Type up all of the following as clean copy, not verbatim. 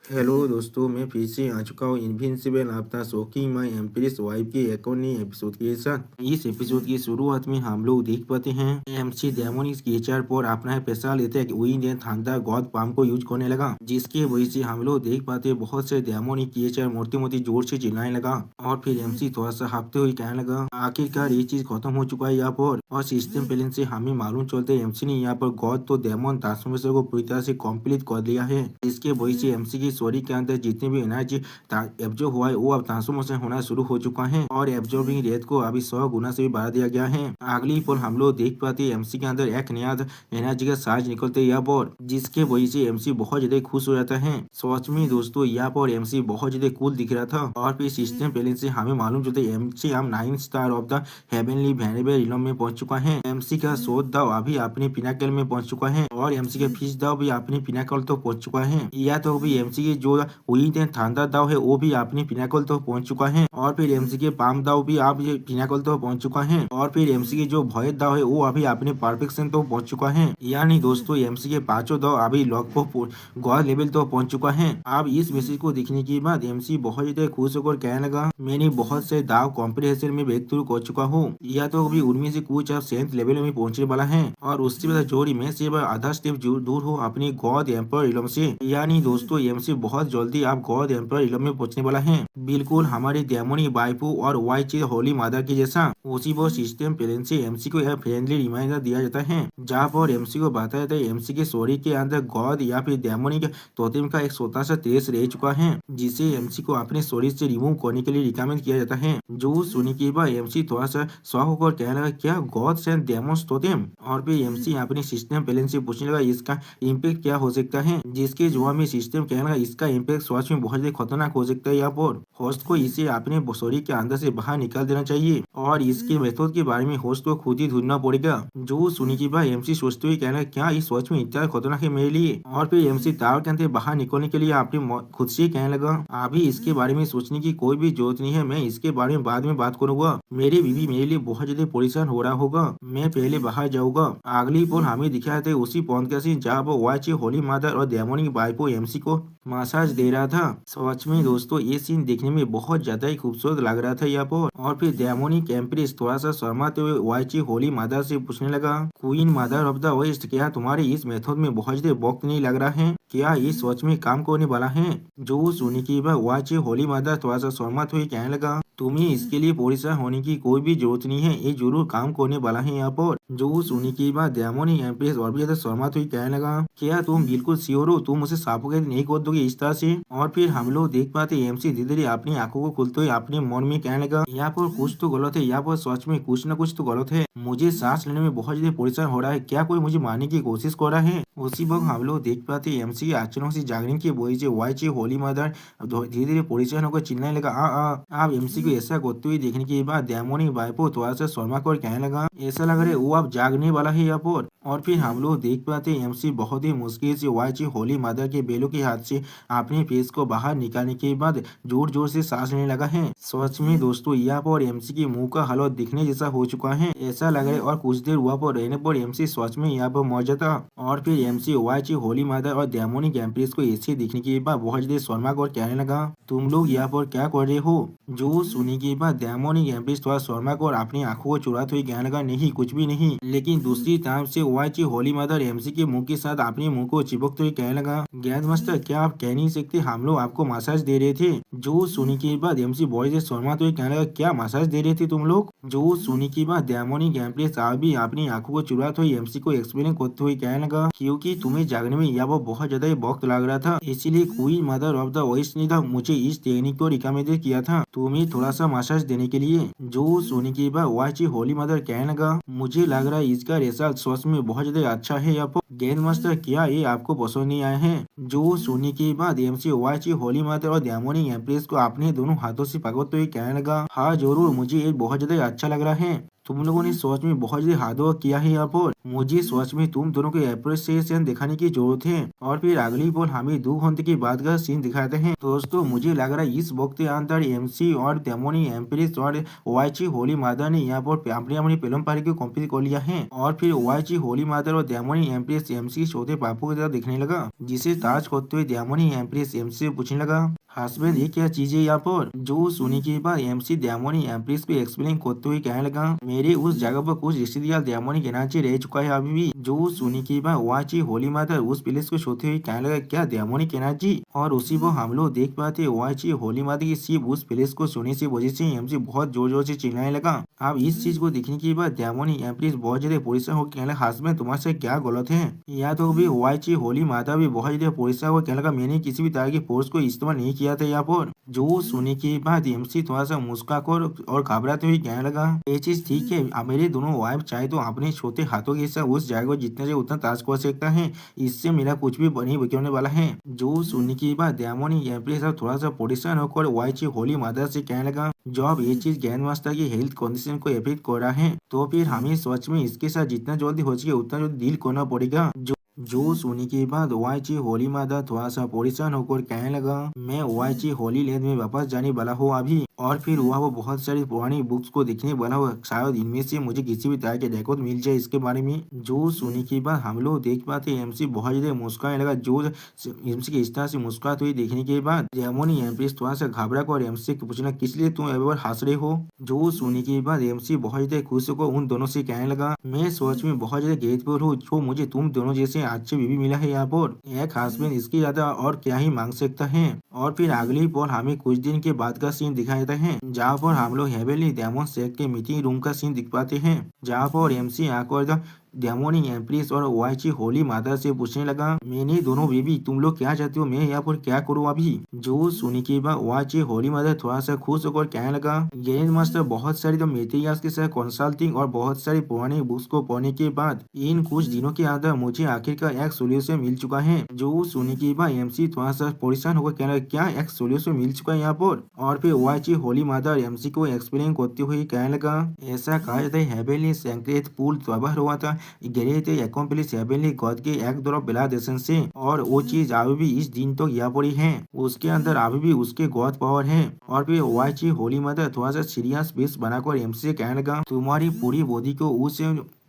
Hello दोस्तों, मैं फिर से आ चुका हूँ इनविंसिबल आफ्टर शॉकिंग माई एम्प्रेस वाइफ के एक और नए एपिसोड के साथ। इस एपिसोड की शुरुआत में हम लोग देख पाते हैं एमसी डेमोनिक्स क्रिएचर पर अपना पैसा लेते हैं wind and thunder God palm को यूज करने लगा, जिसके वजह से हम लोग देख पाते हैं बहुत से डेमोनिक क्रिएचर मोटी मोटी जोर से चिल्लाने लगा। और फिर एमसी थोड़ा सा हाफते हुए कहने लगा आखिरकार ये चीज खत्म हो चुका है यहाँ पर। और सिस्टम प्लेन से हमें मालूम चलते एमसी ने यहाँ पर गॉड तो डेमन ट्रांसफॉर्मेशन को पूरी तरह से कंप्लीट कर दिया है। इसके वजह से एमसी की स्टोरी के अंदर जितने भी एनर्जी एब्जॉर्ब हुआ है वो अब ट्रांसफॉर्मेशन होना शुरू हो चुका है और एब्जॉर्बिंग रेट को अभी 100 गुना से भी बढ़ा दिया गया है। अगली पल हम लोग देख पाते हैं एमसी के अंदर एक नया एनर्जी का चार्ज निकलते यहाँ पर, जिसके वजह से एमसी बहुत ज्यादा खुश हो जाता है। सच में दोस्तों यहाँ पर एमसी बहुत ज्यादा कूल दिख रहा था। और फिर सिस्टम पहले से हमें मालूम चलता है एमसी हम 9 star of the heavenly variable realm में पहुंच चुका है। एमसी का शोध दाव अभी अपने पिनाकल में पहुंच चुका है और एमसी का फिश दाव भी अपने पिनाकल तो पहुंच चुका है। या तो भी एमसी की जो विंड एंड थंडर दाव है वो भी अपने पिनाकल तो पहुंच चुका है। और फिर एमसी के पाम दाव भी आप ये पिनाकल तो पहुंच चुका है। और फिर एमसी की जो भय दाव है वो अभी अपने परफेक्शन तो पहुंच चुका है। यानी दोस्तों एमसी के पांचों दाव अभी लगभग गॉड लेवल तो पहुंच चुका है। अब इस मैसेज को देखने के बाद एमसी बहुत ज्यादा खुश होकर कहने लगा मैंने बहुत से दाव कॉम्प्रिहेंशन में ब्रेक थ्रू कर चुका हूँ। या तो अभी उनमें से कुछ अब 7th लेवल में पहुंचने वाला है और उससे ज्यादा जोड़ी में से आधा स्टेप दूर हो अपनी गॉड एम्पर इलम से। यानी दोस्तों एमसी बहुत जल्दी आप गॉड एम्पर इलम में पहुंचने वाला है, बिल्कुल हमारे डेमोनी बाइपू और वाई चीज होली मादर की जैसा। उसी पर सिस्टम प्लेन से एमसी को यह फ्रेंडली रिमाइंडर दिया जाता है जहाँ पर एमसी को बताया जाता है एमसी के स्टोरी के अंदर गॉड या फिर डेमोनी के तोतेम का एक छोटा सा तेज रह चुका है, जिसे एमसी को अपने स्टोरी से रिमूव करने के लिए रिकमेंड किया जाता है। जो सुनी के बाद एमसी थोड़ा सा शौक होकर कहने लगा क्या गॉड्स एंड डेमोन्स तोतेम। और फिर एमसी अपने सिस्टम प्लेन से पूछने लगा इसका इम्पैक्ट क्या हो सकता है, जिसके जवाब में सिस्टम कहने लगा इसका इम्पैक्ट सच में बहुत ज्यादा खतरनाक हो सकता है। यहाँ पर होस्ट को इसे अपने शरीर के अंदर से बाहर निकाल देना चाहिए और इसके मेथड के बारे में होस्ट को खुद ही ढूंढना पड़ेगा। जो सुनी की बात एमसी सोचते हुए कहना क्या इस सच में इतना खतरनाक है मेरे लिए। और फिर एमसी टावर के अंदर बाहर निकलने के लिए अपने खुद से कहने लगा अभी इसके बारे में सोचने की कोई भी जरूरत नहीं है, मैं इसके बारे में बाद में बात करूंगा। मेरी बीवी मेरे लिए बहुत ज्यादा परेशान हो रहा होगा, मैं पहले बाहर जाऊंगा। अगली पोल हमें दिखाया था उसी पॉइंट का सीन जहाँ वो वाची होली मादर और डेमोनिक बाइपो एमसी को मसाज दे रहा था। सच में दोस्तों ये सीन देखने में बहुत ज्यादा ही खूबसूरत लग रहा था यहाँ पर। और फिर डेमोनिक एम्प्रेस थोड़ा सा शर्माते हुए वाइची होली मादर से पूछने लगा queen mother of the west क्या तुम्हारे इस मेथड में बहुत ज्यादा वक्त नहीं लग रहा है, क्या ये सच में काम करने वाला है। जो सुनी की बात वाची होली मादर थोड़ा सा शर्माते हुए कहने लगा तुम्हें इसके लिए परेशान होने की कोई भी जरूरत नहीं है, ये जरूर काम करने वाला है यहाँ पर। जो सुनी की बात डेमोनिक एम्प्रेस और भी ज्यादा शर्माते हुए कहने लगा क्या तुम बिल्कुल श्योर हो तुम उसे सफोकेट नहीं कर दोगे इस तरह से। और फिर हम लोग देख पाते एमसी धीरे धीरे अपनी आंखों को खोलते हुए अपने मन में कहने लगा यहाँ पर कुछ तो गलत है, यहाँ पर सच में कुछ न कुछ तो गलत है, मुझे सांस लेने में बहुत ज्यादा परेशान हो रहा है, क्या कोई मुझे मारने की कोशिश कर रहा है। उसी वक्त हम लोग देख पाते एमसी के अचानक से जागने की वजह से वाई होली मदर धीरे धीरे परेशान होकर चिल्लाने लगा आप एमसी को ऐसा करते हुए देखने के बाद डेमोनिक बाइपो थोड़ा सा शर्मा कर कहने लगा ऐसा लग रहा है वो अब जागने वाला है यहाँ पर। और फिर हम लोग देख पाते एमसी बहुत ही मुश्किल से वाई होली मदर के बेलों के हाथ से अपने फेस को बाहर निकालने के बाद जोर जोर से सांस लेने लगा है। सच में दोस्तों यहाँ पर एमसी के मुंह का हालत दिखने जैसा हो चुका है, ऐसा लग रहा है और कुछ देर हुआ पर रहने पर एमसी सच में यहाँ पर मर जाता। और फिर एमसी वाई होली मदर और डेमोनिक एम्प्रेस को ऐसे दिखने के बाद बहुत देर शर्मा कर कहने लगा तुम लोग यहाँ पर क्या कर रहे हो। जो सुनी के बाद डेमोनिक एम्प्रेस थोड़ा शर्मा कर अपनी आंखों को चुराते हुए कहने लगा नहीं कुछ भी नहीं। लेकिन दूसरी तरफ से वाई होली मदर एमसी के मुंह के साथ अपने मुंह को चिपकते हुए कहने लगा गैस मास्टर क्या आप कह नहीं सकते हम लोग आपको मसाज दे रहे थे। जो सुनी के बाद एमसी बॉडी से शर्मा तो कहने लगा क्या मसाज दे रहे थे तुम लोग। जो सुनी के बाद डेमोनिक एम्प्रेस भी अपनी आंखों को चुराते हुए एमसी को एक्सप्लेन करते हुए कहने लगा क्योंकि तुम्हें जागने में यह बहुत ज्यादा ही वक्त लग रहा था, इसीलिए queen mother of the west ने मुझे इस टेक्निक को रिकमेंड किया था तुम्हें थोड़ा सा मसाज देने के लिए। जो सुनी के बाद वाई होली मदर कहने लगा मुझे लग रहा है इसका रिजल्ट सच में बहुत ज्यादा अच्छा है। यहाँ पर गेंद मास्टर क्या ये आपको पसंद नहीं आए हैं। जो सुनी के बाद एमसी वाई होली मदर और डेमोनिक एम्प्रेस को अपने दोनों हाथों से पकड़ते हुए कहने लगा हाँ जरूर मुझे ये बहुत ज्यादा अच्छा लग रहा है। तुम लोगों ने सच में बहुत ही हार्ड वर्क किया है यहाँ पर। मुझे सच में तुम दोनों को अप्रिसिएशन दिखाने की जरूरत है। और फिर अगली पल हमें 2 घंटे के बाद का सीन दिखाते हैं। दोस्तों मुझे लग रहा है इस वक्त के अंदर एमसी और डेमोनी एम्प्रेस और वाईची होली मादर ने यहाँ पर अपनी अपनी फिल्म पारी को कंप्लीट कर लिया है। और फिर वाईची होली मादर और डेमोनी एम्प्रेस एमसी छोटे पापू की तरह दिखने लगा, जिसे ताज करते हुए डेमोनी एम्प्रेस एमसी से पूछने लगा, हस्बैंड ये क्या चीज है यहाँ पर। जो सुनने के बाद एमसी डेमोनी एम्प्रेस को एक्सप्लेन करते हुए कहने लगा, मेरे उस जगह पर कुछ रिश्तेदार डेमोनिक एनर्जी रह चुका है अभी भी। जो सुनने के बाद वाची होली मादर उस प्लेस को सोते हुए कहने लगा, क्या डेमोनिक एनर्जी। और उसी पर हम लोग देख पाते वाची होली मादर की सिर्फ उस प्लेस को सोने से वजह से एमसी बहुत जोर जोर से चिल्लाने लगा। अब इस चीज को देखने के बाद डेमोनिक एम्प्रेस बहुत ज्यादा परेशान होकर कहने लगा, हस्बैंड तुम्हारे से क्या गलत है। या तो भी वाची होली माता भी बहुत ज्यादा परेशान होकर कहने लगा, मैंने किसी भी तरह की फोर्स को इस्तेमाल नहीं किया था यहाँ पर। जो सुनने के बाद एमसी थोड़ा सा मुस्कुराकर और घबराते हुए कहने लगा, ये चीज ठीक है, मेरे दोनों वाइफ चाहे तो अपने छोटे हाथों के साथ उस जगह को जितना से उतना ताज कर सकता है, इससे मेरा कुछ भी नहीं बिगड़ने वाला है। जो सुनने के बाद डेमोनिक एम्प्रेस थोड़ा सा परेशान होकर वाईची होली मादर से कहने लगा, जब ये चीज ग्रैंड मास्टर की हेल्थ कंडीशन को इफेक्ट कर रहा है तो फिर हमें सच में इसके साथ जितना जल्दी हो सके उतना जल्दी डील करना पड़ेगा। जो सुनने के बाद वाईची होली मादर थोड़ा सा परेशान होकर कहने लगा, मैं वाईची होली लैंड में वापस जाने वाला हूँ अभी, और फिर वहाँ वो बहुत सारी पुरानी बुक्स को देखने वाला हुआ, शायद इनमें से मुझे किसी भी तरह के रिकॉर्ड मिल जाए इसके बारे में। जो सुनने के बाद हम लोग देख पाते एमसी बहुत ज्यादा मुस्कुराने लगा। जो एमसी के इस तरह से मुस्कुराते हुए देखने के बाद डेमोनी एम्प्रेस थोड़ा सा घबरा कर एमसी को पूछना, किस लिए तुम अभी हंस रहे हो। जो सुनने के बाद एमसी बहुत ज्यादा खुश होकर उन दोनों से कहने लगा, मैं सच में बहुत ज्यादा ग्रेटफुल हूँ जो मुझे तुम दोनों जैसे अच्छी बीवी मिला है यहाँ पर। एक हस्बैंड इसकी ज्यादा और क्या ही मांग सकता है। और फिर अगली पल हमें कुछ दिन के बाद का सीन दिखाया जाता है, जहाँ पर हम लोग हेवेली डेमन सेट के मीटिंग रूम का सीन दिख पाते हैं, जहाँ पर एमसी आकर डेमोनिक एम्प्रेस और वाईची होली मादर से पूछने लगा, मैंने दोनों बेबी तुम लोग क्या चाहते हो, मैं यहाँ पर क्या करूँ अभी। जो सुनने के बाद वाईची होली मादर थोड़ा सा खुश होकर कहने लगा, ग्रैंड मास्टर बहुत सारी तो मेटेरियल्स के साथ कंसल्टिंग और बहुत सारी पुरानी बुक्स को पढ़ने के बाद इन कुछ दिनों के अंदर मुझे आखिरकार एक सोल्यूशन मिल चुका है। जो सुनने के बाद एमसी थोड़ा सा परेशान होकर कहने लगा, क्या एक सोल्यूशन मिल चुका है यहाँ पर। और फिर वाईची होली मादर एमसी को एक्सप्लेन करते हुए कहने लगा, ऐसा कहा जाता है हेवेली सेक्रेट पूल तबाह हुआ था ग्रेट अकम्प्लिश हेवेली गॉड के एक तरफ बिलादेशन से, और वो चीज अभी भी इस दिन तक यहाँ पड़ी है, उसके अंदर अभी भी उसके गॉड पावर है। और फिर वाईची होली मादर थोड़ा सा सीरियस फेस बनाकर एमसी से कहने लगा, तुम्हारी पूरी बॉडी को उस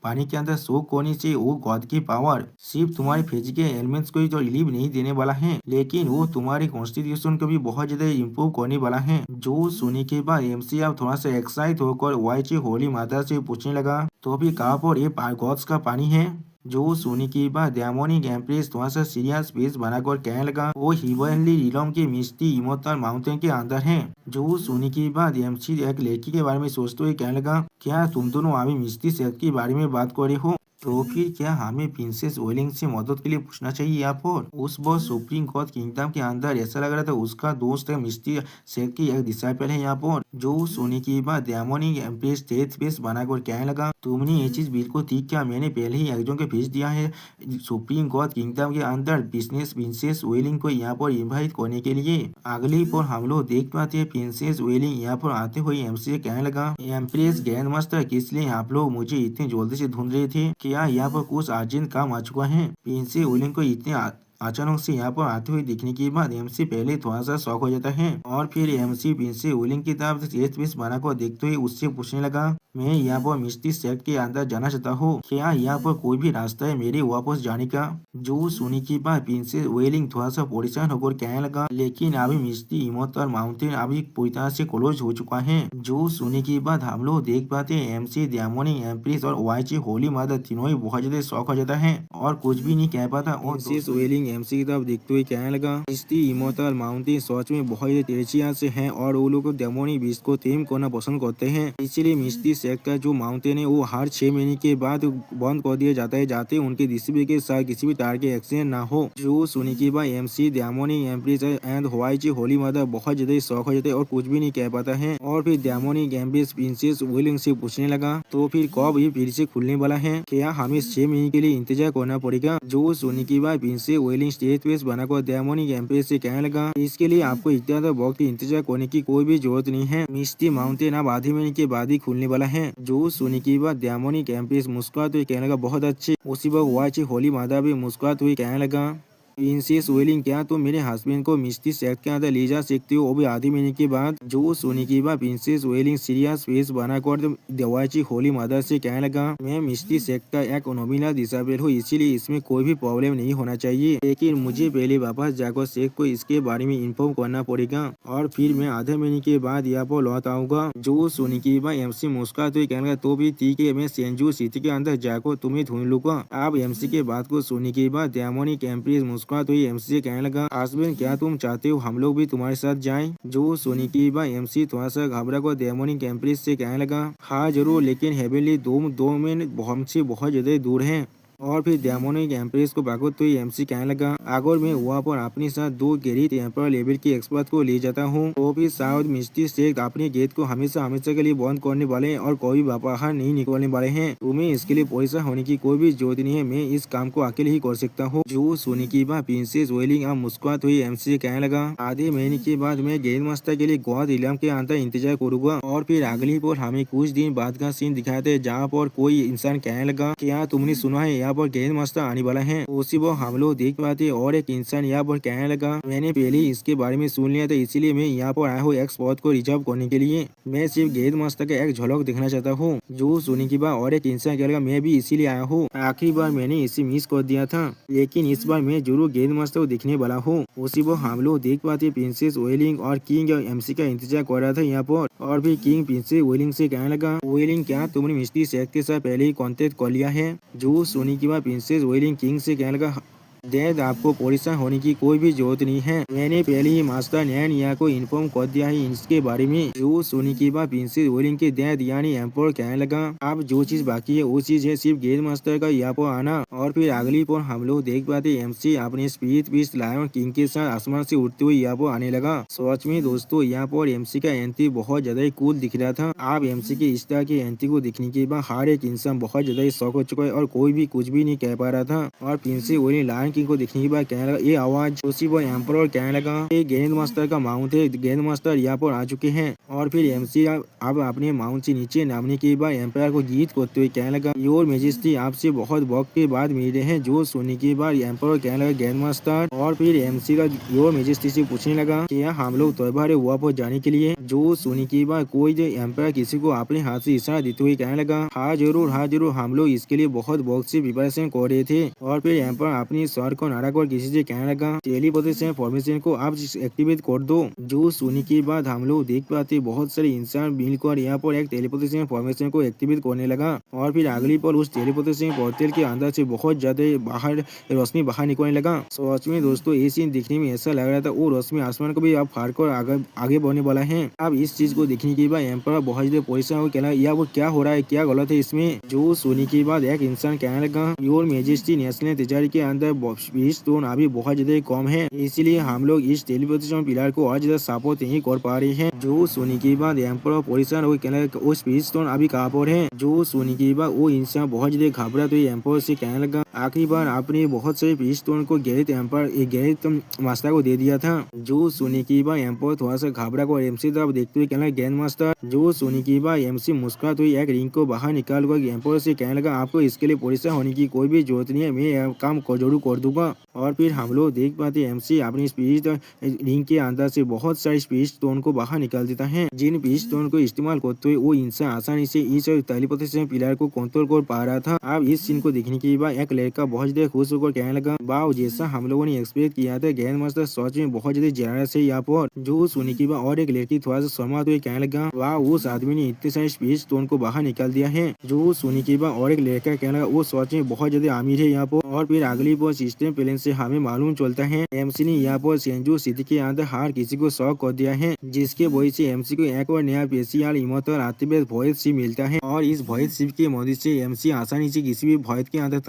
पानी के अंदर सोख होने से वो गॉड की पावर सिर्फ तुम्हारे फिजिकल एलिमेंट्स को ही तो रिलीव नहीं देने वाला है, लेकिन वो तुम्हारी कॉन्स्टिट्यूशन को भी बहुत ज्यादा इम्प्रूव करने वाला है। जो सुनने के बाद एमसी अब थोड़ा सा एक्साइट होकर वाईची होली मादर से पूछने लगा, तो भी कहाँ पर ये गॉड्स का पानी है। जो सुनने के बाद डेमोनिक एम्प्रेस थोड़ा सा सीरियस फेस बनाकर कहने लगा, वो हिवनली रिलम के मिस्टी इमोटल माउंटेन के अंदर है। जो सुनने के बाद एमसी एक लड़की के बारे में सोचते हुए कहने लगा, क्या तुम दोनों अभी मिस्टी सेट के बारे में बात कर रहे हो। तो फिर क्या हमें प्रिंसेस वेलिंग से मदद के लिए पूछना चाहिए यहाँ पर। उस बार सुप्रीम कोर्ट किंगडम के अंदर ऐसा लग रहा था उसका दोस्त मिस्टी सेट की एक डिसाइपल है यहाँ पर। जो सुनने के बाद डेमोनिक एम्प्रेस तेज फेस बनाकर कहने लगा, तुमने ये चीज बिल्कुल ठीक किया, मैंने पहले ही एक्जों के भेज दिया है सुप्रीम कोर्ट किंगडम के अंदर बिजनेस प्रिंसेस वेलिंग को यहाँ पर इन्वाइट करने के लिए। अगली पर हम लोग देख पाते हैं प्रिंसेस वेलिंग यहाँ पर आते हुए एमसी से कहने लगा, एम्प्रेस ग्रैंड मास्टर किस लिए आप लोग मुझे इतनी जल्दी से ढूंढ रहे थे, क्या यहाँ पर कुछ अर्जेंट काम आ चुका है। प्रिंसेस वेलिंग को इतने अचानक से यहाँ पर आते हुए दिखने के बाद एमसी पहले थोड़ा सा शॉक हो जाता है, और फिर एमसी प्रिंसेस वेलिंग की तरफ तेज फेस बनाकर देखते हुए उससे पूछने लगा, मैं यहाँ पर मिस्टी सेक्ट के अंदर जाना चाहता हूँ, क्या यहाँ पर कोई भी रास्ता है मेरे वापस जाने का। जो सुनने के बाद प्रिंसेस वेलिंग थोड़ा सा परेशान होकर कहने लगा, लेकिन अभी मिस्टी इमोटल माउंटेन अभी पूरी तरह से क्लोज हो चुका है। जो सुनने के बाद हम लोग देख पाते हैं एमसी डेमोनिक एम्प्रेस और वाईची होली मादर तीनों ही बहुत ज्यादा शौक हो जाता है और कुछ भी नहीं कह पाता। और प्रिंसेस वेलिंग एमसी की तरफ देखते हुए कहने लगा, मिस्टी इमोटल माउंटेन सच में बहुत ज्यादा तेजिया से है और वो लोग डेमोनिक बीस्ट को टेम करना पसंद करते हैं, इसीलिए मिस्टी सेक्ट का जो माउंटेन है वो हर 6 महीने के बाद बंद कर दिया जाता है, जाते उनके डिस्ट्रिब्यूटर के साथ किसी भी तरह के एक्सीडेंट ना हो। जो सुनने के बाद एमसी डेमोनिक एम्प्रेस एंड वाईची होली मादर बहुत ज्यादा शौक हो जाते हैं और कुछ भी नहीं कह पाता है। और फिर डेमोनिक एम्प्रेस प्रिंसेस वेलिंग से पूछने लगा, तो फिर कब ये फिर से खुलने वाला है, क्या हमें 6 महीने के लिए इंतजार करना पड़ेगा। जो सुनने के बाद प्रिंसेस वेलिंग स्टेज फेस बनाकर डेमोनिक एम्प्रेस से कहने लगा, इसके लिए आपको इतना वक्त इंतजार करने की कोई भी जरूरत नहीं है, मिस्टी माउंटेन अब आधे महीने के बाद ही खुलने वाला है। जो सुनने के बाद डेमोनिक एम्प्रेस मुस्कुराते हुए कहने लगा बहुत अच्छे। उसी वक्त वाच होली माता भी मुस्कुराते हुए कहने लगा प्रिंसेस वेलिंग क्या तुम मेरे हस्बैंड को मिस्टी सेक्ट के अंदर ले जा सकते हो वो भी आधे महीने के बाद। जो सोने के बाद प्रिंसेस वेलिंग सीरियस फेस बनाकर दवाची होली मदर से कहने लगा मैं मिस्टी सेक्ट का एक नॉमिनल डिसेबल हूँ इसीलिए इसमें कोई भी प्रॉब्लम नहीं होना चाहिए लेकिन मुझे पहले वापस जाकर सेक्ट को इसके बारे में इन्फॉर्म करना पड़ेगा और फिर मैं आधे महीने के बाद यहाँ पर लौट आऊंगा। जो सोने के बाद एमसी मुस्कुराते हुए कहने लगा तो भी ठीक है मैं सेंजू सिटी के अंदर जाकर तुम्हें ढूंढ लूंगा। अब एमसी के बात को सुनने के बाद डेमोनिक एम्प्रेस मुस्कुराते हुए एमसी से कहने लगा हस्बैंड क्या तुम चाहते हो हम लोग भी तुम्हारे साथ जाएं? जो सोने के बाद एमसी थोड़ा सा घबरा कर डेमोनिक एम्प्रेस से कहने लगा हाँ जरूर लेकिन हेवनली दो में हमसे बहुत ज्यादा दूर है। और फिर डेमोनिक एम्प्रेस को भागते हुए एमसी कहने लगा अगर मैं वहाँ पर अपने साथ 2 गेरित एम्पर लेवल के एक्सपर्ट को ले जाता हूँ तो फिर साउथ मिस्टी सेक्ट अपने गेट को हमेशा हमेशा के लिए बंद करने वाले हैं और कोई बाहर नहीं निकलने वाले हैं। तुम्हें इसके लिए पैसा होने की कोई भी जरूरत नहीं है मैं इस काम को अकेले ही कर सकता हूँ। जो सोने की बात प्रिंसेस वेलिंग अब मुस्कुराते हुए एमसी से कहने लगा आधे महीने के बाद मैं गेंद मास्टर के लिए गौद इलाम के अंदर इंतजार करूंगा। और फिर अगली पर हमें कुछ दिन बाद का सीन दिखाया था जहाँ पर कोई इंसान कहने लगा क्या तुमने सुना है यहाँ पर गेंद मास्टर आने वाला है। उसी वो हम लोग देख पाते और एक इंसान यहाँ पर कहने लगा मैंने पहले ही इसके बारे में सुन लिया था इसीलिए मैं यहाँ पर आया हूँ एक स्पॉट को रिजर्व करने के लिए मैं सिर्फ गेंद मास्टर का एक झलक दिखना चाहता हूँ। जो सुनने की बात और एक इंसान कहने लगा मैं भी इसीलिए आया हूँ आखिरी बार मैंने इसे मिस कर दिया था लेकिन इस बार मैं जरूर गेंद मास्टर को दिखने वाला हूँ। उसी वो हम लोग देख पाते प्रिंसेस वेलिंग और किंग और एमसी का इंतजार कर रहा था यहाँ पर और फिर किंग प्रिंसेस वेलिंग से कहने लगा वेलिंग क्या तुमने मिस्टी सेक्ट के साथ पहले ही कॉन्टेक्ट कर लिया है। जो सोने की बात प्रिंसेस वेलिंग किंग से कहने लगा डैड आपको परेशान होने की कोई भी जरूरत नहीं है मैंने पहले ही मास्टर नैनिया को इन्फॉर्म कर दिया है इसके बारे में। जो सोने की बात प्रिंसेस वेलिंग के डैड यानी एम्पर कहने लगा अब जो चीज बाकी है वो चीज है सिर्फ गेंद मास्टर का यहाँ पर आना। और फिर अगली पर हम लोग देख पाते एमसी अपने स्पीड पीस लायन किंग के साथ आसमान से उड़ते हुए यहाँ पर आने लगा। सच में दोस्तों यहाँ पर एमसी का एंट्री बहुत ज्यादा कूल दिख रहा था। आप एमसी के इस तरह की एंट्री को देखने के बाद हर एक इंसान बहुत ज्यादा शौक हो चुका है और कोई भी कुछ भी नहीं कह पा रहा था। और प्रिंसेस वेलिंग लायन किंग को देखने के बाद कहने लगा ये आवाज उसी वो एम्पर कहने लगा ये गेंद मास्टर का माउंट है गेंद मास्टर यहाँ पर आ चुके हैं। और फिर एमसी अब अपने माउंट से नीचे नामने के बाद एम्पायर को गीत करते हुए कहने लगा योर मेजेस्टी आपसे बहुत वक्त के बाद मिले हैं। जो सुनने के बाद एम्पायर कहने लगा गेंद मास्टर। और फिर एमसी का योर मेजेस्टी से पूछने लगा क्या हम लोग तैयार है वहाँ पर जाने के लिए। जो सुनने के बाद कोई एम्पायर किसी को अपने हाथ से इशारा देते हुए कहने लगा हाँ जरूर हम लोग इसके लिए बहुत वक्त से प्रिपरेशन कर रहे थे। और फिर एम्पायर अपनी सर को नारा कर किसी से कहने लगा टेलीपोर्टेशन फॉर्मेशन को आप एक्टिवेट कर दो। जो सुनने के बाद हम लोग देख पाते बहुत सारे इंसान मिलकर यहाँ पर एक टेलीपोर्टेशन फॉर्मेशन को एक्टिवेट करने लगा। और फिर अगली पर उस टेलीपोर्टेशन पोर्टल के अंदर से बहुत ज्यादा बाहर रोशनी बाहर निकलने लगा। सच में दोस्तों ये सीन देखने में ऐसा लग रहा था वो रोशनी आसमान को भी अब फाड़ कर आगे बढ़ने वाला है। अब इस चीज को देखने के बाद एम्पर बहुत ज्यादा परेशान हो कहना या वो क्या हो रहा है क्या गलत है इसमें। जो सुनने के बाद एक इंसान कहने लगा योर मेजेस्टी नेशनल तिजारी के अंदर स्टोन अभी बहुत ज्यादा कम है इसलिए हम लोग इस टेलीपोर्टेशन पिलर को और ज्यादा सपोर्ट नहीं कर पा रहे हैं। जो सुनने के बाद एम्पर परेशान हो कहने लगा वो स्पीड स्टोन अभी कहाँ पर है। जो सुनने के बाद वो इंसान बहुत ज्यादा घबरा तो एम्पर से कहने लगा आखिरी बार आपने बहुत सारे स्पीड स्टोन को गैरित मास्टर को दे दिया था। जो सुनने के बाद एम्पर थोड़ा सा घबरा कर एमसी तरफ देखते हुए कहने लगा गेंद मास्टर। जो सुनने के बाद एमसी मुस्कुराते हुए एक रिंग को बाहर निकाल कर एम्पर से कहने लगा आपको इसके लिए परेशान होने की कोई भी जरूरत नहीं है मैं काम जरूर कर दूंगा। और फिर हम लोग देख पाते एमसी अपनी स्पीड रिंग के अंदर से बहुत सारे स्पीड स्टोन को बाहर निकाल देता है जिन स्पीड स्टोन को इस्तेमाल करते हुए वो इंसान आसानी से इस टेलीपोर्टेशन पिलर को कंट्रोल कर पा रहा था। अब इस सीन को देखने के बाद एक लड़का बहुत ज्यादा खुश होकर कहने लगा वाह जैसा हम लोगों ने एक्सपेक्ट किया था गेंद मास्टर सच में बहुत ज्यादा जेनरस है यहाँ पर। जो सुनने के बाद और एक लड़की थोड़ा सा शर्माते हुए कहने लगा वाह उस आदमी ने इतने सारे स्पीड स्टोन को बाहर निकाल दिया है। जो सुनने के बाद और एक लड़का कहने लगा वो सच में बहुत ज्यादा अमीर है यहाँ पर। और फिर अगली पर सिस्टम प्लान से हमें मालूम चलता है एमसी ने यहाँ पर सेंजू सिटी के अंदर हर किसी को शॉक कर दिया है जिसके वजह से एमसी को एक और नया पेशियाल इमोटल आतिबेद वॉइस शिप मिलता है और इस वॉइस शिप की मदद से एमसी आसानी से किसी भी वॉइस के अंदर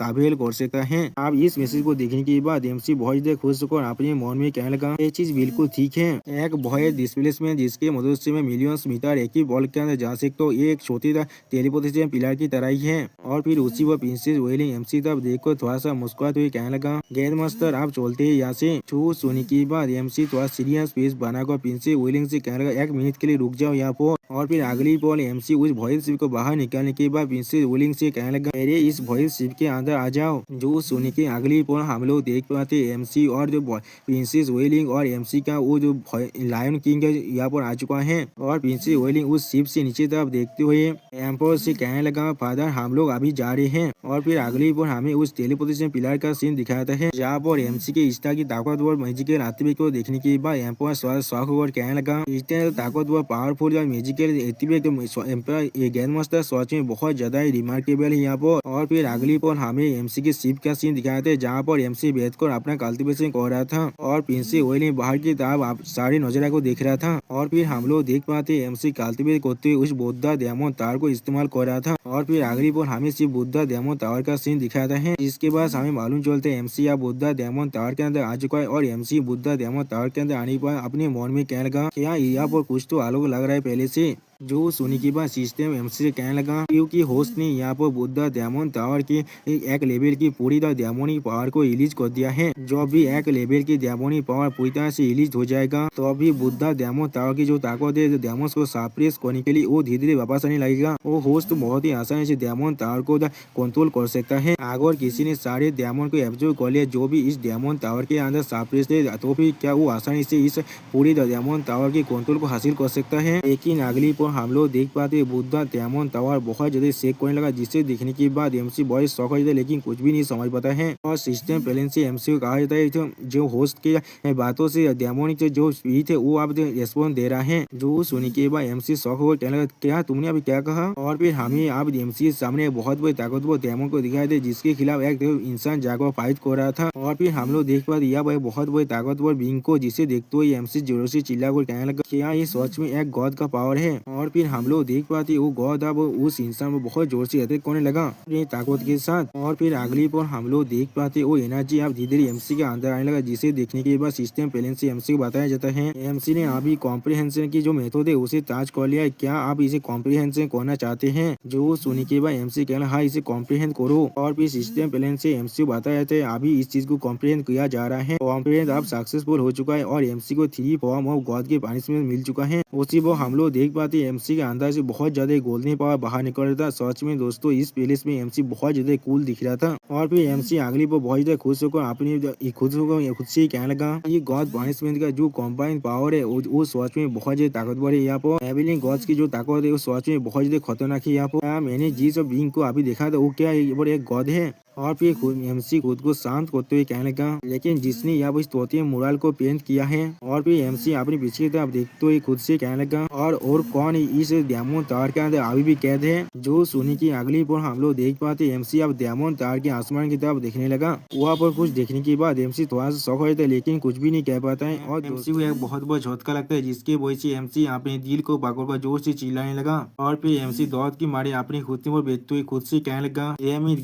अवेल कर सकता है। अब इस मैसेज को देखने के बाद एमसी बहुत ज्यादा खुश होकर अपने मन में कहने लगा ये चीज बिल्कुल ठीक है। एक वॉइस डिस्प्लेसमेंट जिसके मदद से मैं मिलियंस मीटर एक ही बॉल के अंदर जा सकता हूँ, एक छोटी टेलीपोर्टेशन पिलर की तरह ही है। और फिर उसी वह प्रिंसेस वेलिंग एमसी तब देखकर थोड़ा सा मुस्कुराते हुए कहने लगा गेंद मास्टर आप चलते हैं यहाँ से। छू सुनने के बाद एमसी थोड़ा सीरियस फेस बनाकर प्रिंसेस वेलिंग से कहने लगा 1 मिनट के लिए रुक जाओ यहाँ पर। और फिर अगली बॉल एमसी उस वॉइस शिप को बाहर निकालने के बाद प्रिंसेस वेलिंग से कहने लगा मेरे इस वॉइस शिप के अंदर आ जाओ। जो सुनने के अगली बॉल हम लोग देख पाते एमसी और जो प्रिंसेस वेलिंग और एमसी का वो जो लायन किंग यहाँ पर आ चुका है। और प्रिंसेस वेलिंग उस शिप से नीचे तरफ देखते हुए एम्पर से कहने लगा फादर हम लोग अभी जा रहे हैं। और फिर अगली बार हमें उस टेलीपोर्टेशन पिलर का सीन दिखाता है जहाँ पर एमसी के स्टार की ताकतवर मैजिकल एटिवेट को देखने के बाद एम्पर शौक होकर कहने लगा इतने ताकतवर पावरफुल और मैजिकल एटिवेट गेंद मास्टर सच में बहुत ज्यादा रिमार्केबल है यहाँ पर। और फिर अगली बार हमें एमसी के शिप का सीन दिखाते हैं जहाँ पर एमसी बैठकर अपना कल्टिवेशन कर रहा था और प्रिंसेस वेलिंग बाहर की तरफ सारे नजारा को देख रहा था। और फिर हम लोग देख पाते एमसी कल्टिवेट करते हुए उस बुद्धा डायमंड टावर को इस्तेमाल कर रहा था। और फिर अगली बार हमें सिर्फ बुद्धा डायमंड टावर का सीन दिखाता है। इसके बाद हमें मालूम चलता है एमसी या बुद्धा डायमंड टावर के अंदर आ चुका है और एमसी बुद्धा डायमंड टावर के अंदर आने पर अपने मन में कहने लगा क्या यहाँ पर कुछ तो अलग लग रहा है पहले से। जो सुनी के बाद सिस्टम एमसी से कहने लगा क्योंकि होस्ट ने यहाँ पर बुद्धा डायमंड टावर की एक लेवल की पूरी तरह डायमंडिक पावर को रिलीज कर दिया है। जो भी एक लेवल की डायमंडिक पावर पूरी तरह से रिलीज हो जाएगा तो अभी बुद्धा डायमंड टावर की जो ताकत है डायमंड को सप्रेस करने के लिए वो धीरे धीरे वापस आने लगेगा। वो होस्ट बहुत ही आसानी से डायमंड टावर को कंट्रोल कर सकता है। अगर किसी ने सारे डायमंड को एब्जॉर्ब कर लिया जो भी इस डायमंड टावर के अंदर सप्रेस है तो फिर क्या वो आसानी से इस पूरी डायमंड टावर की कंट्रोल को हासिल कर सकता है। लेकिन अगली हम लोग देख पाते बुद्धा डायमंड टावर बहुत ज्यादा शेक करने लगा जिसे देखने के बाद एमसी बहुत शौक हो जाता है लेकिन कुछ भी नहीं समझ पाता है। और सिस्टम पहले से एमसी को कहा जाता है जो होस्ट के बातों से डायमंड जो स्पीड है वो आप रेस्पॉन्स दे रहा है। जो सुनने के बाद एमसी शौक हो कहने लगा क्या तुमने अभी क्या कहा। और फिर हमें आप एमसी के सामने बहुत बड़ी ताकतवर डायमंड को दिखाई दे जिसके खिलाफ एक इंसान जाकर फाइट कर रहा था। और फिर हम लोग देख पाते यह बहुत बड़ी ताकतवर बींग को जिसे देखते हुए एमसी जोर से चिल्ला कर कहने लगा क्या ये सच में एक गॉड का पावर है। और फिर हम लोग देख पाते वो गॉड अब उस इंसान में बहुत जोर से अटैक करने लगा अपनी ताकत के साथ। और फिर अगली पर हम लोग देख पाते वो एनर्जी अब धीरे धीरे एमसी के अंदर आने लगा जिसे देखने के बाद सिस्टम पहले से एमसी को बताया जाता है एमसी ने अभी कॉम्प्रिहेंशन की जो मेथड है उसे ताज कर लिया है, क्या आप इसे कॉम्प्रिहेंशन करना चाहते हैं। जो सुनने के बाद एमसी कहना हाँ इसे कॉम्प्रिहेंड करो। और फिर सिस्टम पहले से एमसी को बताया जाता है अभी इस चीज को कॉम्प्रिहेंड किया जा रहा है। कॉम्प्रिहेंड अब सक्सेसफुल हो चुका है और एमसी को 3 फॉर्म ऑफ गॉड के पनिशमेंट मिल चुका है। उसी वो हम लोग देख पाते एमसी के अंदर से बहुत ज्यादा गोल्डन पावर बाहर निकल रहा था। सच में दोस्तों इस प्लेस में एमसी बहुत ज्यादा कूल दिख रहा था। और फिर एमसी अगली पर बहुत ज्यादा खुश होकर अपनी खुद से ही कहने लगा ये गॉड पनिशमेंट का जो कॉम्बाइंड पावर है वो सच में बहुत ज्यादा ताकतवर है। यहाँ पर एविलिंग गॉड्स की जो ताकत है वो सच में बहुत ज्यादा खतरनाक है। यहाँ पर मैंने जिस बीइंग को अभी देखा था वो क्या है एक गॉड है। और फिर एमसी खुद को शांत करते हुए कहने लगा लेकिन जिसने यहाँ इस तोते मुराल को पेंट किया है। और फिर एमसी अपनी पीछे की तरफ देखते हुए खुद से कहने लगा और कौन इस डायमंड टावर के अंदर अभी भी कैद है। जो सुनी की अगली पर हम लोग देख पाते एमसी अब डायमंड टावर के आसमान की तरफ देखने लगा। वहाँ पर कुछ देखने के बाद एमसी थोड़ा सा शौक हो जाता है लेकिन कुछ भी नहीं कह पाता है। और एमसी को एक बहुत बड़ा झटका लगता है जिसके वजह से एमसी अपने दिल को पकड़कर जोर से चिल्लाने लगा। और फिर एमसी दौड़ की मारे अपनी घुटने पर बैठते हुए खुद से कहने लगा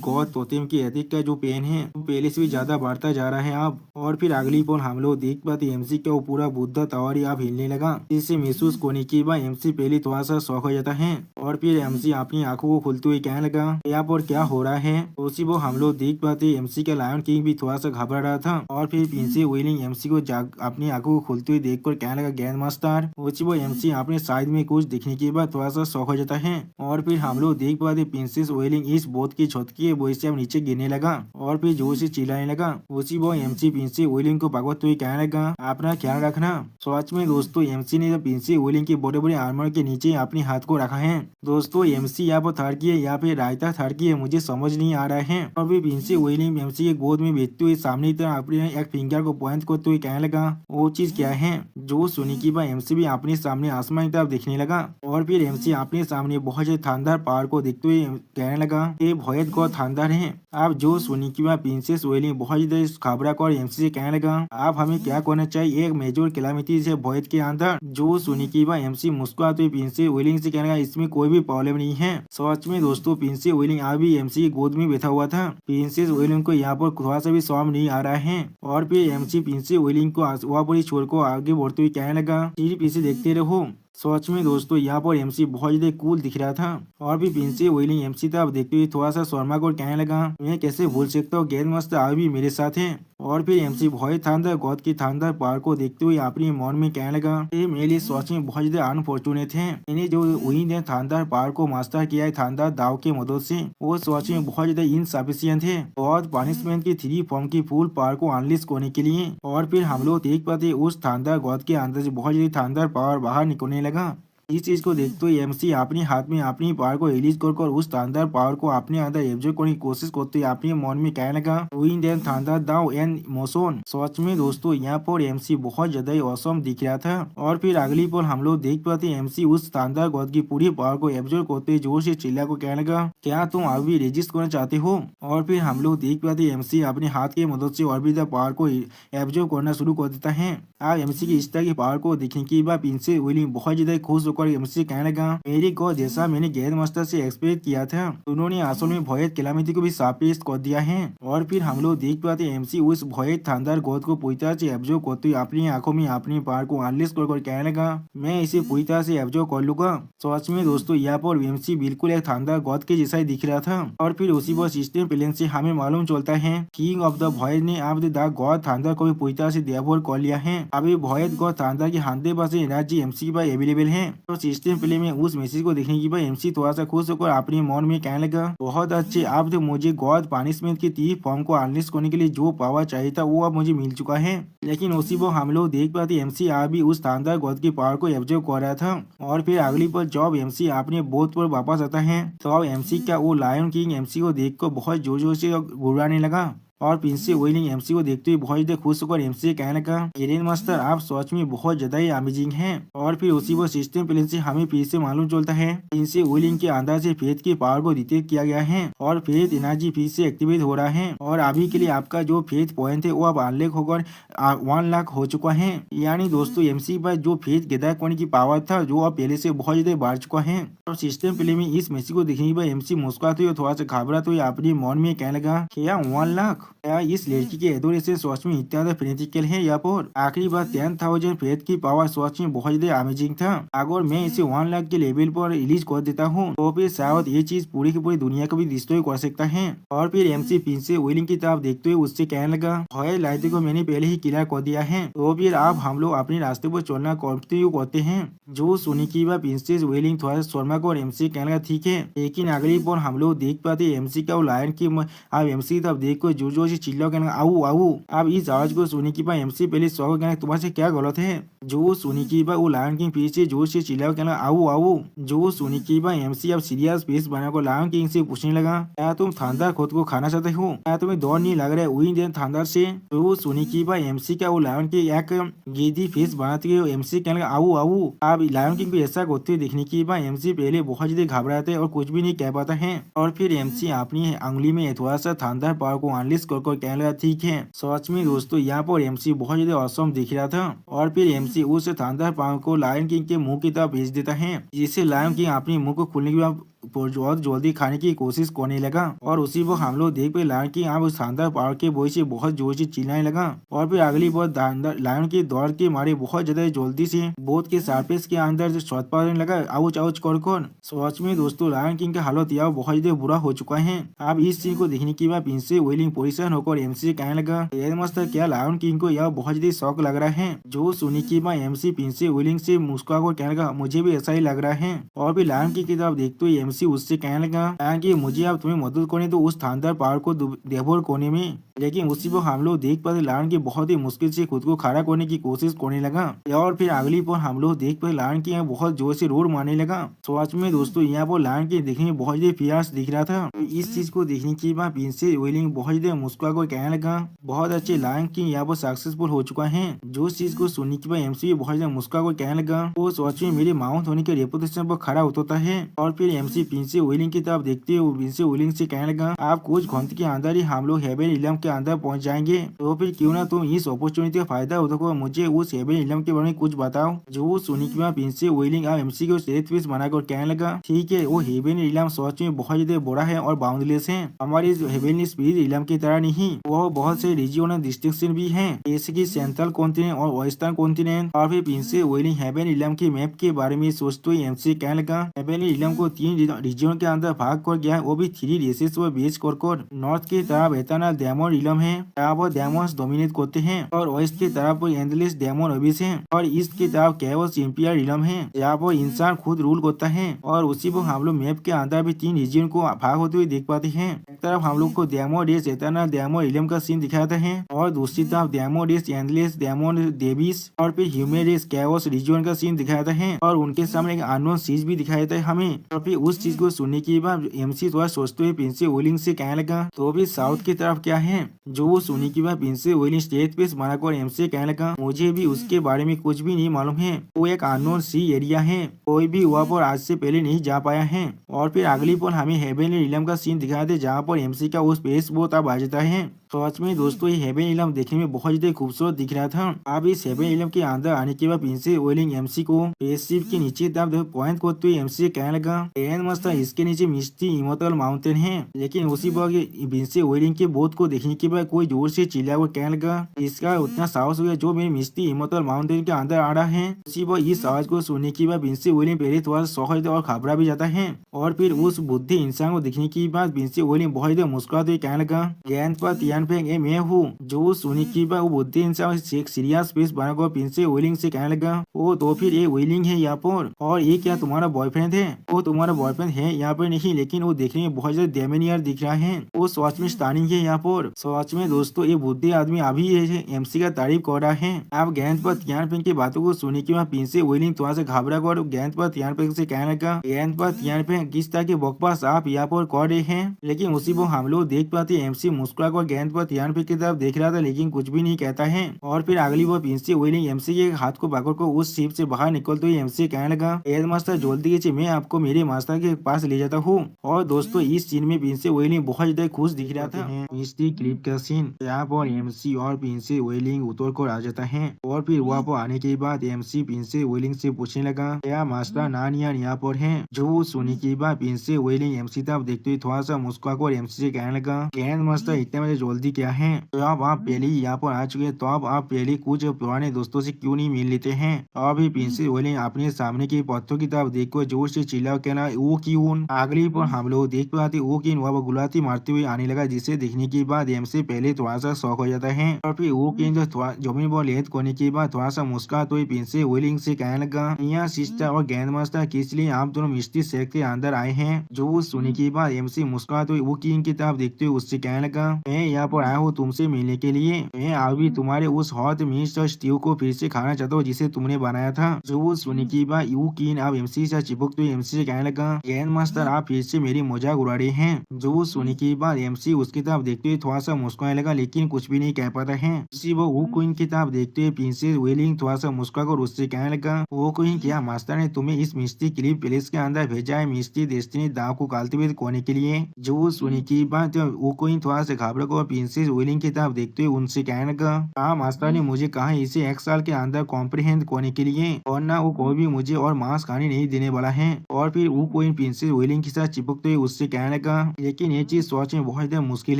गॉड तोतेम की एथिक का जो पेन है वो पहले से भी ज्यादा बढ़ता जा रहा है अब। और फिर अगली पर हम लोग देख पाते एमसी का वो पूरा बुद्धा टावर अब हिलने लगा जिससे महसूस करने के बाद एमसी पहले थोड़ा सा शौक हो जाता है। और फिर एमसी अपनी आंखों को खोलते हुए कहने लगा यहाँ पर क्या हो रहा है। उसी वो हम लोग देख पाते एमसी का लायन किंग भी थोड़ा सा घबरा रहा था। और फिर प्रिंसेस वेलिंग एमसी को अपनी आंखों को खोलते हुए देखकर कहने लगा ग्रैंड मास्टर। उसी वो एमसी अपने साइड में कुछ देखने के बाद थोड़ा सा शौक हो जाता है। और फिर हम लोग देख पाते प्रिंसेस वेलिंग इस बोट की छत की वजह से अब नीचे गिरने लगा और फिर जोर से चिल्लाने लगा। उसी वो एमसी प्रिंसेस वेलिंग को पकड़ते हुए कहने लगा अपना ख्याल रखना। सच में दोस्तों एमसी ने प्रिंसेस वेलिंग के बड़े बड़े आर्मर के नीचे अपने हाथ को रखा है। दोस्तों एमसी यहाँ पर थर्ड की है या फिर रायता थर्ड की है मुझे समझ नहीं आ रहा है। और फिर प्रिंसेस वेलिंग एमसी के गोद में बैठते हुए सामने की तरफ अपने एक फिंगर को पॉइंट करते हुए कहने लगा वो चीज क्या है। जो सुनी की बात एमसी भी अपने सामने आसमान की तरफ देखने लगा। और फिर एमसी अपने सामने बहुत से शानदार पहाड़ को देखते हुए कहने लगा ये भयत को शानदार है। आप जो सुनी की बात प्रिंसेस वेलिंग बहुत ज्यादा घबरा कर एमसी से कहने लगा आप हमें क्या करना चाहिए एक मेजर कैलामिटी से भयत के अंदर। जो सुनी की बात एमसी मुस्कुराते हुए प्रिंसेस विलिंग से कहने लगा इसमें कोई भी प्रॉब्लम नहीं है। सच में दोस्तों प्रिंसेस विलिंग अभी एमसी की गोद में बैठा हुआ था। प्रिंसेस विलिंग को यहाँ पर थोड़ा सा भी शर्म नहीं आ रहा है और फिर एमसी प्रिंसेस विलिंग को वहाँ पर छोड़ को आगे बढ़ते हुए कहने लगा पीछे देखते रहो। सच में दोस्तों यहाँ पर एमसी बहुत ज्यादा कूल दिख रहा था और भी प्रिंसेस विलिंग एमसी था। अब देखते हुए थोड़ा सा शर्मा को कहने लगा मैं कैसे भूल सकता हूँ गेंद मास्टर आज भी मेरे साथ है। और फिर एमसी बहुत शानदार गॉड की शानदार पावर को देखते हुए अपने मन में कहने लगा ये मेरे लिए सच में बहुत ज्यादा अनफॉर्चुनेट है। मैंने जो वही ने शानदार पावर को मास्टर किया है शानदार दाव के मदद से वो सच में बहुत ज्यादा इनसफिशियंट है और पनिशमेंट की 3 फॉर्म की फुल पावर को अनलिस्ट करने के लिए। और फिर हम लोग देख पाते उस शानदार गॉड के अंदर से बहुत ज्यादा शानदार पावर बाहर निकलने लगा। इस चीज को देखते हुए एमसी अपने हाथ में अपनी पावर को रिलीज कर उस शानदार पावर को अपने अंदर एब्जॉर्ब करने की कोशिश करते हुए अपने मन में कहने लगा wind and thunder thou and motion. सच में दोस्तों यहाँ पर एमसी बहुत ज्यादा ही औसम दिख रहा था। और फिर अगली पल हम लोग देख पाते एमसी उस शानदार गॉड की पूरी पावर को एब्जॉर्ब करते जोर से चिल्ला को कहने लगा क्या तुम अभी रेजिस्ट करना चाहते हो। और फिर हम लोग देख पाते एमसी अपने हाथ की मदद से और भी पावर को एब्जॉर्ब करना शुरू कर देता है। आप एमसी की इस तरह की पावर को देखने के बाद प्रिंसेस विलिंग बहुत ज्यादा खुश होकर एमसी कहने लगा मेरी गॉड जैसा मैंने गेंद मास्टर से एक्सपेक्ट किया था उन्होंने असल में भोयत कैलामिटी को भी सापेश कर दिया है। और फिर हम लोग देख पाते एमसी उस भोयत शानदार गॉड को पूरी तरह से एब्जॉर्ब करते हुए अपनी आंखों में अपनी पावर को अनलिस्ट कर कहने लगा मैं इसे पूरी तरह से एब्जॉर्ब कर लूंगा। सच में दोस्तों यहाँ पर एमसी बिल्कुल एक शानदार गॉड के जैसा ही दिख रहा था। और फिर उसी पर सिस्टम प्लेन से हमें मालूम चलता है किंग ऑफ द भोयत ने अब द गॉड थंडर को भी पूरी तरह से देवभर कर लिया है। अभी भोयत गॉड थंडर के हाथे पास एनर्जी एमसी के पास अवेलेबल है। तो सिस्टम प्ले में उस मैसेज को देखने के बाद एमसी थोड़ा सा खुश होकर अपने मन में कहने लगा बहुत अच्छे अब तो मुझे गॉड पनिशमेंट की 3 फॉर्म को अनलिस्ट करने के लिए जो पावर चाहिए था वो अब मुझे मिल चुका है। लेकिन उसी पर हम लोग देख पाते एमसी आज भी उस शानदार गॉड की पावर को एब्जॉर्ब कर रहा था। और फिर अगली पर जब एमसी अपने बोध पर वापस आता है तो अब एमसी का वो लायन किंग एमसी को देख कर बहुत जोर जोर से गुर्राने लगा। और प्रिंसेस विलिंग एमसी को देखते हुए बहुत ज्यादा खुश होकर एमसी से कहने लगा एरेन मास्टर आप सच में बहुत ज्यादा ही अमेजिंग हैं। और फिर उसी वो सिस्टम प्लेन से हमें फिर से मालूम चलता है प्रिंसेस विलिंग के अंदर से फेथ की पावर को डिटेक्ट किया गया है और फेथ एनर्जी फिर से एक्टिवेट हो रहा है। और अभी के लिए आपका जो फेथ पॉइंट है वो अब अनलॉक होकर 1 लाख हो चुका है। यानी दोस्तों एमसी पर जो फेथ गैदर करने की पावर था जो अब पहले से बहुत ज्यादा बढ़ चुका है। और सिस्टम प्ले में इस मैसेज को देखने के बाद एमसी मुस्कुराते हुए थोड़ा सा घबराते हुए अपने मन में कहने लगा क्या 1 लाख इस लड़की के एडोरेशन सच में इतना फेनेटिकल है। यहाँ पर आखिरी बार 10,000 फेथ की पावर सच में बहुत ज्यादा अमेजिंग था। अगर मैं इसे 1 लाख के लेवल पर रिलीज कर देता हूँ तो फिर शायद ये चीज पूरी की पूरी दुनिया को भी डिस्ट्रॉय कर सकता है। और फिर एमसी प्रिंसेस विलिंग की तरफ देखते हुए उससे कहने लगा भय लाइट को मैंने पहले ही क्लियर कर दिया है तो फिर अब हम लोग अपने रास्ते पर चलना कंटिन्यू करते हैं। जो सुनी की बात प्रिंसेस विलिंग थोड़ा शर्मा को और एमसी कहने लगा ठीक है। लेकिन अगली पर हम लोग देख पाते एमसी का लायन की अब एमसी तब देख कर जोर जोर से चिल्ला कहना आओ आओ। अब इस आवाज को सुनी की बात एमसी पहले सौ कहना तुम्हारे क्या गलत है। जो सुनी की बात वो लायन किंग फिर से जोर से चिल्ला कहना आओ आओ। जो सुनी की बात एमसी अब सीरियस फेस बनाकर लायन किंग से पूछने लगा क्या तुम थंडर खुद को खाना चाहते हो क्या तुम्हें डर नहीं लग रहा है विंड एंड थंडर से। तो सुनी की बात एमसी का वो लायन की एक गेदी फेस बनाते हुए एमसी कहने लगा आओ आओ। अब लायन किंग भी ऐसा करते देखने की बात एमसी पहले बहुत ज्यादा घबराते और कुछ भी नहीं कह पाता है। और फिर एमसी अपनी अंगुली में थोड़ा सा थंडर पावर को अनलिस्ट कर कहने लगा ठीक है। सच में दोस्तों यहाँ पर एमसी बहुत ज्यादा औसम दिख रहा था। और फिर एमसी उस थंडर पावर को लायन किंग के मुंह की तरफ भेज देता है जिससे लायन किंग अपने मुंह को खोलने के बाद बहुत जल्दी खाने की कोशिश करने लगा। और उसी वक्त हम लोग देख पे लायन किंग अब शानदार पावर के बोझ से बहुत जोर से चिल्लाने लगा। और फिर अगली बार लायन की दौड़ के मारे बहुत ज्यादा जल्दी से बोट के सरफेस के अंदर जो शॉट पाने लगा आउच आउच कर। सच में दोस्तों लायन किंग का हालत यह बहुत ज्यादा बुरा हो चुका है। अब इस सीन को देखने के बाद प्रिंसेस विलिंग पोजिशन होकर एमसी से कहने लगा मास्टर क्या लायन किंग को यह बहुत ज्यादा शौक लग रहा है। जो सुनी की बात एमसी प्रिंसेस विलिंग से मुस्कुरा कर कहने लगा मुझे भी ऐसा ही लग रहा है। और फिर लायन किंग की तरफ देखते हुए एमसी उससे कहने लगा कि मुझे अब तुम्हें मदद करने तो उस शानदार पावर को देवभर करने में। लेकिन उसी पर हम लोग देख पाते लायन की बहुत ही मुश्किल से खुद को खड़ा करने की कोशिश करने लगा। और फिर अगली पर हम लोग देख पाते लायन की बहुत जोर से रोड मारने लगा। सच में दोस्तों यहाँ पर लायन के देखने में बहुत ज्यादा फियर्स दिख रहा था। इस चीज को देखने के बाद प्रिंसेस विलिंग बहुत ज्यादा मुस्कुरा कर कहने लगा बहुत अच्छे लायन किंग यहाँ पर सक्सेसफुल हो चुका है। जो चीज को सुनने के बाद एमसी बहुत ज्यादा मुस्कुरा कर कहने लगा वो सच में मेरे माउंट होने के रेपुटेशन पर खड़ा उतरता है। और फिर एमसी प्रिंसेस विलिंग की तरफ देखते हुए प्रिंसेस विलिंग से कहने लगा आप कुछ घंटे के अंदर ही हम लोग हेवन इलम के अंदर पहुंच जाएंगे। तो फिर क्यों ना तुम इस अपॉर्चुनिटी का फायदा उठाकर मुझे उस हेवन इलम के बारे में कुछ बताओ। जो सुनी की बात प्रिंस वेलिंग अब एमसी को स्टेट पीस बनाकर कहने लगा, ठीक है, वो हेवन इलम सच में बहुत ज्यादा बड़ा है और बाउंडलेस है। हमारे हेवन स्पिरिट इलम की तरह नहीं, वो बहुत से रीजन और डिस्ट्रिक्शन भी है, जैसे की सेंट्रल कॉन्टिनेंट और वेस्टर्न कॉन्टिनेंट। और फिर प्रिंस वेलिंग हेवन इलम के मैप के बारे में सोचते हुए एमसी कहने लगा, हेवन इलम को 3 रीजन के अंदर भाग कर गया, वो भी 3 रेसेस पर बेच कर। नॉर्थ की तरफ एटर्नल डेमन इलम है, यहाँ पर डेमोन्स डोमिनेट करते हैं, और वेस्ट की तरफ एंडलेस डेमन अबिस है, और ईस्ट की तरफ कैओस इंपियर इलम है, यहाँ पर इंसान खुद रूल करता है। और उसी पर हम लोग मैप के अंदर भी 3 रीजन को भाग होते हुए देख पाते हैं। एक तरफ हम लोग को डेमो रेस एटर्नल डेमन इलम का सीन दिखाता है, और दूसरी तरफ demon race endless demon devils और फिर ह्यूमन रेस कैओस रीजन का सीन दिखाता है, और उनके सामने एक अननोन चीज भी दिखाई देता है हमें। और फिर उस चीज को सुनने के बाद एमसी थोड़ा सोचते हुए प्रिंस वेलिंग से कहने लगा, तो भी साउथ की तरफ क्या है। जो वो सुनने के बाद प्रिंस वेलिंग स्टेट पीस बनाकर एमसी कहने लगा, मुझे भी उसके बारे में कुछ भी नहीं मालूम है, वो एक अननोन सी एरिया है, कोई भी वहाँ पर आज से पहले नहीं जा पाया है। और फिर अगली पल हमें हेवन इलम का सीन दिखाते थे, जहाँ पर एमसी का उस स्पेस बोट अब आ जाता है। तो सच में दोस्तों ये हेवन इलम देखने में बहुत ज्यादा खूबसूरत दिख रहा था। अब इस हेवन इलम के अंदर आने के बाद प्रिंस वेलिंग एमसी को स्पेसशिप के नीचे पॉइंट करते हुए एमसी कहने लगा, मस्त इसके नीचे मिस्टी इमोर्टल माउंटेन है। लेकिन उसी वक्त प्रिंस वेलिंग के बोट को देखने के बाद कोई जोर से चिल्ला कर कहने लगा, इसका उतना साहस हो गया जो मेरे मिस्टी इमोर्टल माउंटेन के अंदर आ रहा है। उसी वक्त इस आवाज को सुनने के बाद प्रिंस वेलिंग पहले थोड़ा शौक और घबरा भी जाता है, और फिर उस बुद्धि इंसान को देखने के बाद प्रिंस वेलिंग बहुत ज्यादा मुस्कुराते हुए कहने लगा, ज्ञान पर तियान फेंक ए मैं हूँ। जो सुनी की बात वो बुद्धि इंसान एक सीरियस फेस बनाकर प्रिंस वेलिंग से कहने लगा, ओ तो फिर ये वेलिंग है यहाँ पर, और ये क्या तुम्हारा बॉयफ्रेंड है। वो तुम्हारा बॉयफ्रेंड है यहाँ पर नहीं, लेकिन वो देखने में बहुत ज्यादा डेमेनियर दिख रहा है, वो सच में स्टानिंग है यहाँ पर। सच में दोस्तों ये बुद्धि आदमी अभी एमसी का तारीफ कर रहा है। आप गेंद पर तियान फेंक की बातों को सुने के बाद प्रिंस वेलिंग थोड़ा सा घबरा कर गेंद पर तियान फेंक से कहने लगा, गेंद पर तियान फेंक किस तरह की बकवास आप यहाँ पर कर रहे हैं। लेकिन उसी वो हम लोग देख पाते एमसी मुस्कुरा कर गेंद पर तियान फेंक की तरफ देख रहा था, लेकिन कुछ भी नहीं कहता है। और फिर अगली बार प्रिंस वेलिंग एमसी के हाथ को पकड़ कर उस शिप से बाहर निकलते हुए एमसी कहने लगा, हेड मास्टर जल्दी कीजिए, मैं आपको मेरे मास्टर के पास ले जाता हूँ। और दोस्तों इस सीन में प्रिंस वेलिंग बहुत ज्यादा खुश दिख रहा था। मिस्टी क्लिप का सीन, यहाँ पर एमसी और प्रिंस वेलिंग उतर कर आ जाता है, और फिर वहाँ पर आने के बाद एमसी प्रिंस वेलिंग से पूछने लगा, क्या मास्टर नानियान यहाँ पर है। जो सुनी के बाद प्रिंस वेलिंग एमसी तरफ देखते हुए थोड़ा सा मुस्कुरा कर एमसी से कहने लगा, गेंद मास्टर इतने बजे जल्दी क्या है, तो अब आप पहले ही यहाँ पर आ चुके हैं, तो अब आप पहले कुछ पुराने दोस्तों से क्यों नहीं मिल लेते हैं। अभी प्रिंस वेलिंग अपने सामने के पत्थर की तरफ देखकर जोर से चिल्ला कहना, वो क्यों। अगली पर हम लोग देख पाते वो किन वह गुलाती मारते हुए आने लगा, जिसे देखने के बाद एमसी पहले थोड़ा सा शौक हो जाता है, और फिर वो किन जो जमीन पर लेट करने के बाद थोड़ा सा मुस्कुराते हुए प्रिंस वेलिंग से कहने लगा, यहाँ सिस्टर और गेंद मास्टर किस लिए आप दोनों मिस्टी शहर के अंदर आए हैं। जो सुनने के बाद एमसी मुस्कुराते हुए वो किन की तरफ देखते हुए उससे कहने लगा, मैं यहाँ पर आया हूँ तुमसे मिलने के लिए, मैं अभी तुम्हारे उस हॉट मीट और स्टीव को फिर से खाना चाहता हूँ जिसे तुमने बनाया था। जो सुनने के बाद यू किन अब एमसी से चिपकते हुए एमसी से कहने लगा, गेंद मास्टर आप फिर से मेरी मजाक उड़ा रहे हैं। जो सुनने के बाद एमसी उसकी तरफ देखते हुए थोड़ा सा मुस्कुराने लगा, लेकिन कुछ भी नहीं कह पाता है। उसी वो क्वीन की तरफ देखते हुए प्रिंसेस वेलिंग थोड़ा सा मुस्कुरा कर उससे कहने लगा, वो क्वीन क्या मास्टर ने तुम्हें इस मिस्टी क्लिप पैलेस के अंदर भेजा है मिस्टी डेस्टिनी दाव को कालते हुए खोने के लिए। जो सुनी की बात वो क्वीन थोड़ा सा घबरा कर प्रिंसेस वेलिंग की तरफ देखते हुए उनसे कहने लगा, हाँ मास्टर ने मुझे कहा इसे 1 साल के अंदर कॉम्प्रिहेंड करने के लिए, और ना वो कोई भी मुझे और मांस खाने नहीं देने वाला है। और फिर वो क्वीन प्रिंसेस वेलिंग के साथ चिपकते हुए उससे कहने लगा, लेकिन ये चीज सोच में बहुत ज्यादा मुश्किल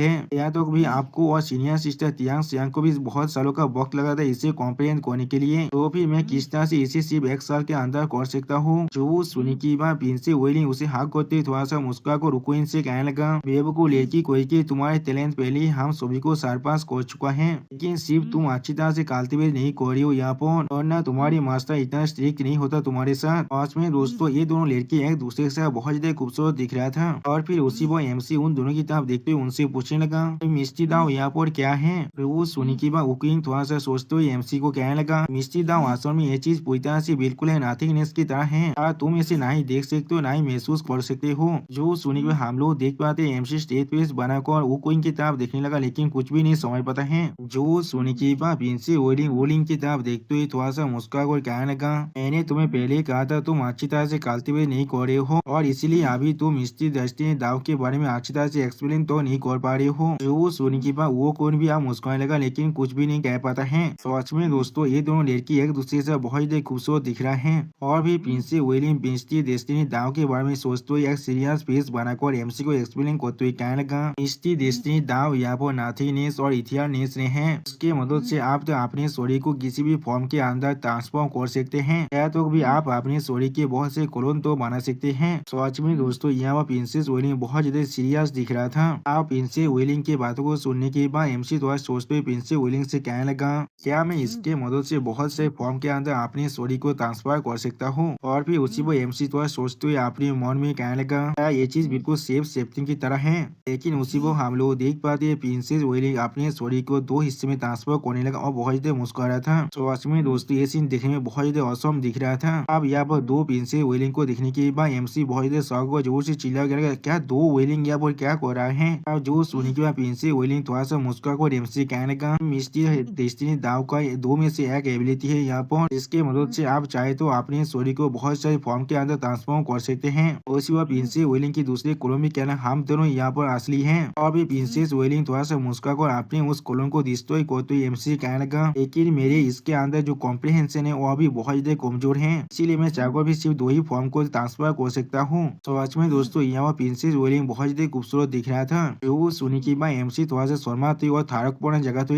है, या तो भी आपको और सीनियर सिस्टर तियांग सियांग को भी बहुत सालों का वक्त लगा था इसे कॉम्प्रिहेंड करने के लिए, तो फिर मैं किस तरह से इसे सिर्फ 1 साल के अंदर कर सकता हूँ। जो सुनी की बात प्रिंसेस वेलिंग उसे हाथ करते थोड़ा सा मुस्कुरा कर क्वीन से कहने लगा, बेवकूफ लड़की कोई की तुम्हारे टैलेंट पहले ही हम सभी को सरपास कर चुका है, लेकिन सिर्फ तुम अच्छी तरह से काल्टिवेट नहीं कर रही हो यहाँ पर, और ना तुम्हारी मास्टर इतना स्ट्रिक्ट नहीं होता तुम्हारे साथ। आज में दोस्तों ये दोनों लड़की एक दूसरे के साथ बहुत ज्यादा खूबसूरत दिख रहा था। और फिर उसी वो एमसी उन दोनों की तरफ देखते हुए उनसे पूछने लगा, मिस्टी दाव यहाँ पर क्या है। वो सुनी की बात उकिंग थोड़ा सा सोचते हुए एमसी को कहने लगा, मिस्टी दाव असल में ये चीज पूरी तरह से बिल्कुल है नथिंगनेस की तरह है, तुम इसे ना ही देख सकते हो ना ही महसूस कर सकते हो। जो सुनी के हम लोग देख पाते एमसी स्टेज पे बनाकर वो क्वीन की तरफ देखने लगा, लगा लेकिन कुछ भी नहीं समझ पाता है। जो सुनने के बाद प्रिंसी वोलिंग की तरफ देखते हुए थोड़ा सा मुस्कुरा कर कहने लगा, मैंने तुम्हें पहले ही कहा था तुम अच्छी तरह से कल्टीवेट नहीं कर रहे हो और इसीलिए अभी तुम मिस्टी डेस्टिनी दाव के बारे में अच्छी तरह से एक्सप्लेन तो नहीं कर पा रहे हो। जो सुनने के बाद वो कौन भी आप मुस्कुराने लगा लेकिन कुछ भी नहीं कह पाता है। सच में दोस्तों ये दोनों लड़की एक दूसरे से बहुत ही खूबसूरत दिख रहा है और भी प्रिंसी विलियम मिस्टी डेस्टिनी दाव के बारे में सोचते हुए एक सीरियस फेस बनाकर एमसी को एक्सप्लेन करते हुए कहने लगा, मिस्टी डेस्टिनी दाव यहाँ पर नाथीनेस और इथियरनेस ने है, उसके मदद से आप तो अपने शरीर को किसी भी फॉर्म के अंदर ट्रांसफॉर्म कर सकते हैं या तो भी आप अपने शरीर के बहुत से क्लोन तो बना सकते हैं। सच में दोस्तों यहाँ पर प्रिंसेस विलियम बहुत ज्यादा सीरियस दिख रहा था। आप प्रिंसेस विलियम की बातों को सुनने के बाद एमसी थोड़ा सोचते हुए प्रिंसेस विलियम से कहने लगा, क्या मैं इसके मदद से बहुत से फॉर्म के अंदर अपने शरीर को ट्रांसफर कर सकता हूँ। और फिर उसी पर एमसी थोड़ा सोचते हुए अपने मन में कहने लगा, क्या ये चीज बिल्कुल सेफ्टी की तरह है। लेकिन उसी को हम लोग देख पाते हैं प्रिंसेस विलियम अपने शरीर को दो हिस्से में ट्रांसफर करने लगा और बहुत ज्यादा मुस्कुरा था। सच में दोस्तों ये सीन देखने में बहुत ज्यादा औसम दिख रहा था। अब यहाँ पर दो प्रिंसेस विलियम को देखने के बाद एमसी बहुत ज्यादा शौक और जोर से चिल्ला कर, क्या दो विलियम यहाँ पर क्या कर रहा है। अब जो सुनने के बाद प्रिंसेस विलियम थोड़ा सा मुस्कुरा कर एमसी कहने का, मिस्टी डेस्टिनी दाव का दो में से एक एबिलिटी है यहाँ पर, इसके मदद से आप चाहे तो अपने शरीर को बहुत सारे फॉर्म के अंदर ट्रांसफॉर्म कर सकते हैं। उसी वह प्रिंसेस विलियम की दूसरे कोलों में कहना, हम दोनों यहाँ पर असली हैं। और भी प्रिंसेस विलियम थोड़ा सा मुस्कुरा कर अपने उस कोलों को डिस्ट्रॉय करते हुए एमसी कहने लगा, लेकिन मेरे इसके अंदर जो कॉम्प्रिहेंशन है वो भी बहुत ज्यादा कमजोर है, इसीलिए मैं चाहकर भी सिर्फ दो ही फॉर्म को ट्रांसफर कर सकता हूँ। तो आज में दोस्तों यहाँ प्रिंसेस विलियम बहुत ज्यादा खूबसूरत दिख रहा था। वो सुनी की बात एमसी थोड़ा सा शर्माते और थारकपूर्ण जगह तो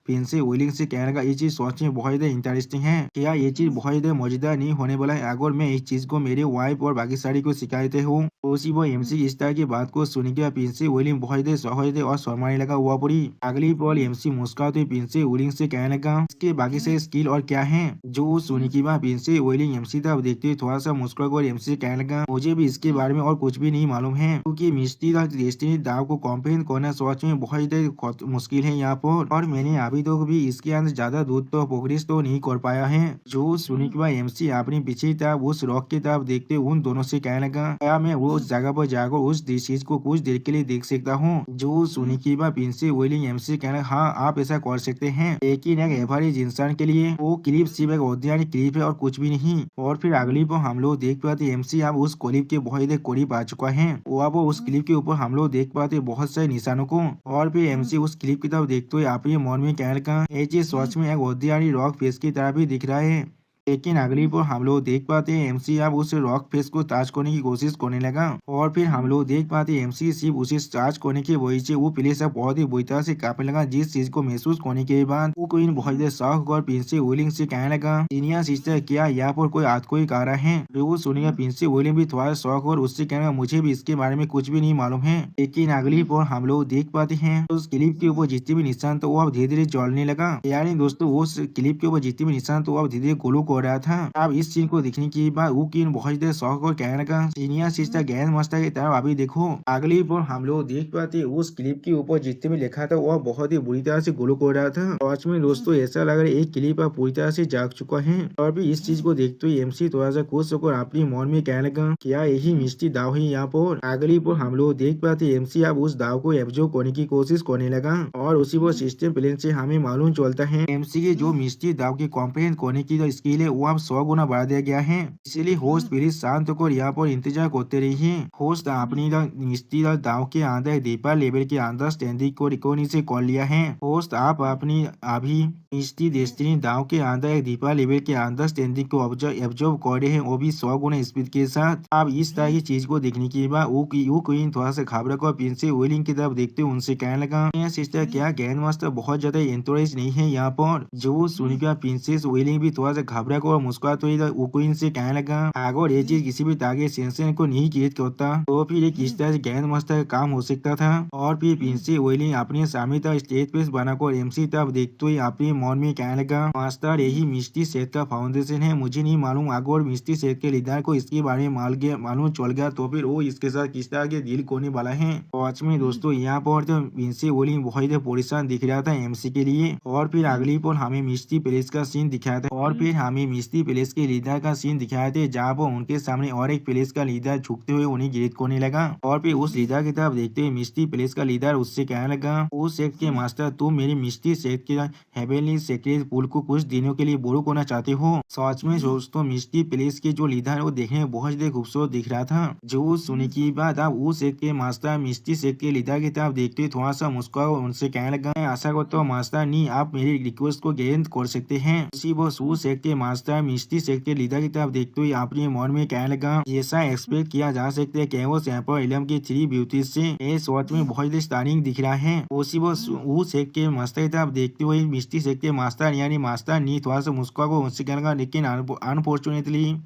प्रिंसेस विलियम से कहने लगा, ये चीज सोच में बहुत ज्यादा इंटरेस्टिंग है, क्या ये चीज बहुत ज्यादा मजेदार नहीं होने वाला है अगर मैं इस चीज को मेरे वाइफ और बाकी सारी को सिखाते हूँ। उसी वो एमसी इस तरह की बात को सुन के प्रिंसेस विलियम बहुत ज्यादा सहज और शर्माने लगा हुआ पूरी। अगली पल एमसी मुस्कुराते हुए प्रिंसेस विलियम से कहने लगा, इसके बाकी से स्किल और क्या है। जो सुनी की बात प्रिंसेस विलियम एमसी तरफ देखते हुए थोड़ा सा मुस्कुरा कर एमसी से कहने लगा, मुझे भी इसके बारे में और कुछ भी नहीं मालूम है, क्योंकि मिस्टी डेस्टिनी दाव को कॉम्प्रिहेंड करना सच में बहुत ज्यादा मुश्किल है यहाँ पर, और मैंने अभी तक भी इसके अंदर ज्यादा दूर तो प्रोग्रेस तो नहीं कर पाया है। जो सुनी के बाद एमसी अपनी पीछे तरफ उस रॉक की तरफ देखते उन दोनों से कहने लगा, क्या मैं उस जगह पर जाकर उस चीज को कुछ देर के लिए देख सकता हूँ। जो सुनी के बाद प्रिंसेस विलियम एमसी कहने, हाँ आप ऐसा कर सकते हैं, लेकिन एक एवरेज इंसान के लिए वो क्लिप सिर्फ एक ऑर्डिनरी क्लिप है और कुछ भी नहीं। और फिर अगली पर हम लोग देख पाते एमसी अब उस क्लिप के बहुत ही करीब आ चुका है। वो अब उस क्लिप के ऊपर हम लोग देख पाते बहुत सारे निशानों को। और फिर एमसी उस क्लिप की तरफ देखते हुए अपने मन में कहने लगा, ये चीज सच में एक ऑर्डिनरी रॉक फेस की तरह भी दिख रहा है। लेकिन अगली बार हम लोग देख पाते हैं एमसी अब उस रॉक फेस को टच करने की कोशिश करने लगा। और फिर हम लोग देख पाते हैं एमसी सिर्फ उसे टच करने की वजह से वो प्लेस अब बहुत ही बुरी तरह से कांपने लगा, जिस चीज को महसूस करने के बाद वो क्वीन बहुत ज्यादा शौक और प्रिंसेस विलियम से कहने लगा, सीनियर सिस्टर क्या यहाँ पर कोई कोई आ रहा है। वो सुनिए प्रिंसेस विलियम भी थोड़ा शौक और उससे कहने लगा, मुझे भी इसके बारे में कुछ भी नहीं मालूम है। लेकिन अगली बार हम लोग देख पाते हैं उस क्लिप के ऊपर जितने भी निशान तो वो अब धीरे धीरे जलने लगा। यानी दोस्तों उस क्लिप के ऊपर जितने भी निशान तो वो अब धीरे धीरे ग्लो कर रहा था। अब इस सीन को देखने के बाद वो किन बहुत ज्यादा शौक और कहने लगा, सीनियर सिस्टर गैस मास्टर की तरफ अभी देखो। अगली बार हम लोग देख पाते उस क्लिप के ऊपर जितने भी लिखा था वो बहुत ही बुरी तरह से ग्लो कर रहा था। आज में दोस्तों ऐसा लग रहा है एक क्लिप अब पूरी तरह से जाग चुका है। और भी इस चीज को देखते हुए एमसी थोड़ा सा खुश होकर अपनी मन में कहने लगा, क्या यही मिस्टी दाव है यहाँ पर। अगली बार हम लोग देख पाते एमसी अब उस दाव को एब्जॉर्ब करने की कोशिश करने लगा। और उसी वो सिस्टम प्लेन से हमें मालूम चलता है एमसी की जो मिस्टी दाव की कॉम्प्रिहेंड करने की जो स्किल है वो अब 100 गुना बढ़ा दिया गया है। इसलिए होस्ट प्लीज शांत होकर यहाँ पर इंतजार करते रहिए। होस्ट अपनी मिस्टी दाव के अंदर डीपर लेवल के अंडरस्टैंडिंग को रिकॉर्डिंग से कर लिया है। होस्ट आप अपनी अभी मिस्टी डेस्टिनी दाव के अंदर एक डीपर लेवल के अंडरस्टैंडिंग को एब्जॉर्ब कर रहे हैं, वो भी 100 गुना स्पीड के साथ। अब इस तरह की चीज को देखने के बाद वो क्वीन थोड़ा सा घबरा कर प्रिंसेस विलियम की तरफ देखते हुए उनसे कहने लगा, सिस्टर क्या ग्रैंड मास्टर बहुत ज्यादा इंटरेस्ट नहीं है यहाँ पर। जो सुनिका प्रिंसेस विलियम भी थोड़ा सा घबरा कर मुस्कुराते हुए क्वीन से कहने लगा, अगर ये चीज किसी भी तरह के सेंसन को नहीं क्रिएट करता तो फिर एक इस तरह से ग्रैंड मास्टर का काम हो सकता था। और फिर प्रिंसेस विलियम अपने सामने तरफ स्टेज पेस बनाकर एमसी तरफ देखते हुए अपने मन में कहने लगा, मास्टर यही मिस्टी सेठ का फाउंडेशन है। मुझे नहीं मालूम अगर मिस्टी सेठ के लीडर को इसके बारे में मालूम चल गया तो फिर वो इसके साथ किस तरह के डील करने वाला है। आज में दोस्तों यहाँ पर तो प्रिंसेस विलियम बहुत परेशान दिख रहा था एमसी के लिए। और फिर अगली पर हमें मिस्टी पैलेस का सीन दिखाया था। और फिर हमें उन्हें मिस्टी पैलेस के लीडर का सीन दिखाए थे, जहाँ पर उनके सामने और एक पैलेस का लीडर झुकते हुए उन्हें ग्रीट करने लगा। और फिर उस लीडर की तरफ देखते हुए मिस्टी पैलेस का लीडर उससे कहने लगा, उस सेक्ट के मास्टर, तुम मेरी मिस्टी सेक्ट के हेवनली सेक्रेट पूल को कुछ दिनों के लिए बोरो करना चाहते हो। सच में दोस्तों मिस्टी पैलेस के जो लीडर है वो देखने में बहुत ही खूबसूरत दिख रहा था। जो सुनने की बात आप उस सेक्ट के मास्टर मिस्टी सेक्ट के लीडर की तरफ देखते हुए थोड़ा सा मुस्कुरा उनसे कहने लगा, मैं आशा करता हूँ मास्टर नहीं आप मेरी रिक्वेस्ट को ग्रहण कर सकते हैं। उसी वो उस सेक्ट के मास्टर मिस्टी सेक्ट के लीडर की तरफ देखते हुए अपने मन में कहने लगा, जैसा एक्सपेक्ट किया जा सकता है कैवस एम्पर इलम की 3 ब्यूटी से ये शॉट में बहुत ही स्टाइलिंग दिख रहा है। उसी वो उस सेक्ट के मास्टर की तरफ देखते हुए मिस्टी सेक्ट के मास्टर यानी मास्टर नी थोड़ा सा मुस्कुरा को उनसे कहने लगा, लेकिन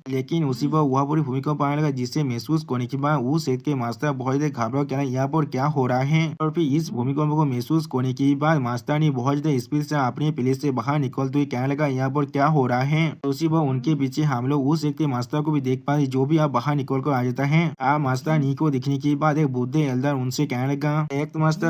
लेकिन उसी पर वह पूरी भूमिका पाने लगा, जिसे महसूस करने के बाद उस सेक्ट के मास्टर बहुत ही घबरा कहना यहाँ पर क्या हो रहा है। और फिर इस भूमिका को महसूस करने के बाद मास्टर ने बहुत ही स्पीड से अपने प्लेस से बाहर निकलते हुए कहने लगा, यहाँ पर क्या हो रहा है। उसी पर उनके पीछे हम लोग उस सेक्ट के मास्टर को भी देख पाए, जो भी आप बाहर निकल कर आ जाता है। आप मास्टर नी को देखने के बाद एक बुद्ध एल्डर उनसे कहने लगा,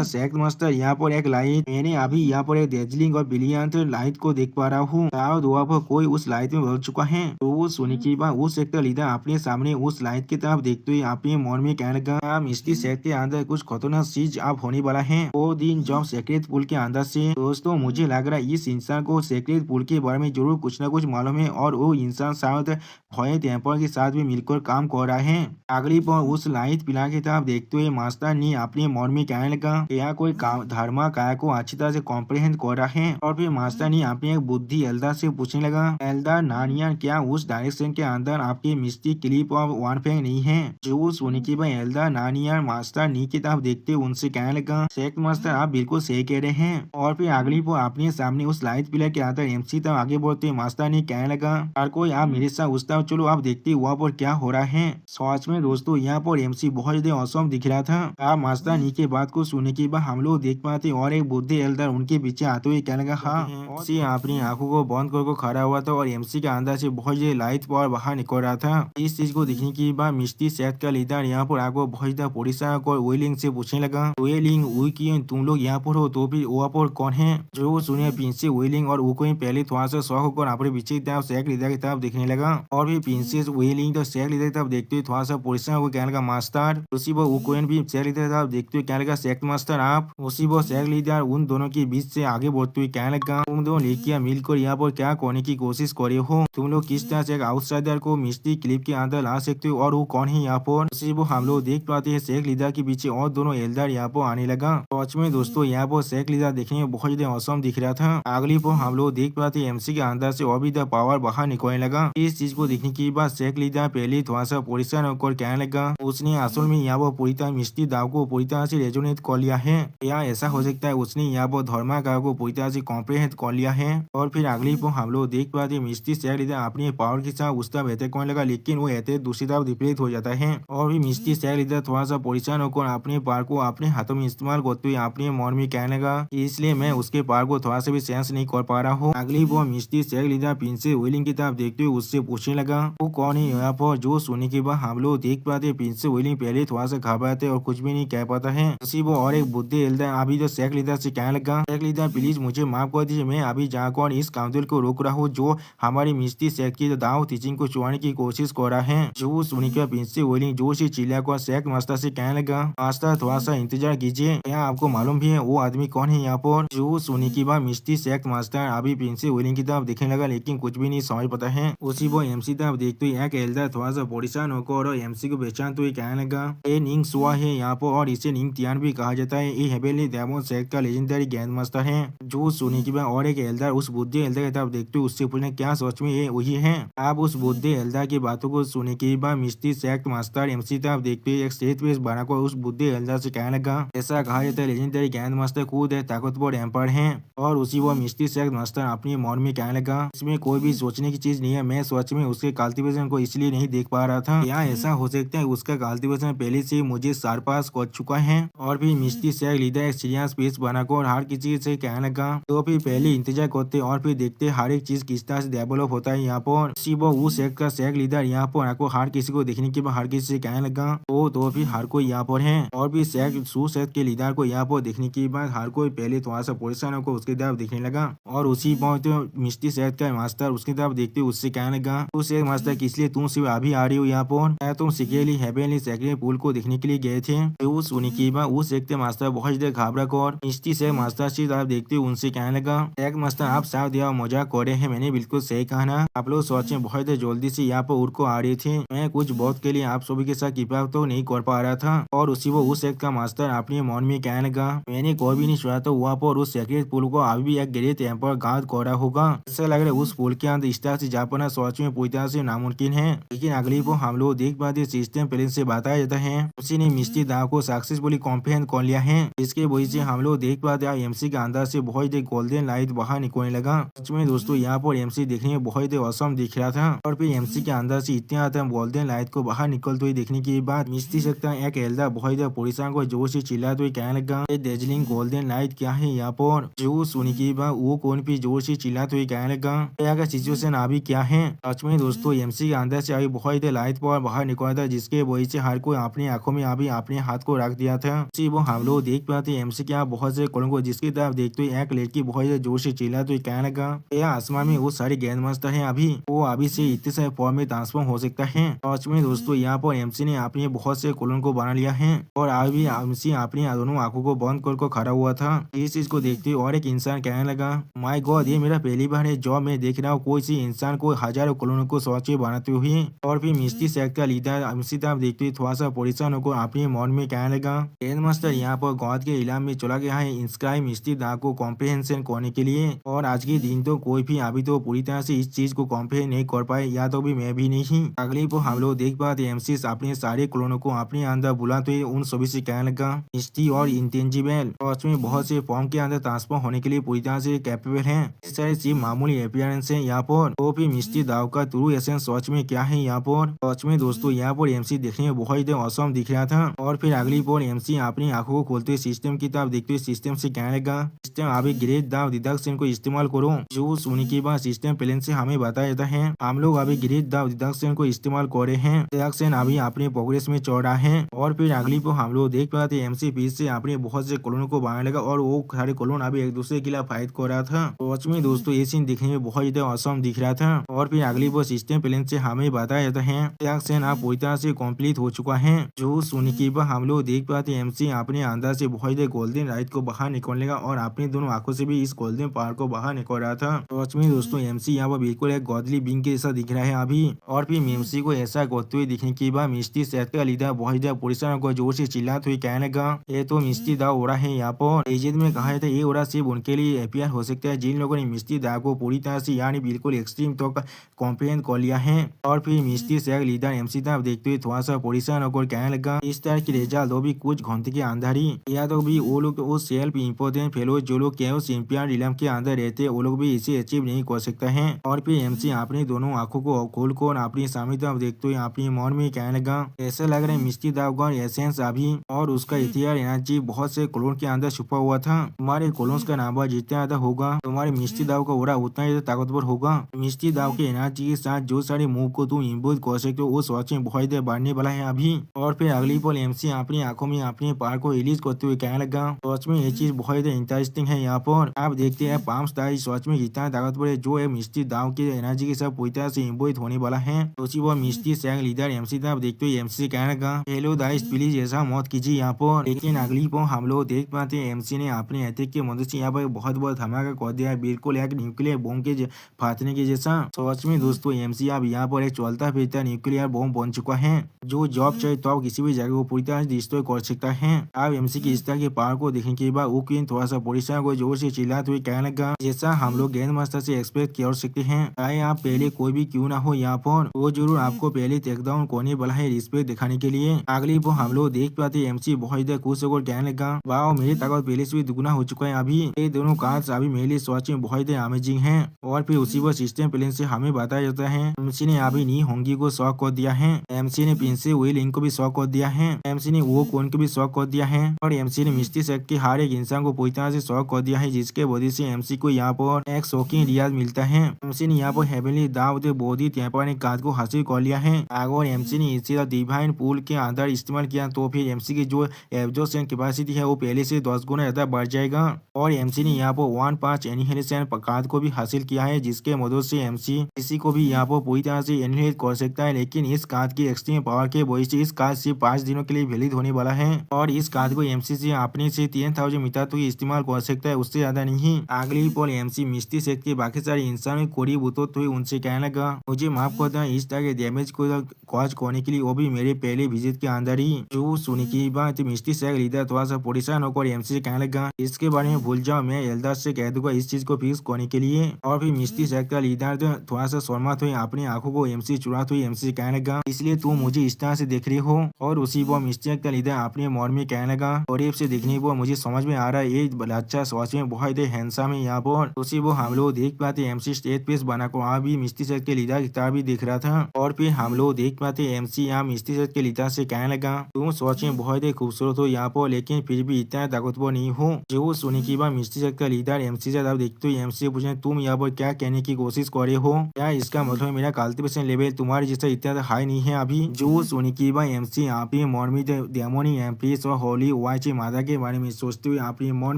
सेक्ट मास्टर यहाँ पर एक लाइट, मैंने अभी यहाँ पर एक डेजलिंग और ब्रिलियंट लाइट को देख पा रहा हूँ, दुआ पर कोई उस लाइट में बदल चुका है। तो वो सुनने के बाद उस सेक्ट का लीडर अपने सामने उस लाइट की तरफ देखते हुए अपने मन में कहने लगा, मिस्टी सेक्ट के अंदर कुछ खतरनाक चीज आप होने वाला है। वो दिन जब सेक्रेट पूल के अंदर से दोस्तों मुझे लग रहा है इस इंसान को सेक्रेट पूल के बारे में जरूर कुछ न कुछ मालूम है, और वो इंसान शायद हॉयत टेम्पर के साथ भी मिलकर काम कर रहा है। अगली पर उस लाइट पिला की तरफ देखते हुए मास्टर ने अपने मन में कहने लगा, यह कोई धर्मा काय को अच्छी तरह से कॉम्प्रिहेंड कर रहा है। और फिर मास्टर ने अपनी एक बुद्धि एल्डर से पूछने लगा, एल्डर नानियन क्या उस डायरेक्शन के अंदर आपकी मिस्टी क्लिप और वन फेंग नहीं है। जो सुनने के बाद एल्डर नानियन मास्टर नी की तरफ देखते हुए उनसे कहने लगा, सेक्ट मास्टर आप बिल्कुल सही कह रहे हैं। और फिर अगली पर अपने सामने उस लाइट पिलर के अंदर एमसी तक आगे बढ़ते मास्टर ने कहने लगा, हर कोई आप मेरे साथ उस तरफ चलो, आप देखते वहाँ पर क्या हो रहा है। सच में दोस्तों यहाँ पर एमसी बहुत ही औसम दिख रहा था। आप मास्टर नी के बात को सुनने के बाद हम लोग देख पाते और एक बुद्धि एल्डर उनके पीछे आते हुए कहने लगा, हाँ अपनी आंखों को बंद कर खड़ा हुआ था और एमसी के अंदर से बहुत ही लाइट पावर बाहर निकल रहा था। इस चीज को देखने के बाद मिस्टी सेक्ट का लीडर यहाँ पर आकर बहुत ज्यादा परेशान और वेलिंग से पूछने लगा, वेलिंग तुम लोग यहाँ पर हो तो फिर वहाँ पर कौन है। जो सुनिए प्रिंसेस वेलिंग और वो पहले थोड़ा सा शौक होकर अपने पीछे की तरफ सेक्ट लीडर की तरफ देखने लगा। और फिर प्रिंसेस वेलिंग तो सेक्ट लीडर की तरफ देखते हुए थोड़ा सा परेशान होकर कहने लगा, मास्टर। उसी पर वो भी सेक्ट लीडर की तरफ देखते हुए कहने लगा, सेक्ट मास्टर आप। उसी पर सेक्ट लीडर उन दोनों के बीच से आगे बढ़ते हुए कहने लगा, तुम दोनों लड़कियां मिलकर यहाँ पर क्या करने की कोशिश कर रहे हो। तुम लोग किस तरह से एक आउटसाइडर को मिस्टी क्लिप के अंदर ला सकते हो, और वो कौन है यहाँ पर। उसी पर हम लोग देख पाते हैं सेक्ट लीडर के पीछे और दोनों एल्डर यहाँ पर आने लगा। सच में दोस्तों यहाँ पर सेक्ट लीडर देखने में बहुत ज्यादा औसम दिख रहा था। अगली पर हम लोग देख पाते एमसी के अंदर से और भी पावर बाहर निकलने लगा। इस चीज को देखने के बाद सेक्ट लीडर पहले थोड़ा सा परेशान होकर कहने लगा, उसने असल में यहाँ पर पूरी तरह मिस्टी दाव को पूरी तरह से रेजोनेट कर लिया है, या ऐसा हो सकता है उसने यहाँ पर धर्मा का को पूरी तरह से कॉम्प्रिहेंड कर लिया है। और फिर अगली पर हम लोग देख पाते मिस्टी सेक्ट लीडर अपने पावर के साथ उस तरफ अटैक करने लगा, लेकिन वो अटैक दूसरी तरफ विपरीत हो जाता है। और भी मिस्टी सेक्ट लीडर थोड़ा सा परेशान होकर अपने पावर को अपने हाथों में इस्तेमाल करते हुए अपने मन में कहने लगा, इसलिए मैं उसके पावर को थोड़ा सा भी सेंस नहीं कर पा रहा हूँ। अगली वो मिस्टी सेक्ट लीडर प्रिंसेस वेलिंग की तरफ देखते हुए उससे पूछने लगा, वो कौन है यहाँ पर। जो सुनने के बाद हम लोग देख पाते प्रिंसेस वेलिंग पहले थोड़ा सा घबराते और कुछ भी नहीं कह पाता है। उसी वो और एक बुद्धि एल्डर अभी तो सेक्ट लीडर से कहने लगा, सेक्ट लीडर प्लीज मुझे माफ कर दीजिए, मैं अभी जाकर इस काउंसिल को रोक रहा हूँ जो हमारी मिस्टी सेक्ट की दाव टीचिंग को चुराने की कोशिश कर रहा है। जो सुनने के बाद प्रिंसेस वेलिंग जोर से चिल्ला कर सेक्ट मास्टर से कहने लगा, मास्टर थोड़ा सा इंतजार कीजिए, क्या आपको मालूम भी है वो आदमी कौन है यहाँ पर। जो सुनने के बाद मिस्टी सेक्ट मास्टर अभी प्रिंसेस वेलिंग की तरफ देखने लगा, लेकिन कुछ भी नहीं समझ पाता है। उसी वो एमसी तरफ देखते हुए एक एल्डर थोड़ा सा परेशान होकर और एमसी को पहचानते हुए कहने लगा, ये निंग सुआ है यहाँ पर और इसे निंग तियान भी कहा जाता है। ये हेवेली डेमन सेक्ट का लेजेंडरी ग्रैंड मास्टर है। जो सुनने के बाद और एक एल्डर उस बुद्धि एल्डर की तरफ देखते हुए उससे पूछने, क्या सच में ये वही है। आप उस बुद्धि एल्डर की बातों को सुनने के बाद मिस्टी सेक्ट मास्टर एमसी तरफ देखते हुए एक स्टेज पेस बनाकर उस बुद्धि एल्डर से कहने लगा, ऐसा कहा जाता है लेजेंडरी ग्रैंड मास्टर खुद है ताकतवर एम्पायर है। और उसी वो मिस्टी सेक्ट मास्टर अपने मन में कहने लगा, इसमें कोई भी सोचने की चीज नहीं है, मैं सच में उसके कल्टीवेशन को इसलिए नहीं देख पा रहा था, या ऐसा हो सकता है उसका कल्टीवेशन पहले से मुझे सरपास कर चुका है। और फिर मिस्टी सेक्ट लीडर एक सीरियस पेस बनाकर हर किसी से कहने लगा, तो फिर पहले इंतजार करते और फिर देखते हर एक चीज किस तरह से डेवलप होता है यहाँ पर। उसी वो सेक्ट का सेक्ट लीडर यहाँ पर आकर हर किसी को देखने के बाद हर किसी से कहने लगा, तो फिर हर कोई यहाँ पर है। और फिर सेक्ट के लीडर को यहाँ पर देखने के बाद हर कोई पहले थोड़ा सा परेशान होकर उसके तरफ देखने लगा। और उसी पर तो मिस्टी सेक्ट का मास्टर उसकी तरफ देखते हुए उससे कहने लगा, तू शेख मास्टर किस लिए तुम सिर्फ अभी आ रही हो यहाँ पर? क्या तुम सीक्रेटली हेवनली सेक्रेट पूल को देखने के लिए गए थे? वो सुनी की बात उस शेख मास्टर बहुत देर घबरा कर मिस्टी शेख मास्टर की तरफ देखते हुए उनसे कहने लगा, शेख मास्टर आप साफ दिया मजाक कर रहे हैं, मैंने बिल्कुल सही कहा ना? आप लोग सोचे बहुत देर जल्दी से यहाँ पर उड़ को आ रहे थे, मैं कुछ बहुत के लिए आप सभी के साथ कृपा तो नहीं कर पा रहा था। और उसी वो उस शेख का मास्टर अपने मन में कहने लगा, मैंने कोई भी नहीं सुना तो वहाँ पर उस सेक्रेट पुल को अभी भी एक ग्रेट टेम्पर गार्ड कर रहा होगा। ऐसा लग रहा है उस पुल के अंदर इस तरह से जा पाना सोच में पूरी तरह से नामुमकिन है। लेकिन अगली को हम लोग देख पाते सिस्टम प्लेन से बताया जाता है उसी ने मिस्टी दाव को सक्सेसफुली कॉम्प्रिहेंड कर लिया है। इसके वजह से हम लोग देख पाते हैं एमसी के अंदर से बहुत ही गोल्डन लाइट बाहर निकलने लगा। सच में दोस्तों यहाँ पर एमसी देखने में बहुत ही औसम दिख रहा था और फिर एमसी के अंदर से इतने ज्यादा गोल्डन लाइट को बाहर निकलते हुए देखने के बाद मिस्टी सकता एक एल्डर बहुत ही परेशान को जोर से चिल्लाते हुए कहने लगा, डेजलिंग गोल्डन लाइट क्या है यहाँ पर? जो सुनी के बाद वो कौन भी जोर से चिल्लाते हुए कहने लगा, यहाँ का सिचुएशन अभी क्या है? सच में दोस्तों एमसी के अंदर से अभी बहुत ही लाइट पर बाहर निकला था जिसके वजह से हर कोई अपनी आंखों में अभी अपने हाथ को रख दिया था। वो हम लोग देख पाते एमसी के बहुत से कॉलों को जिसकी तरफ देखते हुए एक लड़की बहुत ही जोर से चिल्लाते हुए कहने लगा, यह आसमान में वो सारे गेंद मास्टर है अभी वो अभी से इतने सारे फॉर्म में ट्रांसफॉर्म हो सकता है। सच में दोस्तों यहाँ पर एमसी ने अपने बहुत से कॉलों को बना लिया है और अभी एमसी अपनी दोनों आंखों को बंद कर खड़ा हुआ था। इस चीज को देखते हुए और एक इंसान कहने लगा, माय गॉड ये मेरा पहली बार है जॉब में देख रहा हूँ कोई सी इंसान को हजारों कॉलों को सोच बनाते हुए। और फिर मिस्टी सेक्ट का लीडर एमसी तरफ देखते हुए थोड़ा सा परेशान होकर अपने मन में कहने लगा, गेंद मास्टर यहाँ पर गॉड के इलाम में चला गया है इंस्क्राइब मिस्टी दा को कॉम्प्रिहेंशन करने के लिए और आज के दिन तो कोई भी अभी तो पूरी तरह से इस चीज को कॉम्प्रिहेंड नहीं कर पाए या तो भी मैं भी नहीं। अगले को हम लोग देख पाते एमसी अपने सारे क्लोनों को अपने अंदर बुलाते हुए उन सभी से कहने लगा, मिस्टी और इंटेंजिबल और उसमें बहुत से फॉर्म के अंदर ट्रांसफॉर्म होने के लिए पूरी तरह से कैपेबल है। इस तरह से मामूली अपीयरेंस है यहाँ पर तो भी मिस्टी दाव का ट्रू एसेंस सच में क्या है यहाँ पर? सच में दोस्तों यहाँ पर एमसी देखने में बहुत ही औसम दिख रहा था। और फिर अगली बार एमसी अपनी आंखों को खोलते हुए सिस्टम की तरफ देखते हुए सिस्टम से कहने लगा, सिस्टम अभी ग्रेट दाव डिडक्शन को इस्तेमाल करो। जो सुनने के बाद सिस्टम प्लेन से हमें बताया जाता है हम लोग अभी ग्रेट दाव डिडक्शन को इस्तेमाल कर रहे हैं। डिडक्शन अभी अपने प्रोग्रेस में चल रहा है। और फिर अगली को हम लोग देख पाते एमसी फिर से अपने बहुत से कॉलोन को बनाने लगा और वो सारे कॉलोन अभी एक दूसरे के खिलाफ फाइट कर रहा था। सच में दोस्तों ये सीन दिखने में बहुत ज्यादा औसम दिख रहा था। और फिर अगली वो सिस्टम प्लेन से हमें बताया जाता है डिडक्शन अब पूरी तरह से कंप्लीट हो चुका है। जो सुनने के बाद हम लोग देख पाते एमसी अपने अंदर से बहुत ज्यादा गोल्डन लाइट को बाहर निकलने लगा और अपनी दोनों आंखों से भी इस गोल्डन पावर को बाहर निकल रहा था। सच में दोस्तों एमसी यहाँ पर बिल्कुल एक गॉडली बींग के जैसा दिख रहा है अभी। और फिर एमसी को ऐसा करते हुए दिखने के बाद मिस्टी सेट का लीडर बहुत ज्यादा परेशान को जोर से चिल्लाते हुए कहने लगा, ये तो मिस्टी दा ओरा है यहाँ पर। एजेंट में कहा था ये ओरा सिर्फ उनके लिए एपियर हो सकता है जिन लोगों ने मिस्टी दा को पूरी तरह से यानी बिल्कुल एक्सट्रीम तो कॉम्प्रिहेंड कर लिया है। और फिर मिस्टी सेट लीडर एमसी तरफ देखते हुए थोड़ा सा परेशान होकर कहने लगा, इस तरह की रिजल्ट भी कुछ घंटे के अंदर ही या तो भी वो लोग वो सेल्फ इम्पोर्टेंट फेलो जो लोग केवल इम्पियर रिलम के अंदर रहते वो लोग भी इसे अचीव नहीं कर सकते हैं। और फिर एमसी अपनी दोनों आंखों को खोल कर अपनी सामने तरफ देखते हुए अपनी मन में कहने लगा, ऐसा लग रहा है मिस्टी दाव का एसेंस अभी और उसका इतिहास एनर्जी बहुत से क्लोन के अंदर छुपा हुआ था। तुम्हारे क्लोन्स का नंबर जितना ज्यादा होगा तुम्हारे मिस्टी दाव का ओरा उतना ही ताकतवर होगा। मिस्टी दाव के एनर्जी के साथ जो सारे मूव को तुम इम्पोज कर सकते हो वो सच में बहुत देर बढ़ने वाला है अभी। और फिर अगली पल एमसी अपनी आंखों में अपने पार को रिलीज करते हुए कहने लगा, सच में ये चीज बहुत इंटरेस्टिंग है यहाँ पर। आप देखते हैं पाम स्टार सच में इतना ताकतवर है जो है मिस्टी दाव की एनर्जी के साथ पूरी तरह से इम्पोज होने वाला है। तो वो मिस्टी सैंग लीडर एमसी तरफ देखते हुए एमसी कहने लगा, हेलो दाइस प्लीज ऐसा मत कीजिए यहाँ पर। लेकिन अगली पल हम लोग देख पाते हैं एमसी ने अपने अटैक की मदद से यहाँ पर बहुत बड़ा धमाका कर दिया है बिल्कुल एक न्यूक्लियर बम के फाटने के जैसा। सच में दोस्तों एमसी अब यहाँ पर एक चलता फिरता न्यूक्लियर बम बन चुका है जो जॉब चाहे तो आप किसी भी जगह को पूरी तरह से डिस्ट्रॉय कर सकता है। अब एमसी की इस तरह के पावर को देखने के बाद वो क्वीन थोड़ा सा परेशान को जोर से चिल्लाते हुए कहने लगा, जैसा हम लोग गेंद मास्टर से एक्सपेक्ट कर सकते हैं चाहे आप पहले कोई भी क्यों ना हो यहाँ पर वो जरूर आपको पहले टेकडाउन करने वाला है रिस्पेक्ट दिखाने के लिए। अगली वो हम लोग देख पाते एमसी बहुत ज्यादा खुश होकर कहने लगा, वाह मेरी ताकत पहले से भी दुगुना हो चुका है अभी। ये दोनों कार्ड्स अभी मेरे लिए सच में बहुत ज्यादा अमेजिंग है। और फिर उसी वो सिस्टम प्लेन से हमें बताया जाता है एमसी ने अभी नी होंगी को शॉक कर दिया है, एमसी ने प्रिंसेस विलिंग को भी शॉक कर दिया है, एमसी ने वो कौन को भी शॉक कर दिया है और एमसी ने मिस्टी सेट के हर एक इंसान को पूरी तरह से शॉक कर दिया है जिसके वजह से एमसी को यहाँ पर एक शॉकिंग रियाज मिलता है। एमसी ने यहाँ पर हेवनली दाव बौद्धिक टेम्पर कार्ड को हासिल कर लिया है। अगर एमसी ने इसी डिवाइन पूल के अंदर इस्तेमाल किया तो फिर एमसी की जो एब्जॉर्प्शन कैपेसिटी है वो पहले से 10 गुना ज्यादा बढ़ जाएगा। और एमसी ने यहाँ पर 1/5 एनिहिलेशन कार्ड को भी हासिल किया है जिस इसके मदद से एमसी किसी को भी यहाँ पर पूरी तरह से एनिहिलेट कर सकता है। लेकिन इस कार्ड की एक्सट्रीम पावर के वजह से इस कार्ड सिर्फ 5 दिनों के लिए वैलिड होने वाला है और इस कार्ड को एमसी से अपने से 3000 मीटर तक इस्तेमाल कर सकता है, उससे ज्यादा नहीं। अगली पल एमसी मिस्टी सेट के बाकी सारे इंसानों की कोरी बुतोत हुई उनसे कहने लगा मुझे माफ कर दें इस तरह के डैमेज को कॉज करने के लिए, वो भी मेरे पहले विजिट के अंदर ही। जो सुनी की बात मिस्टी सेट लीडर थोड़ा सा परेशान होकर एमसी से कहने लगा इसके बारे में भूल जाओ, मैं एल्डर से कह दूंगा इस चीज को फिक्स करने के लिए। और फिर मिस्टी सेट का लीडर थोड़ा सा शर्मात हुई अपनी आंखों को एमसी चुराते हुई एमसी कहने लगा इसलिए तुम मुझे इस तरह से देख रही हो। और उसी वो मिस्टी सेट का लीडर अपने मन में कहने लगा करीब से देखने पर मुझे समझ में आ रहा है ये बच्चा सच में बहुत ही हैंडसम है। यहाँ पर उसी वो हम लोग देख पाते एमसी स्टेज पेस बनाकर वहाँ भी मिस्टी सेट के लीडर की तरह भी देख रहा था। और फिर हम लोग देख पाते एमसी यहाँ मिस्टी सेट के लीडर से कहने लगा तुम सच में बहुत ही खूबसूरत हो यहाँ पर, लेकिन फिर भी इतना ताकतवर नहीं हो। जो सुनी की बात मिस्टी सेट का लीडर एमसी से देखते हुए एमसी से पूछे तुम यहाँ पर क्या कहने की कोशिश कर रहे हो, क्या इसका मतलब मेरा कल्टिवेशन लेवल तुम्हारे जैसा इतना हाई नहीं है अभी। जो सुनी की बात एमसी आपके मन में डेमोनी एम्प्रेस और होली वाइफ माता के बारे में सोचते हुए अपने मन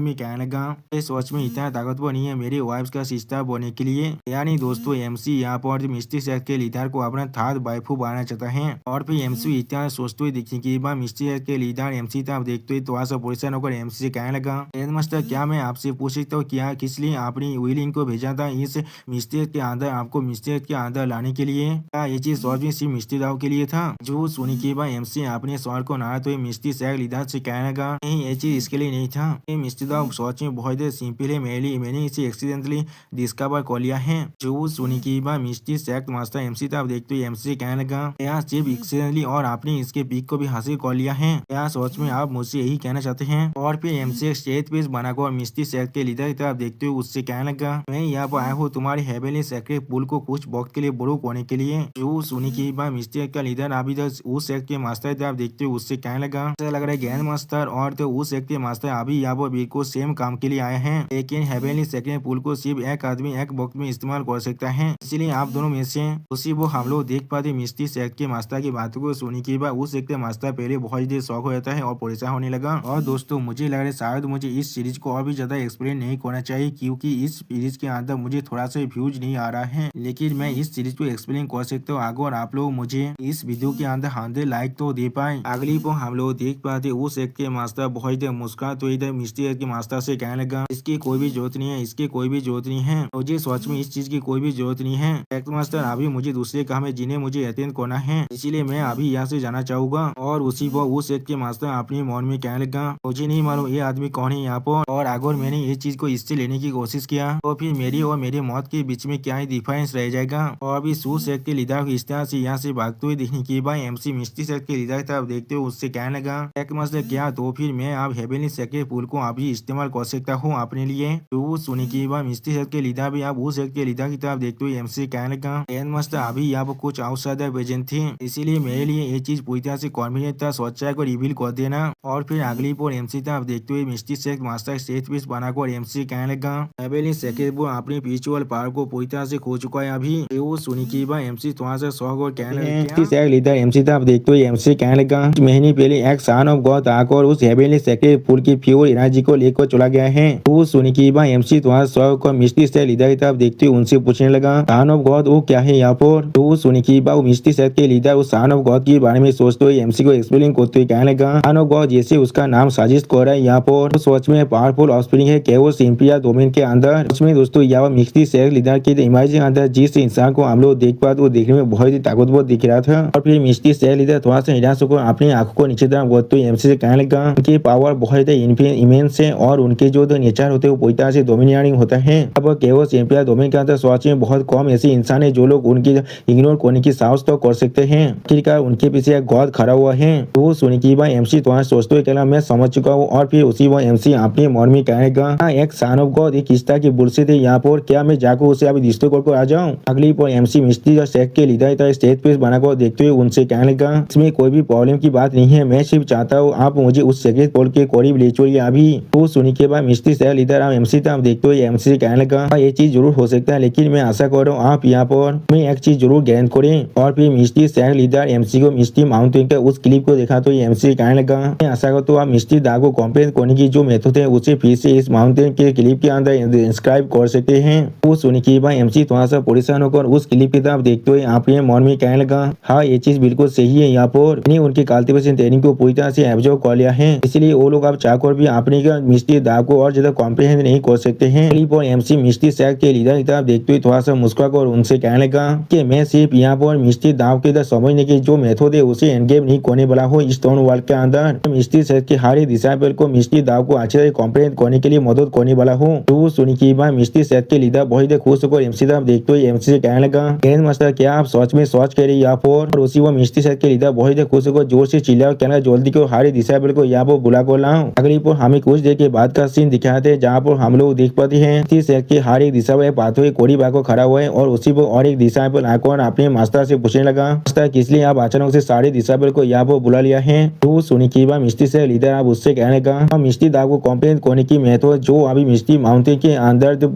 में कहने लगा सोच में इतना ताकतवर नहीं है मेरे वाइफ का सिस्टर बनने के लिए। यानी दोस्तों एमसी यहाँ पर मिस्टी सेट के लीडर को अपना थर्ड वाइफू बनाना चाहता है। और फिर एमसी इतना सोचते हुए देखने की बात मिस्टी सेट के लीडर एमसी तरफ देखते हुए थोड़ा सा परेशान होकर एमसी से कहने लगा हेडमास्टर क्या मैं आपसे पूछ सकता हूँ क्या किस लिए आपने विलिन को भेजा था इस मिस्टी सेट के अंदर आपको मिस्टी सेट के अंदर लाने के लिए, क्या ये चीज सच में सिर्फ मिस्टी दाव के लिए था। जो सुनी के बाद एमसी अपने सवाल को नाराते हुए मिस्टी सेट लीडर से कहने लगा नहीं ये चीज इसके लिए नहीं था, ये मिस्टी दाव सच में बहुत सिंपल है, मैंने इसे एक्सीडेंटली डिस्कवर कर लिया है। जो सुनी के बाद मिस्टी सेट मास्टर एमसी तरफ देखते हुए एमसी कहने लगा यह सिर्फ एक्सीडेंटली और आपने इसके पिक को भी हासिल कर लिया है, क्या सच में आप मुझसे यही कहना चाहते हैं। और फिर एमसी स्टेज पेज बनाकर मिस्टी सेट के लीडर की तरफ देखते हुए उससे कहने लगा मैं यहाँ पर आया हूँ तुम्हारे हेवनली सेक्रेट पुल को कुछ वक्त के लिए ब्रो करने के लिए। जो सुनी के बाद मिस्टी सेट का लीडर अभी तक उस सेट के मास्टर की तरफ देखते हुए उससे कहने लगा ऐसा लग रहा है ग्रैंड मास्टर और तो उस सेट के मास्टर अभी यहाँ पर बिल्कुल सेम काम के लिए आए हैं, लेकिन हेवनली सेक्रेट पुल को सिर्फ एक आदमी एक वक्त में इस्तेमाल कर सकता है, इसलिए आप दोनों में से उसी वो हम लोग देख पाते मिस्टी सेट के मास्टर की बातों को सुनी के बाद उस सेट के मास्टर पहले बहुत देर शौक हो जाता है और परेशान होने लगा। और दोस्तों मुझे लग रहा है शायद मुझे इस सीरीज को और भी ज्यादा एक्सप्लेन नहीं करना चाहिए क्योंकि इस सीरीज के अंदर मुझे थोड़ा सा व्यूज नहीं आ रहा है, लेकिन मैं इस सीरीज को एक्सप्लेन कर सकता हूँ अगर आप लोग मुझे इस वीडियो के अंदर 100 लाइक तो दे पाए। अगली पर हम लोग देख पाते उस सेट के मास्टर बहुत मुस्कुरा तो इधर मिस्टी सेट के मास्टर से कहने लगा इसकी कोई भी जरूरत नहीं है, इसकी कोई भी जरूरत नहीं है, मुझे सच में इस चीज की कोई भी जरूरत नहीं है। सेट मास्टर अभी मुझे दूसरे काम है जिन्हें मुझे अटेंड करना है, इसीलिए मैं अभी यहाँ से जाना चाहूंगा। और उसी पर उस सेट के मास्टर अपने मन में कहने लगा मुझे नहीं मालूम ये आदमी कौन है यहाँ पर, और अगर मैंने ये चीज को इससे लेने की कोशिश किया तो फिर मेरी और मेरे मौत के बीच में क्या ही डिफरेंस रह जाएगा। और अभी सू सेट के लीडर को इस तरह से यहाँ से भागते हुए देखने के बाद एमसी मिस्टी सेट के लीडर की तरफ देखते हुए उससे कहने लगा एक मसला क्या, तो फिर मैं आप हेवनली सेक्रेट पुल को अभी इस्तेमाल कर सकता हूँ अपने लिए। तो सुनी के बाद मिस्टी सेट के लीडर भी आप उस सेट के लीडर की तरफ देखते हुए एमसी कहने लगा मास्टर अभी यहाँ पर कुछ आउटसाइडर प्रेजेंट थे, इसीलिए मेरे लिए ये चीज पूरी तरह से कॉन्फिडेंट था, सच्चाई को रिवील कर देना। और फिर अगली पर एमसी तरफ देखते हुए मिस्टी सेट मास्टर स्टेज पीस बनाकर एमसी कहने लगा हेवनली सेक्रेट पुल अपने स्पिरिचुअल पावर को पूरी तरह से खो चुका है अभी। वो सुनी के बाद एमसी थोड़ा सा शौक और कहने लीडर एमसी तरफ देखते हुए एमसी कहने लगा महीने पहले एक सन ऑफ गॉड आकर उस हेवनली सेक्रेट पुल की प्योर एनर्जी को लेकर चला गया है। वो सुनी के बाद एमसी थोड़ा शौक और मिस्टी सेट लीडर की तरफ देखते हुए उनसे पूछने लगा सन ऑफ गॉड वो क्या है यहाँ पर। तो सुनी के बाद मिस्टी सेट के लीडर उस सन ऑफ गॉड के बारे में सोचते हुए एमसी को एक्सप्लेन करते हुए कहने लगा सन ऑफ गॉड जैसे उसका नाम साजिश कर रहा है यहाँ पर सोच में पावरफुल ऑफस्प्रिंग है केवल सिंपिया डोमेन के अंदर। उसमें दोस्तों यहाँ मिस्टी सेट लीडर के इमेज के अंदर जिस इंसान को हम लोग देख पाते वो देखने में बहुत ही ताकतवर दिख रहा था। और फिर मिस्टी सेट लीडर थोड़ा सा निराश होकर अपनी आंखों को नीचे तरफ करते हुए एमसी से कहने लगा उनकी पावर बहुत ही इमेंस है और उनके जो नेचर होते हैं वो पूरी तरह से डोमिनियरिंग होता है। अब केवल सिंपिया डोमेन के अंदर सोच में बहुत कम ऐसे इंसान है जो लोग उनकी इग्नोर करने की साहस तो कर सकते हैं, आखिरकार उनके पीछे एक गॉड खड़ा हुआ है। तो सुनी की बात एमसी थोड़ा सोचते हुए कहना मैं समझ चुका हूँ। और फिर उसी वक्त एमसी अपने मन में कहेगा एक सन ऑफ गॉड एक किस्ता की बुलशिट है यहाँ पर, क्या मैं जाकर उसे अभी डिस्ट्रॉय करके आ जाऊँ। अगली पर एमसी मिस्टी जो सेट के लीडर स्टेज पे बनाकर देखते हुए उनसे कहने लगा इसमें कोई भी प्रॉब्लम की बात नहीं है, मैं सिर्फ चाहता हूँ आप मुझे उस सेक्रेट पोल के करीब ले चलिए अभी। तो सुनी के बाद मिस्टी सेट लीडर एमसी तक देखते हुए एमसी से कहने लगा ये चीज जरूर हो सकता है, लेकिन मैं आशा कर रहा हूँ आप यहाँ पर मैं एक चीज जरूर गारंटी करें। और फिर मिस्टी सेट लीडर एमसी को मिस्टी माउंटेन के उस क्लिप को देखा तो एमसी कहने लगा मैं आशा करता हूँ आप मिस्टी दाग को कंप्लेन करने की जो मेथड है उसे फिर से इस माउंटेन के क्लिप के अंदर इंस्क्राइब कर सकते हैं। वो सुनी की भाई एमसी थोड़ा सा परेशान होकर उस क्लिप की तरफ देखते हुए अपने मन में कहने लगा, हाँ ये चीज बिल्कुल सही है, यहाँ पर उनकी कल्टीवेशन ट्रेनिंग को पूरी तरह से एब्जॉर्ब कर लिया है, इसलिए वो लोग अब चाहकर भी अपने मिस्ट्री दाव को और ज्यादा कॉम्प्रिहेंड नहीं कर सकते हैं। क्लिप और एमसी मिस्ट्री सेक्ट के लीडर की तरफ देखते हुए थोड़ा सा मुस्कुराकर उनसे कहने लगा कि मैं सिर्फ यहाँ पर मिस्ट्री दाव के तरह समझने की जो मेथड है उसे एंगेज नहीं करने वाला हूँ। इस टोन वर्ल्ड के अंदर मिस्ट्री सेक्ट के हर एक डिसाइपल को मिस्ट्री दाव को अच्छे से कॉम्प्रिहेंड करने के लिए मदद करने वाला हूँ। तो सुनी की बात मिस्ट्री सेक्ट के लीडर बहुत ही खुश होकर एमसी तरफ देखते हुए एमसी से कहने लगा, ग्रैंड मास्टर क्या आप सच में सोच कह रही यहाँ पर? और उसी वो मिस्ट्री सेक्ट के लीडर बहुत ही खुश होकर जोर से चिल्लाया, कहना जल्दी को हर एक डिसाइपल को यहाँ पर बुला कर लाओ। अगली पर हमें कुछ देर के बाद का सीन दिखाते हैं जहाँ पर हम लोग देख पाते हैं मिस्ट्री सेक्ट के हर एक डिसाइपल पाथवे कोड़ी बाको खड़ा हुआ है और उसी पर और एक डिसाइपल आकर अपने मास्टर से पूछने लगा, मास्टर किस लिए आप अचानक से सारे डिसाइपल को यहाँ पर बुला लिया है? तो सुनी की बात मिस्ट्री सेक्ट लीडर आप उससे कहने लगा, मिस्ट्री दाव को कॉम्प्रिहेंड करने की मेथड जो अभी मिस्ट्री माउंटेन के अंदर जो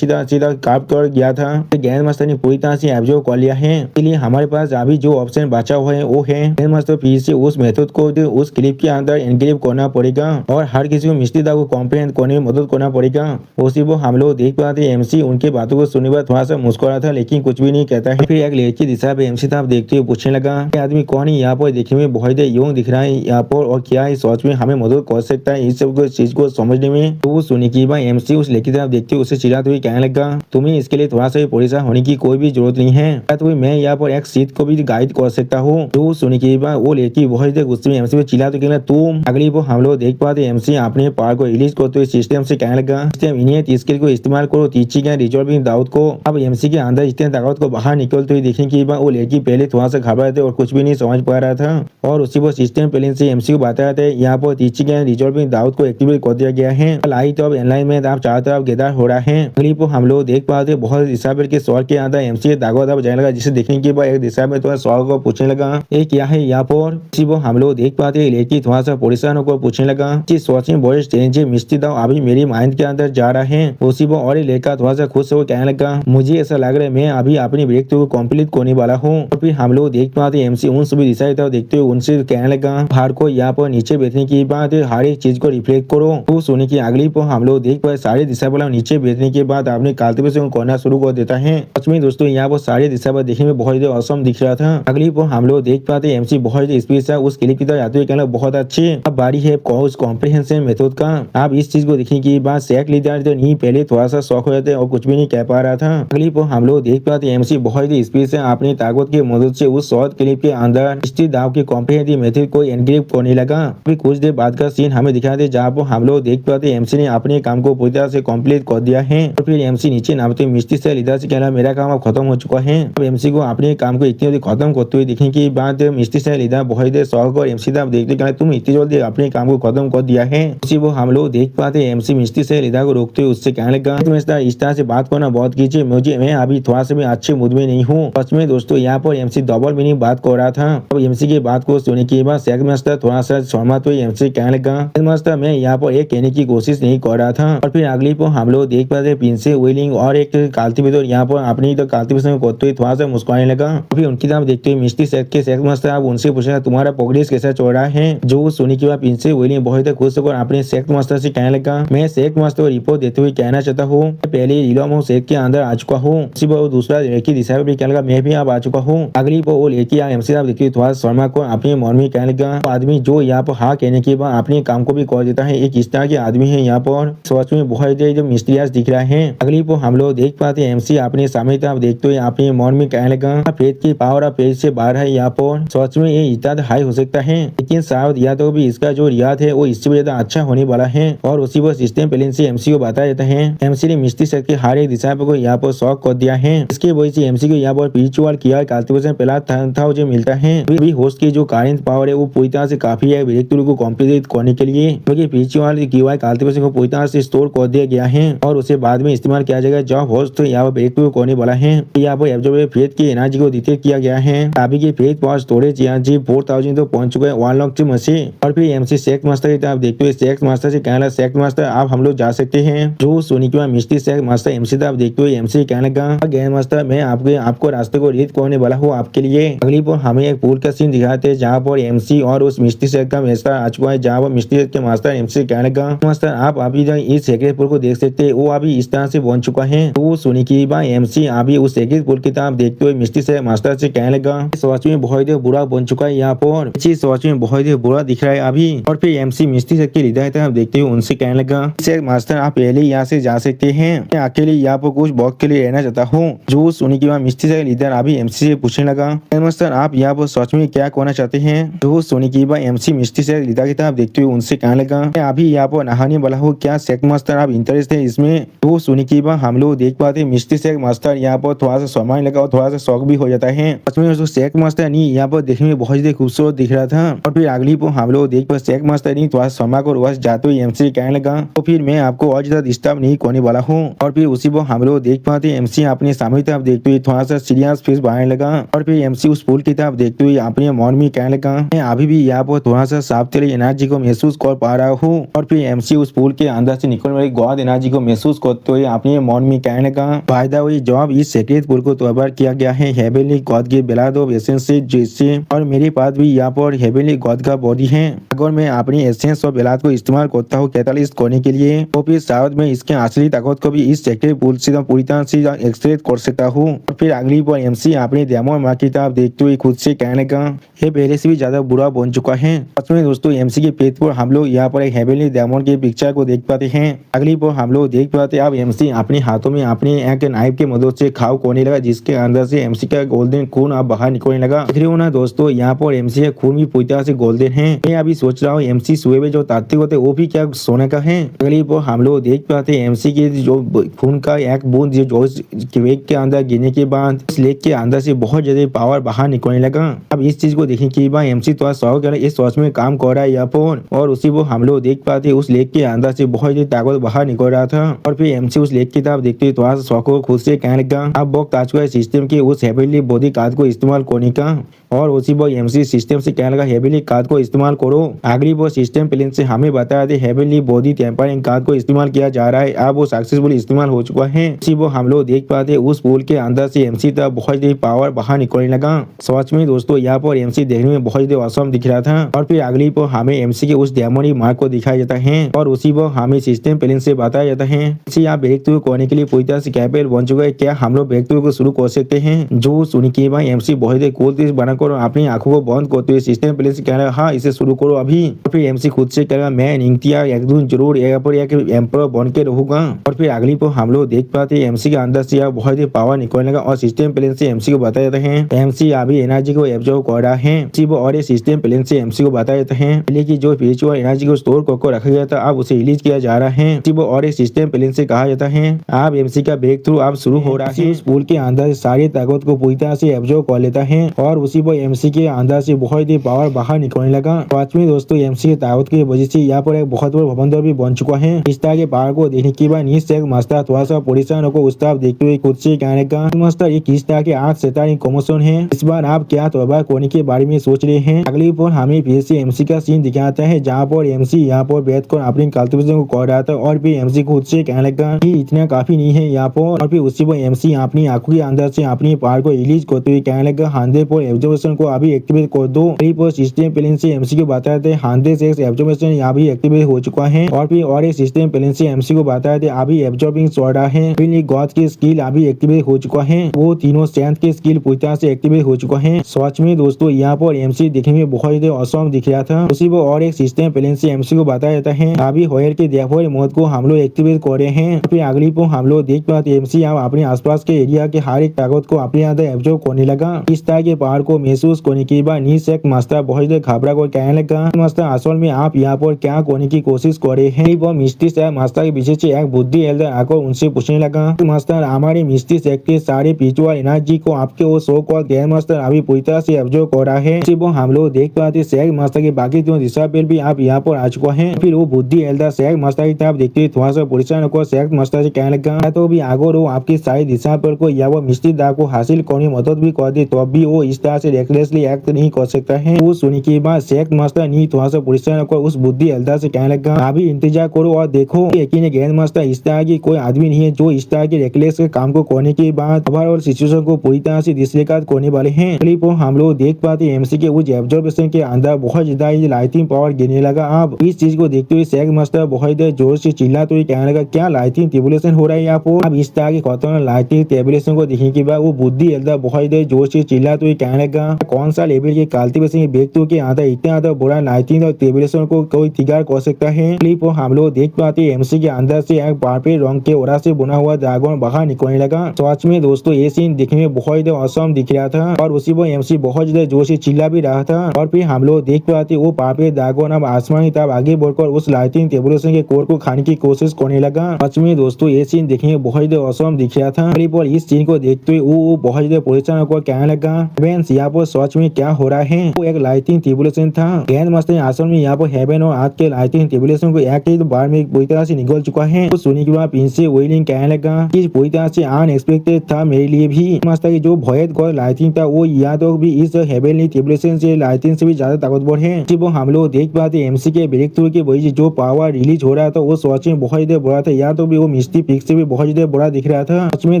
सीधा काप कर गया था, ग्रैंड मास्टर ने पूरी तरह से एब्जॉर्ब कर लिया है, इसलिए हमारे पास अभी जो ऑप्शन बचा हुआ है वो है ग्रैंड मास्टर फिर से उस मेथड को उस क्लिप के अंदर एनक्रिप्ट करना पड़ेगा और हर किसी को मिस्ट्री दाव को कॉम्प्रिहेंड करने में मदद करना पड़ेगा। उसी वो हम लोग देख पाते एमसी उनके बातों को सुनने पर थोड़ा सा मुस्कुरा था लेकिन कुछ भी नहीं कहता है। फिर एक लड़की दिशा पे एमसी साहब देखते हुए पूछने लगा, आदमी कौन है यहाँ पर देखने में बहुत यूं दिख रहा है यहाँ पर और क्या है सोच में हमें मदद कर सकता है इस सब चीज को समझने में? तो सुनी की बात एमसी उस लड़की तरफ देखते हुए उसे चिल्लाते हुए कहने लगा, तुम्हें इसके लिए थोड़ा सा भी परेशान होने की कोई भी जरूरत नहीं है, तो मैं यहाँ पर एक सीट को भी गाइड कर सकता हूँ। तो सुनी की बात वो लड़की बहुत गुस्से में एमसी पे चिल्लाते कहना, तुम अगली वो हम लोग देख पाते एमसी अपने पावर को रिलीज करते हुए सिस्टम से कहने लगा, इन्हें स्किल को इस्तेमाल करो टीचिंग एंड रिजॉल्विंग डाउट को। अब एमसी के अंदर इतने ताकत को बाहर निकलते हुए देखें कि वो लड़की पहले थोड़ा सा घबरा थे और कुछ भी नहीं समझ पा रहा था और उसी वो सिस्टम प्लेन से एमसी को बताया था यहाँ पर टीचिंग एंड रिजॉल्विंग डाउट को एक्टिवेट कर दिया गया है। लाइट अब एनलाइनमेंट आप चारों तरफ गेदार हो रहा है। अगली को हम लोग देख पाते बहुत डिसाइबल के सवाल के अंदर एमसी के दागो दाग जाने लगा, जिसे देखने के बाद एक डिसाइबल थोड़ा सवाल को पूछने लगा, ये क्या है यहाँ पर? इसी वो हम लोग देख पाते लड़की थोड़ा सा परेशान होकर पूछने लगा, सोचिंग बड़े स्ट्रेंज मिस्ट्री दाव अभी मेरी माइंड के अंदर जा रहा है। उसी वो और लड़का थोड़ा सा खुश होकर कहने लगा, मुझे ऐसा लग रहा है मैं अभी अपनी ब्रेक थ्रू को कंप्लीट करने वाला हूँ। और फिर हम लोग देख पाते एमसी उन सभी दिशाएं देखते हुए उनसे कहने लगा, बाहर को यहाँ पर नीचे बैठने की बात हर एक चीज को रिफ्लेक्ट करो। तो सोने की अगली पर हम लोग देख पाए सारे दिशा वाला नीचे बैठने के बाद अपने कल्टीवेशन करना शुरू कर देता है। सच में दोस्तों यहाँ पर सारे दिशा पर देखने में बहुत औसम दिख रहा था। अगली पर हम लोग देख पाते एमसी बहुत स्पीड से उस क्लिप की तरफ आते हुए कहना, बहुत अच्छे। अब बारी है कॉम्प्रिहेंशन मेथड का। आप इस चीज को देखने की बात सेक लीडर तो नहीं पहले थोड़ा सा शौक हो जाते और कुछ भी नहीं कह पा रहा था। अगली पर हम लोग देख पाते एमसी बहुत स्पीड से अपनी ताकत की मदद से उस शॉर्ट क्लिप के अंदर मिस्ट्री दाव के कॉम्प्रिहेंसिव मेथड को एनक्रिप्ट करने लगा। अभी कुछ देर बाद का सीन हमें दिखाते जहाँ पर हम लोग देख पाते एमसी ने अपने काम को पूरी तरह से कंप्लीट कर दिया है। और फिर एमसी नीचे नामते मिस्ट्री से लीडर से कहना, मेरा काम अब खत्म हो चुका है। अब एमसी को अपने काम को इतनी जल्दी खत्म करते हुए देखने की बात मिस्ट्री से लीडर बहुत देर शौक और एमसी तब देखते कहना, तुम इतनी जल्दी अपने काम को खत्म कर दिया है। उसी वो हम लोग देख पाते एमसी मिस्ट्री से लीडर को रोकते हुए उससे कहने लगा, तुम इस तरह से बात करना बहुत कीजिए, मुझे मैं अभी थोड़ा सा भी अच्छे मूड में नहीं हूँ। सच में दोस्तों यहाँ पर एमसी डबल मीनिंग बात कर रहा था। अब एमसी की बात को सुनने के बाद सेक मास्टर थोड़ा सा सहमत हुए एमसी कहने लगा, मास्टर मैं यहाँ पर एक कहने की कोशिश नहीं कर रहा था। और फिर अगली पर हम लोग देख पाते पिंसे व्हीलिंग और एक कल्टीवेटर यहाँ पर अपनी तो कल्टीवेशन करते हुए थोड़ा सा मुस्कुराने लगा। फिर उनकी तरफ देखते हुए मिस्ट्री सेक्ट के सेक मास्टर आप उनसे पूछा, तुम्हारा प्रोग्रेस कैसा चल रहा है? जो सुनी के बाद पिंसे व्हीलिंग बहुत खुश होकर अपने सेक्ट मास्टर से कहने लगा, मैं सेक्ट मास्टर को रिपोर्ट देते हुए कहना चाहता हूँ पहले रिलोम सेक्ट के अंदर आ चुका हूँ। उसी पर दूसरा लड़की दिशा भी कहने लगा, मैं भी अब आ चुका हूँ। अगली पर वो लड़की एमसी साहब देखते थोड़ा शर्मा को अपने मन में कहने लगा, आदमी जो यहाँ पर हाँ कहने के बाद अपने काम को भी कर देता है, एक इस तरह के आदमी है यहाँ पर सोच में बहुत मिस्टीरियस दिख रहा है। अगली पर हम लोग देख पाते हैं एमसी अपने सामने तरफ देखते हुए अपने मन में कहने लगा, फेथ की पावर पेज से बाहर है यहाँ पर सोच में ये इतना हाई हो सकता है, लेकिन शायद या तो भी इसका जो रियाद है वो इससे भी ज्यादा अच्छा होने वाला है। और उसी वो सिस्टम प्लेन से एमसी को बताया जाता है। एमसी ने मिस्ट्री सेक्ट के हर एक दिशा को यहाँ पर शॉक कर दिया है। इसके वजह से एमसी को यहाँ पर रिचुअल किया कल्टीवेशन पहला था जो मिलता है। भी होस्ट की जो करेंट पावर है वो पूरी तरह से काफी है ब्रेक थ्रू को कंप्लीट करने के लिए, क्योंकि रिचुअल किया कल्टीवेशन को पूरी तरह से स्टोर कर दिया गया है और उसे बाद में इस्तेमाल किया जाएगा जब होस्ट यहाँ पर ब्रेक थ्रू करने वाला है। यहाँ पर एब्जॉर्ब फेथ की एनर्जी को डिटेक्ट किया गया है। अभी की फेथ पावर स्टोरेज एनर्जी 4000 तो पहुंच चुका है 1 लाख से मशीन। और फिर एमसी सेक्ट मास्टर की तरफ देखते हुए सेक्ट मास्टर से कहना, सेक्ट मास्टर आप हम लोग जा सकते हैं। जो सुनी के बाद मिस्ट्री सेक्ट मास्टर एमसी तरफ देखते हुए एमसी कहने लगा, ग्रैंड मास्टर मैं आपको रास्ते को रीड करने वाला हूँ आपके लिए। अगली पर हमें एक पूल का सीन दिखाते हैं जहाँ पर एमसी और उस मिस्ट्री सेक्ट का मास्टर आ चुका है, जहाँ पर मिस्ट्री सेक्ट के मास्टर एमसी कहने लगा, मास्टर आप अभी इस सेक्रेट पूल को देख सकते हैं, वो अभी इस तरह से बन चुका है। तो जो सुनी की बात एमसी अभी उस सेक्रेट पुल किताब देखते हुए मिस्टी से मास्टर से कहने लगा सच में बहुत ही बुरा बन चुका है यहाँ पर, सच में बहुत ही बुरा दिख रहा है अभी। और फिर एमसी मिस्टी से की हिदायत देखते हुए उनसे कहने लगा मास्टर आप पहले यहाँ से जा सकते हैं, मैं अकेले यहाँ पर कुछ वक्त के लिए रहना चाहता हूँ। जो सुनी की बात मिस्टी से लीडर अभी एमसी से पूछने लगा मास्टर आप यहाँ पर सच में क्या कहना चाहते हैं। जो सुनी की बात एमसी मिस्टी से लीडर किताब देखते हुए उनसे कहने लगा मैं अभी यहाँ पर नहाने वाला हूँ, क्या शेख मास्टर आप इंटरेस्ट है इसमें। तो सुनी की बात हम लोग देख पाते मिस्टी शेख मास्टर यहाँ पर थोड़ा सा सामान लगा और थोड़ा सा शौक भी हो जाता है। सच में जो शेख मास्टर नहीं यहाँ पर देखने में बहुत ही खूबसूरत दिख रहा था। और फिर अगली पर हम लोग देख पर शेख मास्टर नहीं थोड़ा समा को वापस जाते हुए एमसी कहने लगा तो फिर मैं आपको और ज्यादा डिस्टर्ब नहीं करने वाला हूँ। और फिर उसी पर हम लोग देख पाते एमसी अपने सामने तरफ देखते हुए थोड़ा सा सीरियस फेस बनाने लगा। और फिर एमसी उस पुल की तरफ देखते हुए अपने मन में कहने लगा मैं अभी भी यहाँ पर थोड़ा सा साफ तेरी एनर्जी को महसूस कर पा रहा हूँ। और फिर एमसी उस पुल के अंदर से निकलने वाली गॉड एनर्जी को महसूस करते हुए अपने मन में कहने लगा बाय द वे जब इस सेक्रेट पुल को तैयार किया गया है हेवनली गॉड के ब्लड ऑफ एसेंस से जैसे, और मेरे पास भी यहाँ पर हेवनली गॉड का बॉडी है। अगर मैं अपनी एसेंस और ब्लड को इस्तेमाल करता हूँ कैटालिस्ट करने के लिए तो फिर शायद मैं इसके असली ताकत को भी इस सेक्रेट पुल से पूरी तरह से एक्सट्रैक्ट कर सकता हूँ। और फिर अगली बार एमसी अपने डेमन माँ की तरफ देखते हुए खुद से कहने लगा ये पहले से भी ज्यादा बुरा बन चुका है। सच में दोस्तों एमसी के पेज पर हम लोग यहाँ पर एक हेवनली डेमन की पिक्चर को देख पाते हैं। अगली बार हम लोग देख पाते अब एमसी अपने हाथों में अपने एक नाइफ की मदद से खाव करने लगा जिसके अंदर से एमसी का गोल्डन खून अब बाहर निकलने लगा। ना दोस्तों यहाँ पर एमसी का खून भी पूरी तरह से गोल्डन है। मैं अभी सोच रहा हूँ एमसी सुबह में जो तात्विक होते वो भी क्या सोने का है। अगली बार हम लोग देख पाते एमसी के जो खून का एक बूंद जो लेक के अंदर गिरने के बाद इस लेक के अंदर से बहुत ज्यादा पावर बाहर निकलने लगा। अब इस चीज को देखने के बाद एमसी थोड़ा शौक इस सोच में काम कर रहा है यहाँ पर। और उसी को हम लोग देख पाते उस लेक के अंदर से बहुत ज्यादा ताकत बाहर निकल रहा था। और फिर एमसी उस लेक की तरफ देखते थोड़ा सा शौक को खुद से कहने लगा अब वक्त आ चुका है सिस्टम के उस हेवनली बॉडी कार्ड को इस्तेमाल करने का। और उसी पर एमसी सिस्टम से कहने लगा हेवनली कार्ड को इस्तेमाल करो। अगली वो सिस्टम प्लेन से हमें बताया थे हेवनली बॉडी टेम्परिंग कार्ड को इस्तेमाल किया जा रहा है, अब वो सक्सेसफुल इस्तेमाल हो चुका है। उसी वो हम लोग देख पाते उस पुल के अंदर से एमसी तक बहुत ही पावर बाहर निकलने लगा। सच में दोस्तों यहाँ पर एमसी देखने में बहुत ही औसम दिख रहा था। और फिर अगली पर हमें एमसी के उस डेमोनी मार्क को दिखाया जाता है और उसी पर हमें सिस्टम प्लेन से बताया जाता है यहाँ ब्रेक थ्रू करने के लिए पूरी तरह से कैपेबल बन चुका है, क्या हम लोग ब्रेक थ्रू को शुरू कर सकते हैं। जो सुन के बाद एमसी बहुत ही कूल चीज बनाकर अपनी आंखों को बंद करते हुए सिस्टम प्लेन से कह रहा हाँ इसे शुरू करो अभी। फिर एमसी खुद से कह रहा मैं निंगतिया एक दिन जरूर यहाँ पर एक एम्पर बन के रहूंगा। और फिर अगली पर हम लोग देख पाते एमसी के अंदर से बहुत ही पावर निकलने लगा और सिस्टम प्लेन से एमसी को बताया जाता है एमसी अभी एनर्जी को एब्जॉर्ब कर रहा है। और सिस्टम प्लेन से एमसी को बताया जाता है पहले की जो स्पिरिचुअल एनर्जी को स्टोर करके रखा गया था अब उसे रिलीज किया जा रहा है। और सिस्टम प्लेन से कहा जाता है अब एमसी का ब्रेक थ्रू अब शुरू हो रहा है। उस पुल के अंदर सारी ताकत को पूरी तरह से एब्जॉर्ब कर लेता है और उसी पर एमसी के अंदर से बहुत ही पावर बाहर निकलने लगा। पांचवी दोस्तों एमसी की ताकत की वजह से यहाँ पर एक बहुत बड़ा भवंडर भी बन चुका है। इस तरह के पावर को देखने के बाद नीचे मास्टर थोड़ा सा परेशान को उस तरफ देखते हुए खुद से कहने का मास्टर ये किस तरह के 8 शैतानी कॉमोशन है, इस बार आप क्या तौबा करने के बारे में सोच रहे हैं। अगली पर हमें फिर से एमसी का सीन दिखाता है जहाँ पर एमसी यहाँ पर बैठकर अपनी कल्टिवेशन को कर रहा था और फिर एमसी खुद से कहने लगा कि इतना काफी नहीं है यहाँ पर। और फिर उसी पर एमसी अपनी आंखों के अंदर से अपनी पावर को रिलीज करते हुए कहने लगा 100 पर एब्जॉर्प्शन को अभी एक्टिवेट कर दो। पर सिस्टम प्लेन से एमसी को बताया था 100 से एब्जॉर्प्शन यहाँ भी एक्टिवेट हो चुका है। और फिर और एक सिस्टम प्लेन से एमसी को बताया था अभी एब्जॉर्बिंग चल रहा है। फिर गॉड की स्किल अभी एक्टिवेट हो चुका है, वो तीनों स्ट्रेंथ के स्किल पूरी तरह से एक्टिवेट हो चुका है। सच में दोस्तों यहाँ पर एमसी देखने में बहुत ही औसम दिख रहा था। उसी पर और एक सिस्टम प्लेन से एमसी को बताया जाता है अभी होयर के देखो मौत को हम लोग एक्टिवेट कर रहे हैं। फिर अगली पर हम लोग देख पाते एमसी अपने आसपास के एरिया के हर एक ताकत को अपने अंदर एब्जॉर्ब करने लगा। इस तरह के पावर को महसूस करने के बाद नीचे मास्टर बहुत घबरा कर कहने लगा मास्टर असल में आप यहाँ पर क्या करने की कोशिश कर रहे हैं। वो मिस्टी से मास्टर के पीछे से एक बुद्धि एल्डर आकर उनसे पूछने लगा मास्टर हमारे मिस्टी से के सारे पिछुआ एनर्जी को आपके वो सो कॉल ग्रैंड मास्टर अभी पूरी तरह से एब्जॉर्ब कर रहा है। वो हम लोग देख पाते शेख मास्टर के बाकी तीनों डिसाइबल भी आप यहाँ पर आ चुका है। फिर वो बुद्धि एल्डर शेख मास्टर की तरफ देखते थोड़ा सा परेशान होकर शेख मास्टर से कहने लगा तो भी अगर वो आपकी सारी डिसाइबल को या वो मिस्टी दा को हासिल करने में मदद भी कर दे तो भी वो इस तरह से रेकलेसली एक्ट नहीं कर सकता है। वो सुनने के बाद सेक्ट मास्टर नी थोड़ा सा परेशान होकर उस बुद्धि एल्डर से कहने लगा, अभी इंतजार करो और देखो। यकीन ग्रैंड मास्टर इस तरह की कोई आदमी नहीं है जो इस तरह के रेकलेस के काम को करने के बाद और सिचुएशन को पूरी तरह से डिसरिगार्ड करने वाले हैं। क्लिप हम लोग देख पाते एमसी के उस ऑब्जर्वेशन के अंदर बहुत ज्यादा लाइटिंग पावर गिरने लगा। अब इस चीज को देखते हुए सेक्ट मास्टर बहुत जोर से चिल्लाते हुए कहने लगा, क्या लाइटिंग टेबुलेशन हो रहा है यहाँ पर। अब इस तरह के खतरनाक लाइटिंग टेबुलेशन को देखने के बाद वो बुद्धि एल्डर बहुत जोर से चिल्लाते हुए कहने लगा, कौन सा लेवल के कल्टीवेशन व्यक्तियों के अंदर इतना ज्यादा बुरा लाइटिंग और टेबुलेशन को कोई तिगार कर सकता है। क्लिप हम लोग देख पाते एमसी के अंदर से एक पार्पल रंग के ओरा से बुना हुआ ड्रैगन बाहर निकलने लगा। सच में दोस्तों ये सीन दिखने में बहुत औसम दिख रहा था और उसी पर एमसी बहुत ज्यादा जोर से चिल्ला भी रहा था। और फिर हम लोग देख पाते वो पार्पल ड्रैगन अब आसमान की तरफ आगे बढ़कर उस लाइटिंग टेबुलेशन के कोर को खाने की कोशिश करने लगा। सच में दोस्तों ये सीन देखने में बहुत औसम दिख रहा था। पर इस सीन को देखते हुए वो बहुत ज्यादा परेशान होकर कहने लगा, फ्रेंड्स यहाँ पर सच में क्या हो रहा है। वो एक लाइटिंग टेबुलेशन था। ग्रैंड मास्टर आश्रम में यहाँ पर हेवन और आज के लाइटिंग टेबुलेशन को एक ही बार में पूरी तरह से निकल चुका है। तो सुनने के बाद प्रिंसेस वेलिंग कहने लगा कि पूरी तरह से अनएक्सपेक्टेड था मेरे लिए भी। मास्टर की जो भयंकर लाइटिंग था वो यहाँ तो भी इस हेवनली टेबुलेशन से लाइटिंग से भी ज्यादा ताकतवर है। वो हम लोग देख पाते एमसी के ब्रेक थ्रू के वजह जो पावर रिलीज हो रहा था वो सच में बहुत ज्यादा बड़ा था। या तो भी वो मिस्टी पिक से भी बहुत ज्यादा बड़ा दिख रहा था। सच में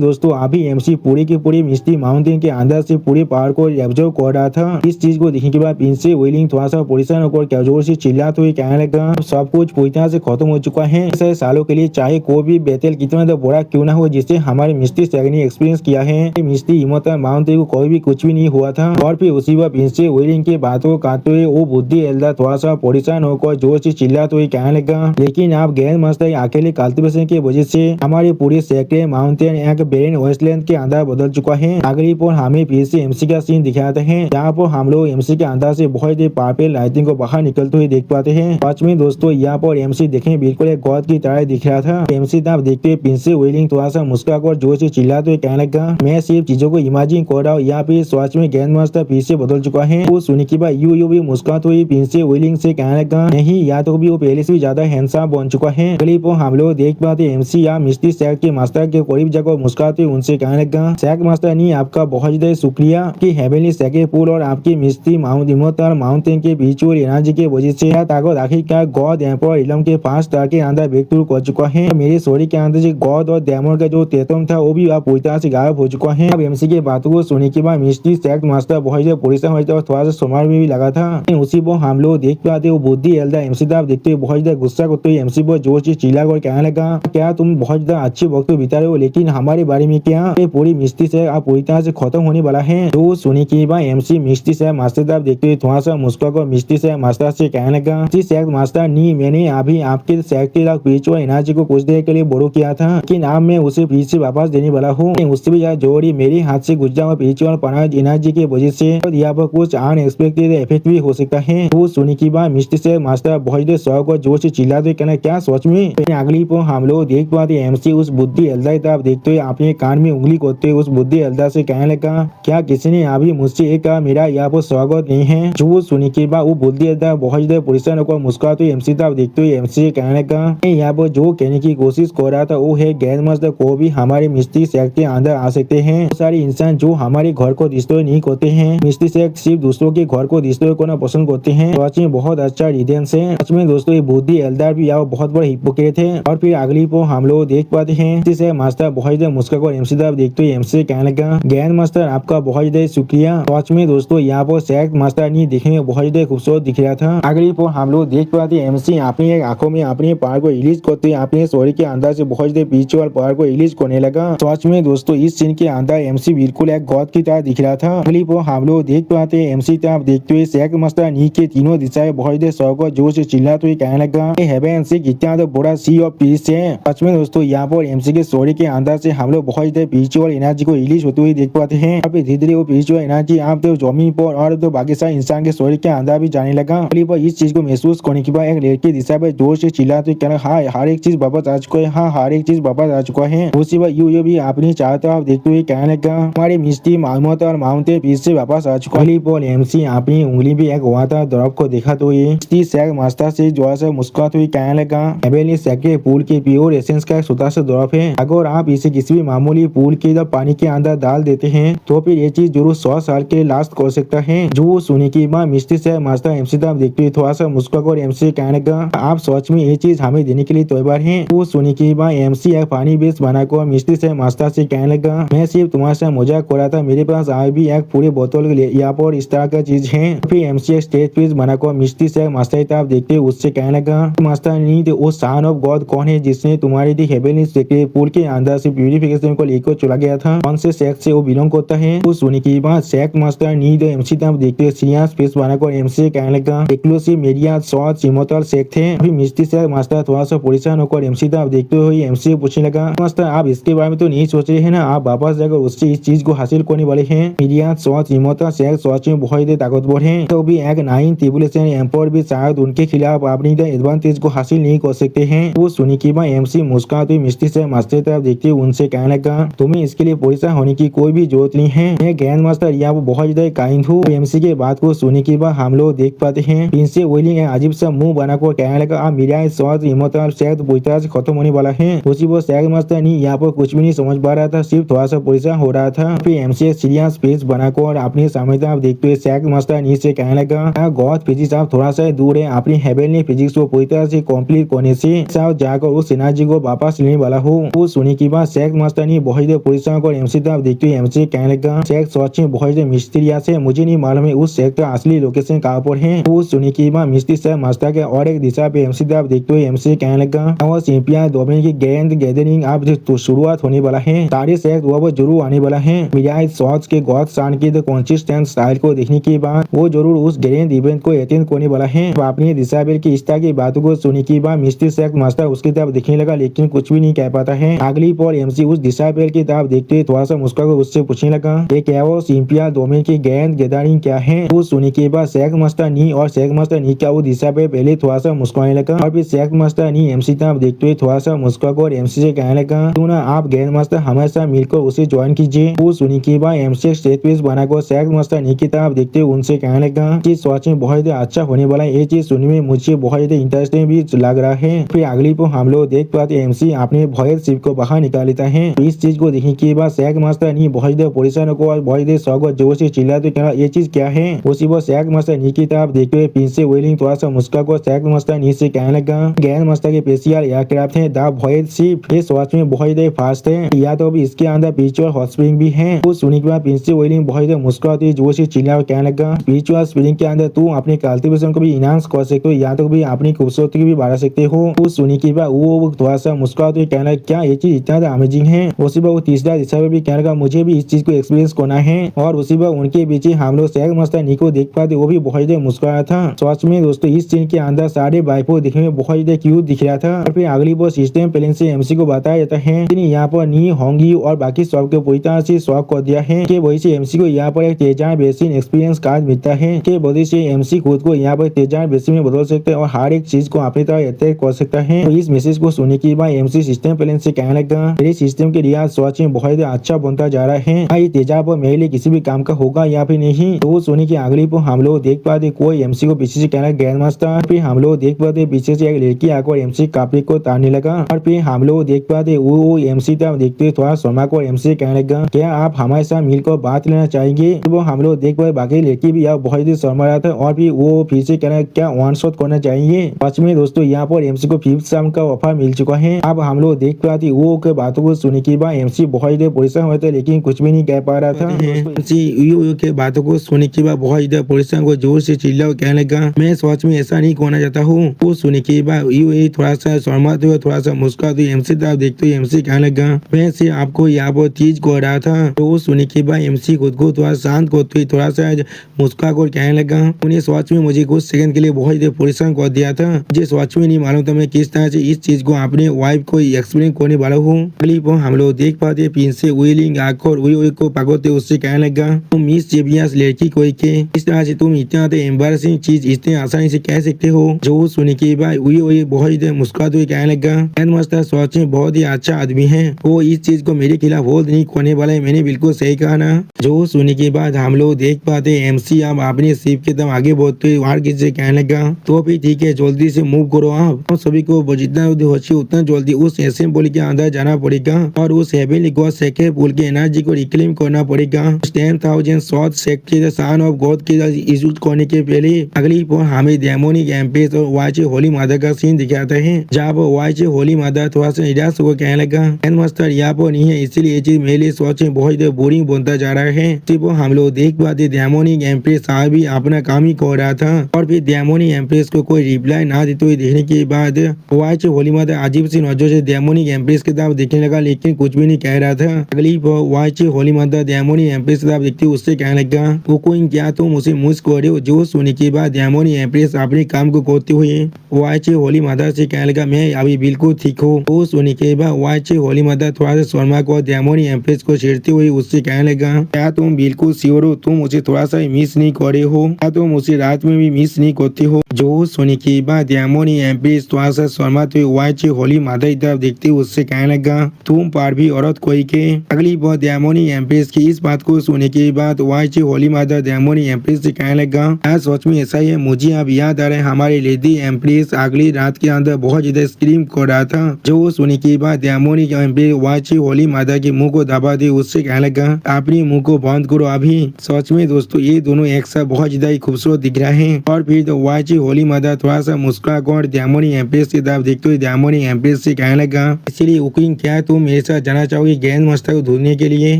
दोस्तों अभी एमसी पूरी की पूरी मिस्टी माउंटेन के अंदर से पूरे पावर को एब्जॉर्ब कर रहा था। इस चीज को देखने के बाद प्रिंसेस वेलिंग थोड़ा सा परेशान होकर जोर से चिल्लाते हुए कहने लगा, सब कुछ पूरी तरह से खत्म हो चुका है। ऐसे सालों के लिए चाहे कोई भी बैटल कितना तो बड़ा क्यों ना हो जिसे हमारे मिस्टी सैग ने एक्सपीरियंस किया है, मिस्टी इमोटल माउंटेन को कोई भी कुछ भी नहीं हुआ था। और फिर उसी बार प्रिंसेस वेलिंग की बातों को काटते हुए वो बुद्धि एल्डर थोड़ा सा परेशान होकर जोर से चिल्लाते हुए कहने लगा, लेकिन आप ग्रैंड मास्टर अकेले कल्टीवेशन की वजह से हमारे पूरे सेक्रेट माउंटेन एक बेरन वेस्टलैंड के अंदर बदल चुका है। अगली पर हमें फिर से एमसी का सीन दिखाते हैं जहाँ पर हम लोग एमसी के अंदर से बहुत ही पार्पल लाइटिंग को बाहर निकलते हुए देख पाते हैं। सच में दोस्तों यहाँ पर एमसी देखने बिल्कुल एक गॉड की तरह दिख रहा था। एमसी तब देखते हुए प्रिंसेस वेलिंग थोड़ा सा मुस्कुराकर जोर से चिल्लाते हुए कहने लगा, मैं सिर्फ चीजों को इमेजिन कर रहा हूँ, यहाँ पे सच में ग्रैंड मास्टर फिर से बदल चुका है। वो सुनने के बाद यू भी मुस्कुराते हुए प्रिंसेस वेलिंग से कहने लगा, नहीं या तो भी वो पहले से भी ज्यादा हैंडसम बन चुका है। क्लिप हम लोग देख पाते एमसी या मिस्टी सैग के मास्टर के करीब जाकर मुस्कुराते उनसे कहने लगा, सैग मास्टर नहीं आपका बहुत ज्यादा शुक्रिया कि हेवनली सैग पुल और आपकी मिस्टी इमोर्टल माउंटेन के विजुअल एनर्जी के वजह से ताकत आखिरकार गॉड एम्पर इलम के 5 स्टार के अंदर ब्रेक थ्रू कर चुका है। मेरे स्टोरी के अंदर से गॉड और डेमन का जो तेतम था वो भी आप पूरी तरह से गायब हो चुका है। अब एमसी के बातों को सुनने के बाद मिस्टी सैग मास्टर बहुत ज्यादा परेशान हुआ था और थोड़ा सा समार में भी लगा था। उसी पर हम लोग देख पाते वो बुद्धि एल्डर एमसी तब देखते हुए बहुत ज्यादा गुस्सा करते हुए एमसी पर जोर से चिल्ला कर कहने लगा, क्या तुम बहुत ज्यादा अच्छे वक्त बिता रहे हो लेकिन हमारे बारे में क्या, ये पूरी मिस्टी से आप पूरी तरह से खत्म होने वाला है। तो सुनने के बाद एमसी मिस्टी से मास्टर तब देखते हुए थोड़ा सा मुस्कुराकर मिस्टी से मास्टर से कहने लगा, सैग मास्टर नहीं मैंने अभी आपके स्पिरिचुअल एनर्जी को कुछ देर के लिए बोरो किया था लेकिन अब मैं उसे फिर से वापस देने वाला हूँ। उससे भी ज्यादा जोड़ी मेरे हाथ से गुजरा हुआ स्पिरिचुअल एनर्जी की वजह से यहाँ पर कुछ अनएक्सपेक्टेड इफेक्ट भी हो सकता है। तो सुनने के बाद मिस्टी से मास्टर बहुत शौक और जोर से चिल्लाते कहना, क्या सच में। अगली पर हम लोग देख पाते एमसी उस बुद्धि एल्डर की तरफ देखते हुए अपने कान में उंगली करते हुए उस बुद्धि एल्डर से कहने लगा, क्या किसी ने अभी मुझसे एक मेरा यहाँ पर स्वागत नहीं है। जो सुनने के बाद वो बुद्धि एल्डर बहुत ज्यादा परेशान होकर मुस्कुराते हुए एमसी तरफ देखते हुए एमसी से कहने लगा, यहाँ पर जो कहने की कोशिश कर रहा था वो है ग्रैंड मास्टर को भी हमारे मिस्टी सैग के अंदर आ सकते हैं। सारे इंसान जो हमारे घर को डिस्ट्रॉय नहीं करते हैं, मिस्टी सैग सिर्फ दूसरों के घर को डिस्ट्रॉय करना पसंद करते हैं। सच में बहुत अच्छा रीजंस है। सच में दोस्तों ये बुद्धि एल्डर भी यहाँ बहुत बड़ा हिपोक्रेट है। और फिर अगली को हम लोग देख पाते हैं मिस्टी सैग मास्टर बहुत ज्यादा मुस्कुराकर एमसी तरफ देखते हुए एमसी से कहने लगा, ग्रैंड मास्टर आपका बहुत ज्यादा शुक्रिया। सच में दोस्तों यहाँ पर सैग मास्टर नहीं दिखने में बहुत ज्यादा खूबसूरत दिख रहा था। अगली पर हम लोग देख पाते हैं एमसी अपनी आंखों में अपने पावर को रिलीज करते हुए अपने स्टोरी के अंदर से बहुत ज्यादा स्पिरिचुअल पावर को रिलीज करने लगा। सच में दोस्तों इस सीन के अंदर एमसी बिल्कुल एक गॉड की तरह दिख रहा था। अगली पर हम लोग देख पाते हैं एमसी तरफ देखते हुए सैग मास्टर नी के तीनों दिशाएं बहुत ज्यादा शौक और जोर से चिल्लाते हुए कहने लगा, हेवन से कितना तो बड़ा सी ऑफ पीस है। सच में दोस्तों यहाँ पर एमसी के स्टोरी के अंदर से हम लोग बहुत ज्यादा स्पिरिचुअल एनर्जी को रिलीज होते हुए देख पाते हैं। और फिर धीरे धीरे वो स्पिरिचुअल एनर्जी आप तो जमीन पर और तो बाकी सारे इंसान के स्टोरी के अंदर भी जाने लगा। अगली पर इस चीज को महसूस करने के बाद एक लड़की दिशा पर जोर से चिल्लाते हुए कहना, हाँ हर एक चीज वापस आ चुका है, हाँ हर एक चीज वापस आ चुका है। उसी बार यू भी अपनी चाहता आप देखते हुए कहने लगा, हमारी मिस्टी मालूमात और माउंटेन फिर से वापस आ चुका है। पर एमसी अपनी उंगली भी एक हुआ था द्रव को देखा तो ये मिस्टी सैग मास्टर से जोर से मुस्कुराते हुए कहने लगा, हेवनली सैग के पूल के प्योर एसेंस का एक छोटा सा द्रव है। अगर आप इसे किसी भी मामूली पूल के पानी के अंदर डाल देते हैं तो फिर ये चीज जरूर 100 साल साल के लास्ट कर सकता है। जो सुनने के बाद मिस्त्री से मास्टर एमसी तब देखते हुए थोड़ा सा मुस्कुराकर एमसी कहने लगा, आप सच में ये चीज हमें देने के लिए तैयार हैं? वो सुनने के बाद एमसी एक पानी बेस बनाकर मिस्त्री से मास्टर से कहने लगा, मैं सिर्फ तुम्हारे साथ मजाक कर रहा था, मेरे पास आज भी एक पूरी बोतल यहाँ पर इस तरह का चीज है। फिर एमसी एक स्टेज पीस बनाकर मिस्त्री से मास्टर की तरफ देखते हुए उससे कहने लगा, मास्टर नीड वो सन ऑफ गॉड कौन है जिसने तुम्हारी दी हेवनली सेक्रेट पूल के अंदर से प्यूरिफिकेशन को लेकर चला गया था? कौन से सेक्स से वो बिलोंग करता है? वो सुनने के बाद सेक्स मास्टर नीड एमसी तरफ देखते सीरियस फेस बनाकर एमसी कहने लगा, एक्सक्लूसिव मीडिया शॉर्ट सिमोटल सेक्स थे। अभी मिस्त्री से मास्टर थोड़ा सा परेशान होकर एमसी तरफ देखते हुए एमसी पूछने लगा, मास्टर आप इसके बारे में तो नहीं सोच रहे हैं ना? आप वापस जाकर उससे इस चीज को हासिल करने वाले हैं। मीडिया शॉर्ट सिमोटल सेक्स सच में बहुत ही ताकतवर है, तो भी एक 9 ट्रिबुलेशन एम्पायर भी शायद उनके खिलाफ अपनी एडवांटेज को हासिल नहीं कर सकते हैं। वो सुनी की बात एमसी मुस्कुराते मिस्त्री से मास्टर तरफ देखते हुए उनसे कहने लगा, तुम्हें इसके लिए परेशान होने की कोई भी जरूरत नहीं है, मैं ग्रैंड मास्टर यहाँ बहुत ज्यादा काइंड हूँ। एमसी के बात को सुनने के बाद हम लोग देख पाते हैं प्रिंस वेलिंग अजीब सा मुंह बनाकर कहने लगा, आप मीडिया शॉर्ट इमोटल सेक्स पूरी तरह से खत्म होने वाला है। उसी वो सेक्स मास्टर नहीं यहाँ पर कुछ भी नहीं समझ पा रहा था, सिर्फ थोड़ा सा परेशान हो रहा था। फिर एमसी सीरियस फेस बनाकर अपने सामने तरफ देखते हुए सेक्स मास्टर नीचे कहने लगा, गॉड फिजिक्स आप थोड़ा सा दूर है, अपनी हेवनली फिजिक्स को पूरी तरह से कंप्लीट करने से साथ जाकर उस एनर्जी को वापस लेने वाला हो। वो सुनने के बाद सेक्स मास्टर ने बहुत परेशान कर एमसी तरफ देखते हुए एमसी कहने लगा, सेक्स सच में बहुत मिस्टीरियस है, मुझे नहीं मालूम है उस सेक्स का असली लोकेशन कहाँ पर है। वो सुनने के बाद मिस्त्री से मास्टर के और एक दिशा पे एमसी तरफ देखते हुए एमसी कहने लगा, और चैंपियन दोनों की ग्रैंड गैदरिंग अब तो शुरुआत होने वाला है, सारे सेक्स वो जरूर आने वाला है। मीडिया शॉर्ट्स के गॉड सन की कॉन्सिस्टेंट स्टाइल को देखने के बाद वो जरूर उस ग्रैंड इवेंट को अटेंड करने वाला है। अपनी दिशा की इस तरह की बातों को सुनने के बाद मिस्त्री सेक्स मास्टर उसकी तरफ देखने लगा, लेकिन कुछ भी नहीं कह पाता है। अगली पल एमसी उस दिशा की तरफ देखते हुए थोड़ा सा मुस्कुराकर उससे पूछने लगा, ये क्या वो चैंपियन दोनों की ग्रैंड गैदरिंग क्या है? वो सुनने के बाद सेक्स मास्टर नी और सेक्स मास्टर नी क्या वो दिशा पे पहले थोड़ा सा मुस्कुराने लगा, और फिर सेक्स मास्टर नी एमसी तरफ देखते हुए थोड़ा सा मुस्कुराकर एमसी से कहने लगा, क्यों ना आप ग्रैंड मास्टर हमेशा मिलकर उसे ज्वाइन कीजिए। वो सुनने के बाद एमसी स्टेज पीस बनाकर सेक्स मास्टर नी की तरफ देखते हुए उनसे कहने लगा कि सच में बहुत अच्छा होने वाला है, ये चीज सुनने में मुझे बहुत ज्यादा इंटरेस्टिंग भी लग रहा है। फिर अगली को हम लोग देख पाते एमसी अपने भॉयल शिप को बाहर निकाल लेता है। इस चीज को देखने के बाद सेक्स मास्टर नी बहुत ज्यादा परेशान होकर बहुत ज्यादा शौक और जोर से चिल्लाते कहना, ये चीज क्या है? उसी वो सेक्स मास्टर नी की तरफ देखते हुए प्रिंस वेलिंग थोड़ा सा मुस्कुराकर सेक्स मास्टर नी से कहने लगा, ग्रैंड मास्टर के स्पेशल एयरक्राफ्ट है द भॉयल शिप, ये सच में बहुत ज्यादा फास्ट है, या तो अभी इसके अंदर स्पिरिचुअल हॉट स्प्रिंग भी है। तो सुनने के बाद प्रिंस वेलिंग बहुत ज्यादा मुस्कुराते जोर से चिल्ला कहने लगा, स्पिरिचुअल स्प्रिंग के अंदर तू अपने कल्टीवेशन को भी इनहांस कर सकते हो, या तो भी अपनी खूबसूरती भी बढ़ा सकते हो। तो सुनने के बाद वो थोड़ा सा मुस्कुराते कहने लगा, क्या ये चीज इतना अमेजिंग है? उसी बार वो तीसरा दिशा में भी कहने लगा, मुझे भी इस चीज को एक्सपीरियंस करना है। और उसी बार उनके बीच हम लोग सेक्स मास्टर नी को देख पाते, वो भी बहुत ज्यादा मुस्कुराया था। सच में दोस्तों इस सीन के अंदर सारे वाइफो दिखने में बहुत ज्यादा क्यूट दिख रहा था। और फिर अगली बार सिस्टम प्लेन से एमसी को बताया जाता है कि यहाँ पर नी होंगी और बाकी सबको पूरी तरह से शॉक कर दिया है कि वही से एमसी को यहाँ पर एक तेजान बेसिन एक्सपीरियंस कार्ड मिलता है कि वजह से एमसी खुद को यहाँ पर तेजान बेसिन में बदल सकता है और हर एक चीज को अपनी तरह अटैक कर सकता है। तो इस मैसेज को सुनने के बाद एमसी सिस्टम प्लेन से कहने लगा, मेरे सिस्टम के रियाज सच में बहुत अच्छा बनता जा रहा है, ये तेजाब मेरे लिए किसी भी काम का होगा या फिर नहीं। तो सोने की अगली पर हम लोग देख पाते कोई एमसी को पीछे से कहना ग्रैंड मास्टर, फिर हम लोग देख पाते पीछे से एक लड़की आकर एमसी कापी को तारने लगा। और फिर हम लोग देख पाते वो एमसी तब देखते थोड़ा शर्मा को एमसी कहने लगा, क्या आप हमारे साथ मिलकर बात लेना चाहेंगे? तो वो हम लोग देख पाते बाकी लड़की भी यहाँ बहुत ही शर्मा रहा था, और फिर वो फिर से कहना क्या वन शॉट करना चाहिए। सच में दोस्तों यहाँ पर एमसी को 5th शाम का ऑफर मिल चुका है। अब हम लोग देख पाते वो के बातों को सुनने के बाद एमसी बहुत ही परेशान हुआ था, लेकिन कुछ भी नहीं कह पा रहा था। एमसी के बातों को सुनने के बाद बहुत ज्यादा परेशान को जोर से चिल्ला कहने लगा, मैं सच में ऐसा नहीं करना चाहता हूँ। वो सुनने के बाद थोड़ा सा शर्माते हुए थोड़ा सा मुस्कुराते एमसी तरफ देखते हुए एमसी कहने लगा, मैं से आपको यहाँ पर चीज कर रहा था। तो वो सुनने के बाद एमसी खुद को थोड़ा शांत करते हुए थोड़ा सा मुस्कुरा कर कहने लगा, उन्हें सच में मुझे कुछ सेकंड के लिए बहुत ज्यादा परेशान कर दिया था, मुझे सच में नहीं मालूम था मैं किस तरह से इस चीज को अपने वाइफ को एक्सप्लेन करने वाला हूँ। अगली पर हम लोग देख पाते प्रिंस वेलिंग आकर वही को पकड़ते उससे कहने लगा, तुम मिस जेबियस लड़की कोई के इस तरह से तुम इतना एम्बैरेसिंग चीज इतने आसानी से कह सकते हो। जो सुनने के बाद वही बहुत ज्यादा मुस्कुराते हुए कहने लगा, ग्रैंड मास्टर सच में बहुत ही अच्छा आदमी है, वो इस चीज को मेरे खिलाफ होल्ड नहीं करने वाला है, मैंने बिल्कुल सही कहा ना। जो सुनने के बाद हम लोग देख पाते एमसी अब अपने शिप के दम आगे बढ़ते हुए किसी से कहने लगा, तो भी ठीक है जल्दी से मूव करो, आप सभी को जितना उतना जल्दी उस असेंबली के अंदर जाना पड़ेगा और उस हेवनली गॉड सेक्रेट पूल की एनर्जी को रिक्लेम करना पड़ेगा। Stand 1000 shot sector son of God के यूज करने के पहले अगली पर हमें डेमोनिक एम्प्रेस और वाइच होली मदर का सीन दिखाते हैं, जहाँ पर वाइच होली मदर थोड़ा सा निराश होकर कहने लगा ग्रैंड मास्टर यहाँ पर नहीं है, इसीलिए ये चीज मेरे लिए सोच में बहुत बोरिंग बनता जा रहा है। सिर्फ हम लोग देख पाते डेमोनिक एम्प्रेस भी अपना काम ही कर रहा था और फिर डेमोनिक एम्प्रेस को कोई रिप्लाई ना देते हुए देखने के बाद वाइच होली मदर अजीब सी नजर से डेमोनिक एम्प्रेस की तरफ देखने लगा, लेकिन कुछ भी नहीं कह रहा था। अगली वाइच होली मदर डेमोनिक एम्प्रेस की तरफ देखते उससे कहने लगा वो कोई क्या तुम उसे मुझ कर रहे हो, जो सुनने के बाद डेमोनिक एम्प्रेस अपने काम को करते हुए वाइच होली मदर से कहने लगा मैं अभी बिल्कुल ठीक हूँ। वो सुनने के बाद वाइच होली मदर थोड़ा सा शर्मा को डेमोनिक एम्प्रेस को छेड़ते हुए उससे कहने लगा क्या तुम बिल्कुल श्योर हो, तुम उसे थोड़ा सा मिस नहीं कर रहे हो, क्या तुम उसे रात में भी मिस नहीं करते हो। जो सुनने के बाद डेमोनिक एम्प्रेस थोड़ा सा शर्माते हुए वाइच होली मदर की तरफ देखते उससे कहने लगा तुम पर भी औरत कोई के। अगली बार डेमोनिक एम्प्रेस की इस बात को सुनने के बाद वाइच होली मदर डेमोनिक एम्प्रेस से कहने लगा यार सच में ऐसा ही है, मुझे अब याद आ रहा है हमारी लेडी एम्प्रेस अगली रात के अंदर बहुत ज्यादा स्क्रीम कर रहा था। जो सुनने के बाद डेमोनिक एम्प्रेस वाइच होली मदर के मुंह को दबा दे उससे कहने लगा अपने मुंह को बंद करो अभी। सच में दोस्तों ये दोनों एक साथ बहुत ज्यादा खूबसूरत दिख रहे हैं। और फिर तो वाइच होली मदर थोड़ा सा मुस्कुरा कर डेमोनिक एम्प्रेस की तरफ देखते हुए डेमोनिक एम्प्रेस से कहने लगा इसलिए कुकिंग क्या तुम मेरे साथ जाना चाहोगे ग्रैंड मास्टर को ढूंढने के लिए।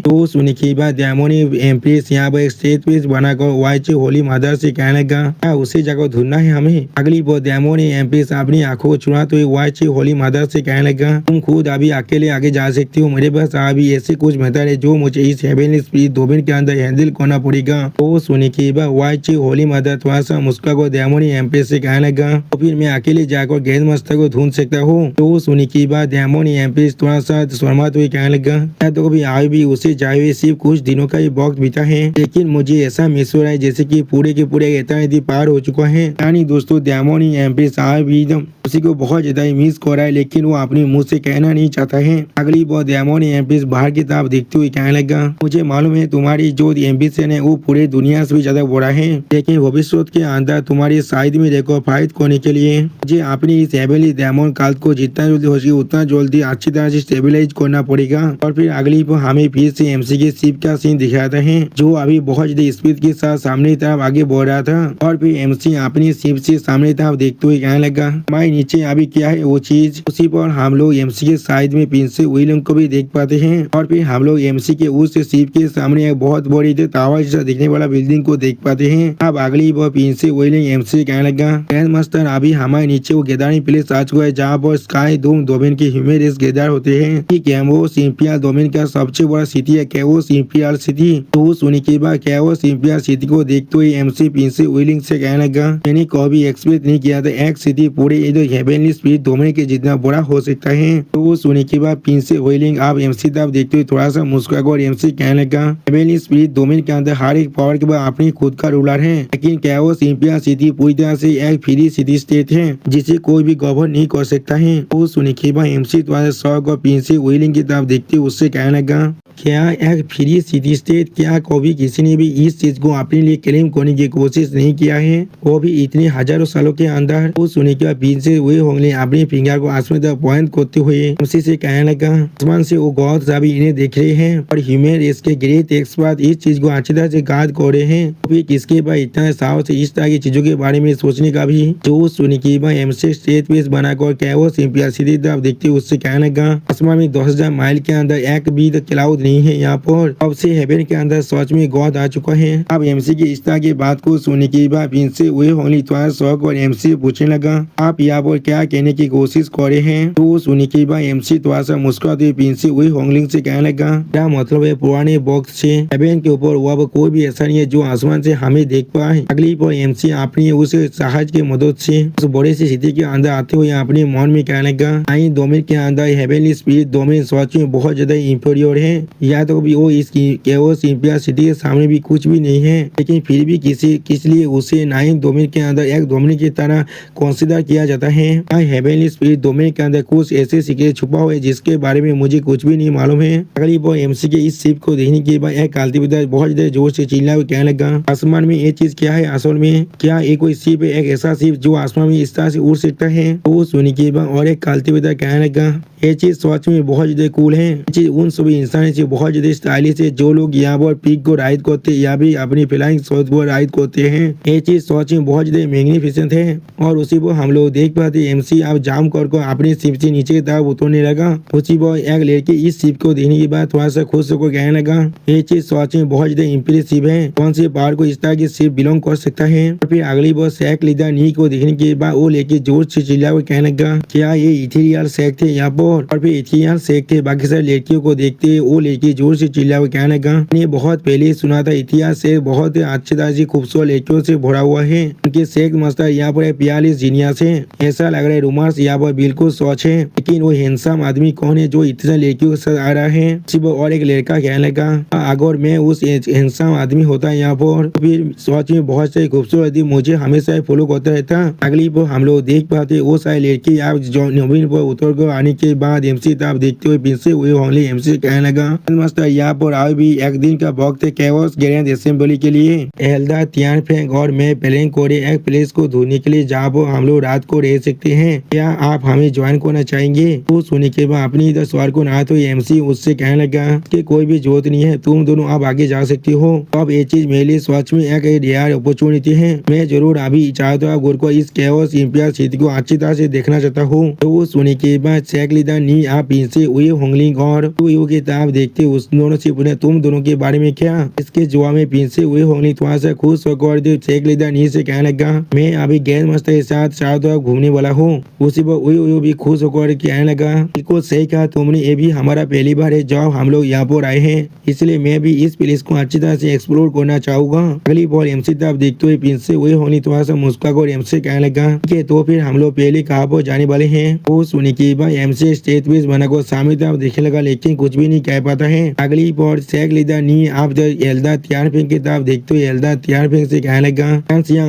तो सुनने के बाद डेमोनिक एम्प्रेस यहाँ पर एक स्टेज पीस बनाकर वाइच होली मदर से कहने लगा क्या उसे जगह ढूंढना है हमें। अगली बार डेमोनिक एम्प्रेस अपनी आंखों को चुराते हुए वाइच होली मदर से कहने लगा तुम खुद अभी अकेले आगे जा सकती हो, मेरे पास अभी ऐसे कुछ मेथड है जो मुझे इस हेवनली स्पिरिट डोमेन के अंदर हैंडल करना पड़ेगा। तो सुनने के बाद वाइच होली मदर थोड़ा सा मुस्कुरा को डेमोनिक एम्प्रेस से कहने लगा तो फिर मैं अकेले जाकर ग्रैंड मास्टर को ढूंढ सकता हूँ। तो सुनने के बाद डेमोनिक एम्प्रेस थोड़ा सा शर्माते हुए कहने लगा तो अभी आए भी उसे जाए हुए सिर्फ कुछ दिनों का ही वक्त बीता है, लेकिन मुझे ऐसा महसूस हो रहा है जैसे कि पूरे के पूरे इतना पार हो चुका है। यानी दोस्तों डेमोनिक एम्प्रेस आज भी उसी को बहुत ज्यादा मिस कर रहा है, लेकिन वो अपने मुंह से कहना नहीं चाहता है। अगली बार डेमोनिक एम्प्रेस बाहर की तरफ देखते हुए कहने लगा मुझे मालूम है तुम्हारी जो एम्बिशन है वो पूरे दुनिया से भी ज्यादा बड़ा है, लेकिन भविष्य के अंदर तुम्हारी साइड में देखो फाइट करने के लिए मुझे अपनी इस हेवनली डेमन काल को जितना जल्दी हो सके उतना जल्दी अच्छी तरह से स्टेबलाइज करना पड़ेगा। और फिर अगली बार हमें फिर से एमसी के शिप का सीन दिखाते हैं जो अभी बहुत ज्यादा स्पीड के साथ सामने की तरफ आगे बढ़ रहा था। और फिर एमसी अपनी शिप से सामने की तरफ देखते हुए कहने लगा हमारे नीचे अभी क्या है वो चीज। उसी पर हम लोग एमसी के साइड में प्रिंसेस विलियम को भी देख पाते हैं। और फिर हम लोग एमसी के उस शिप के सामने एक बहुत बड़ी टावर जैसा दिखने वाला बिल्डिंग को देख पाते हैं। अब अगली बार प्रिंसेस विलियम एमसी कहने लगा ग्रैंड मास्टर अभी हमारे नीचे वो गैदरिंग प्लेस आ चुका है जहाँ पर स्काई डोम डोमेन के ह्यूमन रेस गैदर होते हैं कि कैवोस इंपिरियल डोमेन का सबसे बड़ा सिटी है कैवोस इंपिरियल सिटी। तो सुनने के बाद कैवोस इंपिरियल सिटी को देखते हुए एमसी प्रिंसेस विलियम से कहने लगा मैंने कभी एक्सपेक्ट नहीं किया था एक सिटी पूरे हेवनली स्पिरिट डोमेन के जितना बड़ा हो सकता है। तो सुनने के बाद प्रिंसेस विलियम आप एमसी तरफ देखते हुए थोड़ा सा मुस्कुरा कर एमसी कहने लगा हेवनली स्पिरिट डोमेन के अंदर हर एक पावर के बाद अपनी खुद का रूलर है, लेकिन कैवोस इंपिरियल सिटी पूरी तरह से एक फ्री सिटी स्टेट है जिसे कोई भी गवर्न नहीं कर सकता है। तो सुनने के बाद एमसी तुम्हारे शौक और प्रिंसेस विलियम की तरफ देखते हुए उससे कहने लगा क्या एक फ्री सिटी स्टेट, क्या कभी किसी ने भी इस चीज को अपने लिए क्लेम करने की कोशिश नहीं किया है, वो भी इतने हजारों सालों के अंदर। वो सुनने के बाद प्रिंसेस विलियम अपने फिंगर को आसमान तक पॉइंट करते हुए एमसी से कहने लगा आसमान से वो गॉड्स अभी इन्हें देख रहे हैं और ह्यूमन रेस के ग्रेट एक्सपर्ट इस चीज को अच्छी तरह से गार्ड कर रहे हैं। फिर किसके पास इतना साहस है इस तरह की चीजों के बारे में सोचने का भी। जो सुनने के बाद एमसी स्टेट पीस बनाकर कैवोस इंपिरियल सिटी तरफ देखते हुए उससे कहने लगा आसमान में 10,000 माइल के अंदर एक भी क्लाउड नहीं है यहाँ पर, अब से हेवन के अंदर सच में गॉड आ चुका है। अब एमसी की इस तरह की बात को सुनने के बाद प्रिंसेस विलियम थोड़ा शौक और एमसी पूछने लगा आप यहाँ पर क्या कहने की कोशिश कर रहे हैं। तो सुनने के बाद एमसी थोड़ा सा मुस्कुराते हुए प्रिंसेस विलियम से कहने लगा क्या मतलब है पुराने बॉक्स से हेवन के ऊपर वह कोई भी ऐसा नहीं है जो आसमान से हमें देख पाए। अगली पर एमसी अपनी उस जहाज की मदद से उस बड़े से सिटी के अंदर आते हुए अपने मन में कहने लगा डोमेन के अंदर हेवनली स्पिरिट डोमेन सच में बहुत ज्यादा इंफीरियर है, या तो भी वो इस कैवोस इंपिरियल सिटी के सामने भी कुछ भी नहीं है, लेकिन फिर भी किस लिए उसे 9 डोमेन के अंदर एक डोमेन की तरह कंसीडर किया जाता है। हेवनली स्पिरिट डोमेन के अंदर कुछ ऐसे सीक्रेट छुपा हुआ है जिसके बारे में मुझे कुछ भी नहीं मालूम है। अगली बार एमसी के इस शिप को देखने के बाद एक कल्टिवेटर बहुत ज्यादा जोर से चिल्ला हुआ कहने लगा आसमान में ये चीज क्या है, असल में क्या ये कोई शिप है, एक ऐसा शिप जो आसमान में इस तरह से उड़ सकता है। तो सुनने के बाद और एक कल्टिवेटर कहने लगा ये चीज सच में बहुत ज्यादा कूल है, ये चीज उन सभी इंसान से बहुत ज्यादा स्टाइलिश है। जो लोग यहाँ पर पिक को राइड करते हैं या भी अपनी फ्लाइंग शॉट को राइड करते हैं, ये चीज सच में बहुत ज्यादा मैग्निफिसेंट है। और उसी पर हम लोग देख पाते एमसी आप जाम कर अपनी शिप से नीचे की तरफ उतरने लगा। उसी पर एक लड़की इस शिप को देखने के बाद थोड़ा सा खुश होकर कहने लगा, ये चीज सच में बहुत ज्यादा इम्प्रेसिव है, कौन से पहाड़ को इस तरह की शिप बिलोंग कर सकता है। और फिर अगली बार शेख लीडर नी को देखने के बाद वो लेके जोर से चिल्ला कर कहने लगा, क्या ये इथेरियल शेख थे यहाँ पर? और फिर इथेरियल शेख थे। बाकी सारी लड़कियों को देखते वो लड़की जोर से चिल्ला कर कहने लगा, मैंने बहुत पहले ही सुना था इतिहास से बहुत अच्छी तरह से खूबसूरत लड़कियों से भरा हुआ है। उनके शेख मास्टर यहाँ पर 42 जीनियस है। ऐसा लग रहा है रूमर्स यहाँ पर बिल्कुल सच है, लेकिन वो हैंडसम आदमी कौन है जो इतने लड़कियों के साथ आ रहा है? और एक लड़का कहने लगा, अगर मैं उस हैंडसम आदमी होता यहाँ पर तो फिर सच में बहुत से खूबसूरत आदमी मुझे हमेशा फॉलो करता रहता। अगली पर हम लोग देख पाते वो सारे लड़की आप जमीन पर उतर कर आने के बाद एमसी आप देखते हुए पीछे हुए होंगे। एमसी कहने लगा, मास्टर यहाँ पर आज भी एक दिन का वक्त है कैओस ग्रैंड असेंबली के लिए। एल्दा तियान फेंग और मैं प्लान करे एक प्लेस को ढूंढने के लिए जहाँ पर हम लोग रात को रह सकते हैं। क्या आप हमें ज्वाइन करना चाहेंगे? वो सुनने के बाद अपनी इधर सवार को ना तो एमसी उससे कहने लगा कि कोई भी जरूरत नहीं है, तुम दोनों आप आगे जा सकती हो। अब ये चीज मेरे लिए सच में एक रेयर अपॉर्चुनिटी है। मैं जरूर अभी चाहता हूँ गुरु को इस कैओस इंपियर सिटी को अच्छी तरह से देखना चाहता हूँ। तो वो सुनने के बाद शेख लीडर नी आप इनसे हुए होंगलिंग और किताब देखते उस दोनों से पूछे, तुम दोनों के बारे में क्या? इसके जवाब में पीछे हुए होंगलिंग थोड़ा सा खुश होकर शेख लीडर नी से कहने लगा, मैं अभी गैर मास्टर के साथ चारों घूमने वाला हूँ। उसी पर भी खुश होकर कहने लगा, बिल्कुल सही कहा तुमने, ये भी हमारा पहली बार है जब हम लोग यहाँ पर आए हैं, इसलिए मैं भी इस प्लेस को अच्छी तरह से एक्सप्लोर करना चाहूंगा। अगली बार एमसी तब देखते हुए पीछे हुए होंगलिंग थोड़ा सा मुस्कुराकर एमसी कहने लगा कि तो फिर हम लोग पहले कहाँ पर जाने वाले हैं? वो सुनने के बाद एमसी स्टेज पे बनाकर सामने तरफ देखने लगा, लेकिन कुछ भी नहीं कह पाता है। अगली बार शेख लीडर नी आप एल्दा तियान फेंग की तरफ देखते हुए एल्दा तियान फेंग से कहने लगा,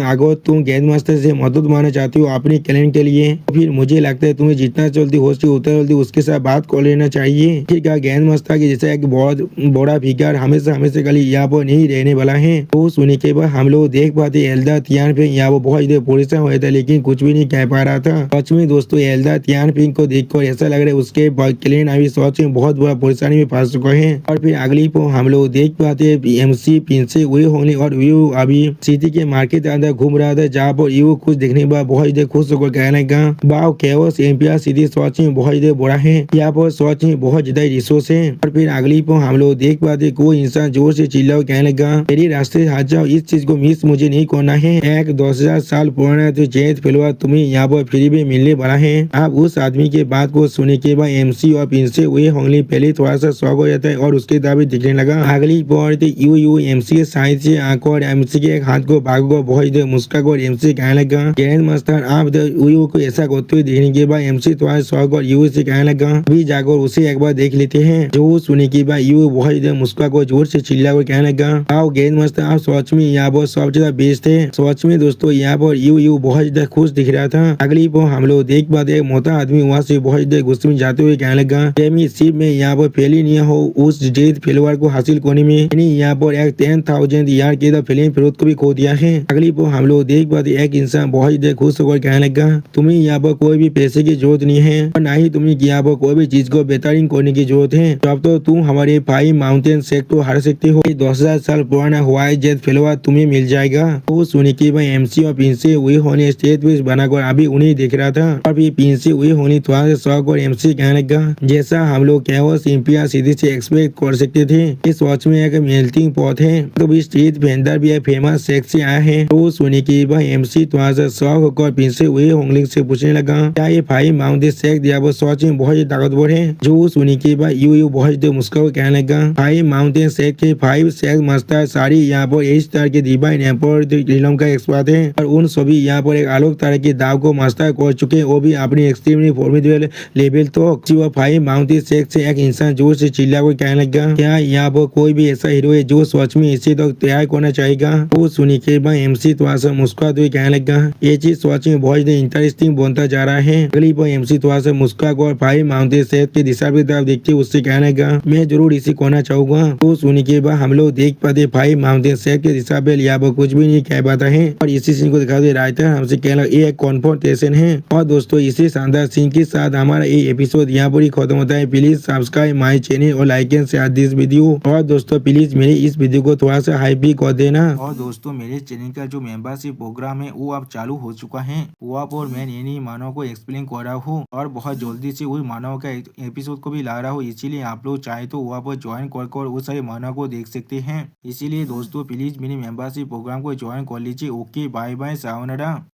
अगर तुम गेंद मास्टर से मदद मांगना चाहती हो अपने क्लाइंट के लिए, तो फिर मुझे लगता है तुम्हें जितना जल्दी हो सके उतना जल्दी उसके साथ बात कर लेना चाहिए। ठीक है, गेंद मास्टर के जैसा एक बहुत बड़ा फिगर हमेशा कल यहाँ पर नहीं रहने वाला है। तो सुनने के बाद हम लोग देख पाते एल्दा तियान फेंग यहाँ पर बहुत परेशान हुआ था, लेकिन कुछ भी नहीं कह पा रहा था। सच में दोस्तों एल्दा तियान फेंग को देखकर ऐसा लग रहा है उसके क्लाइंट अभी सच में बहुत बड़ा परेशानी में फंस चुका है। और फिर अगली को हम लोग देख पाते एमसी पीछे हुए होने और व्यू अभी सिटी के मार्केट के अंदर घूम रहा था, जहाँ पर यू कुछ देखने के बाद बहुत खुश होकर कहने लगा, वाओ कैओस इंपियर सिटी सच में बहुत बड़ा है, यहाँ पर सच में बहुत ज्यादा रिसोर्स है। और फिर अगली पर हम लोग देख पाते कोई इंसान जोर से चिल्ला कहने लगा, मेरी रास्ते हाथ जाओ, इस चीज को मिस मुझे नहीं करना है। एक 10,000 साल पुराना तो जेद फिलवा तुम्हें यहाँ पर फ्री में मिलने वाला है। आप उस आदमी के बात को सुनने के बाद एमसी और पीछे हुए होंगलिंग पहले थोड़ा सा शौक हो जाता है और उसके दावे दिखने लगा। अगली बार यू एमसी के साइड से आंखों और एमसी के एक हाथ को भागो बहुत मुस्कुरा और एमसी कहने लगा, ग्रैंड मास्टर आप यू को ऐसा करते हुए देखने के बाद एमसी थोड़ा शौक और यू से कहने लगा, अभी जाकर उसे एक बार देख लेते हैं। जो सुनने के बाद यू बहुत मुस्कुरा को जोर से चिल्ला कर कहने लगा, आओ ग्रैंड मास्टर आप सच में यहाँ पर सब ज्यादा बेस्ट है। सच में दोस्तों यहाँ पर यू बहुत ज्यादा खुश दिख रहा था। अगली बार हम लोग देख पाते मोटा आदमी वहाँ से बहुत ज्यादा गुस्से में जाते हुए कहने लगा, सिर्फ मैं यहाँ पर फेल ही नहीं हो उस जेद फेलवर को हासिल करने में, यहाँ पर एक 10,000 यार के फिल्म फिरोज को भी खो दिया है। अगली बार हम लोग देख पाते एक इंसान बहुत ज्यादा खुश होकर कहने लगा, तुम्हें यहाँ पर कोई भी पैसे की जरूरत नहीं है और न ही तुम्हें यहाँ पर कोई भी चीज को बेहतरीन करने की जरूरत है। तो अब तो तुम हमारे 5 माउंटेन शेख को हार सकते हो। 10,000 साल पुराना हवाई जेट फेलवर तुम्हें मिल जाएगा। वो सुने की भाई एमसी और पीछे हुए होने स्टेज पे बनाकर अभी उन्हें देख रहा था और फिर पीछे हुए होने थोड़ा सा शौक और एमसी कहने लगा, जैसा हम लोग कैओस इंपियर सिटी से एक्सपेक्ट कर सकते थे, इस वॉच में एक मेल्टिंग पॉट है। तो भी स्ट्रीट वेंडर भी फेमस शेख से आए हैं। तो सुने की भाई एमसी थोड़ा सा शौक होकर पीछे हुए होंगलिंग से पूछने लगा, क्या ये 5 माउंटेन शेख दिया वो सच में बहुत ताकतवर है? जो सुने की भाई यू बहुत मुस्कुरा कहने लगा, 5 माउंटेन शेख के 5 शेख मास्टर सारी यहाँ पर इस तरह के डिवाइन एम्पायर का एक्सपर्ट है और उन सभी यहाँ पर एक अलग तरह के दाव को मास्टर कर चुके हैं, वो भी अपनी एक्सट्रीमली फॉर्मिडेबल लेवल तो 5 माउंटेन शेख से एक इंसान जोर से चिल्ला कर कहने लगा, क्या यहाँ पर कोई भी ऐसा हीरो है जो सच में इसे तो तैयार करना चाहेगा? वो सुनी के बाद एमसी थोड़ा सा मुस्कुराते हुए कहने लगा, ये चीज सच में बहुत इंटरेस्टिंग बनता जा रहा है। अगली बार एमसी थोड़ा सा मुस्कुरा कर 5 माउंटेन शेख के दिशा की तरफ देखते उससे कहने लगा, मैं जरूर इसे करना चाहूंगा। वो सुनी के बाद हम लोग देख पाते 5 माउंटेन शेख के दिशा पे यहाँ पर कुछ भी नहीं कह पाता है और इसी सीन को दिखा दे राइटर हमसे कहना ये एक कॉन्फ्रंटेशन है। और दोस्तों इसी शानदार सीन के साथ हमारा ये एपिसोड यहाँ पर ही खत्म होता है। प्लीज सब्सक्राइब माई चैनल और और like and share this video. और दोस्तों प्लीज मेरे इस वीडियो को थोड़ा सा हाइप भी कर देना। और दोस्तों मेरे चैनल का जो मेंबरशिप प्रोग्राम है वो अब चालू हो चुका है। वो आप और मैं नई मानव को एक्सप्लेन कर रहा हूँ और बहुत जल्दी से वही मानव का एपिसोड को भी ला रहा हूँ। इसीलिए आप लोग चाहे तो वहाँ पर ज्वाइन कर वो सारे मानव को देख सकते हैं। इसीलिए दोस्तों प्लीज मेरी मेंबरशिप प्रोग्राम को ज्वाइन कर लीजिए। Okay bye bye sayonara.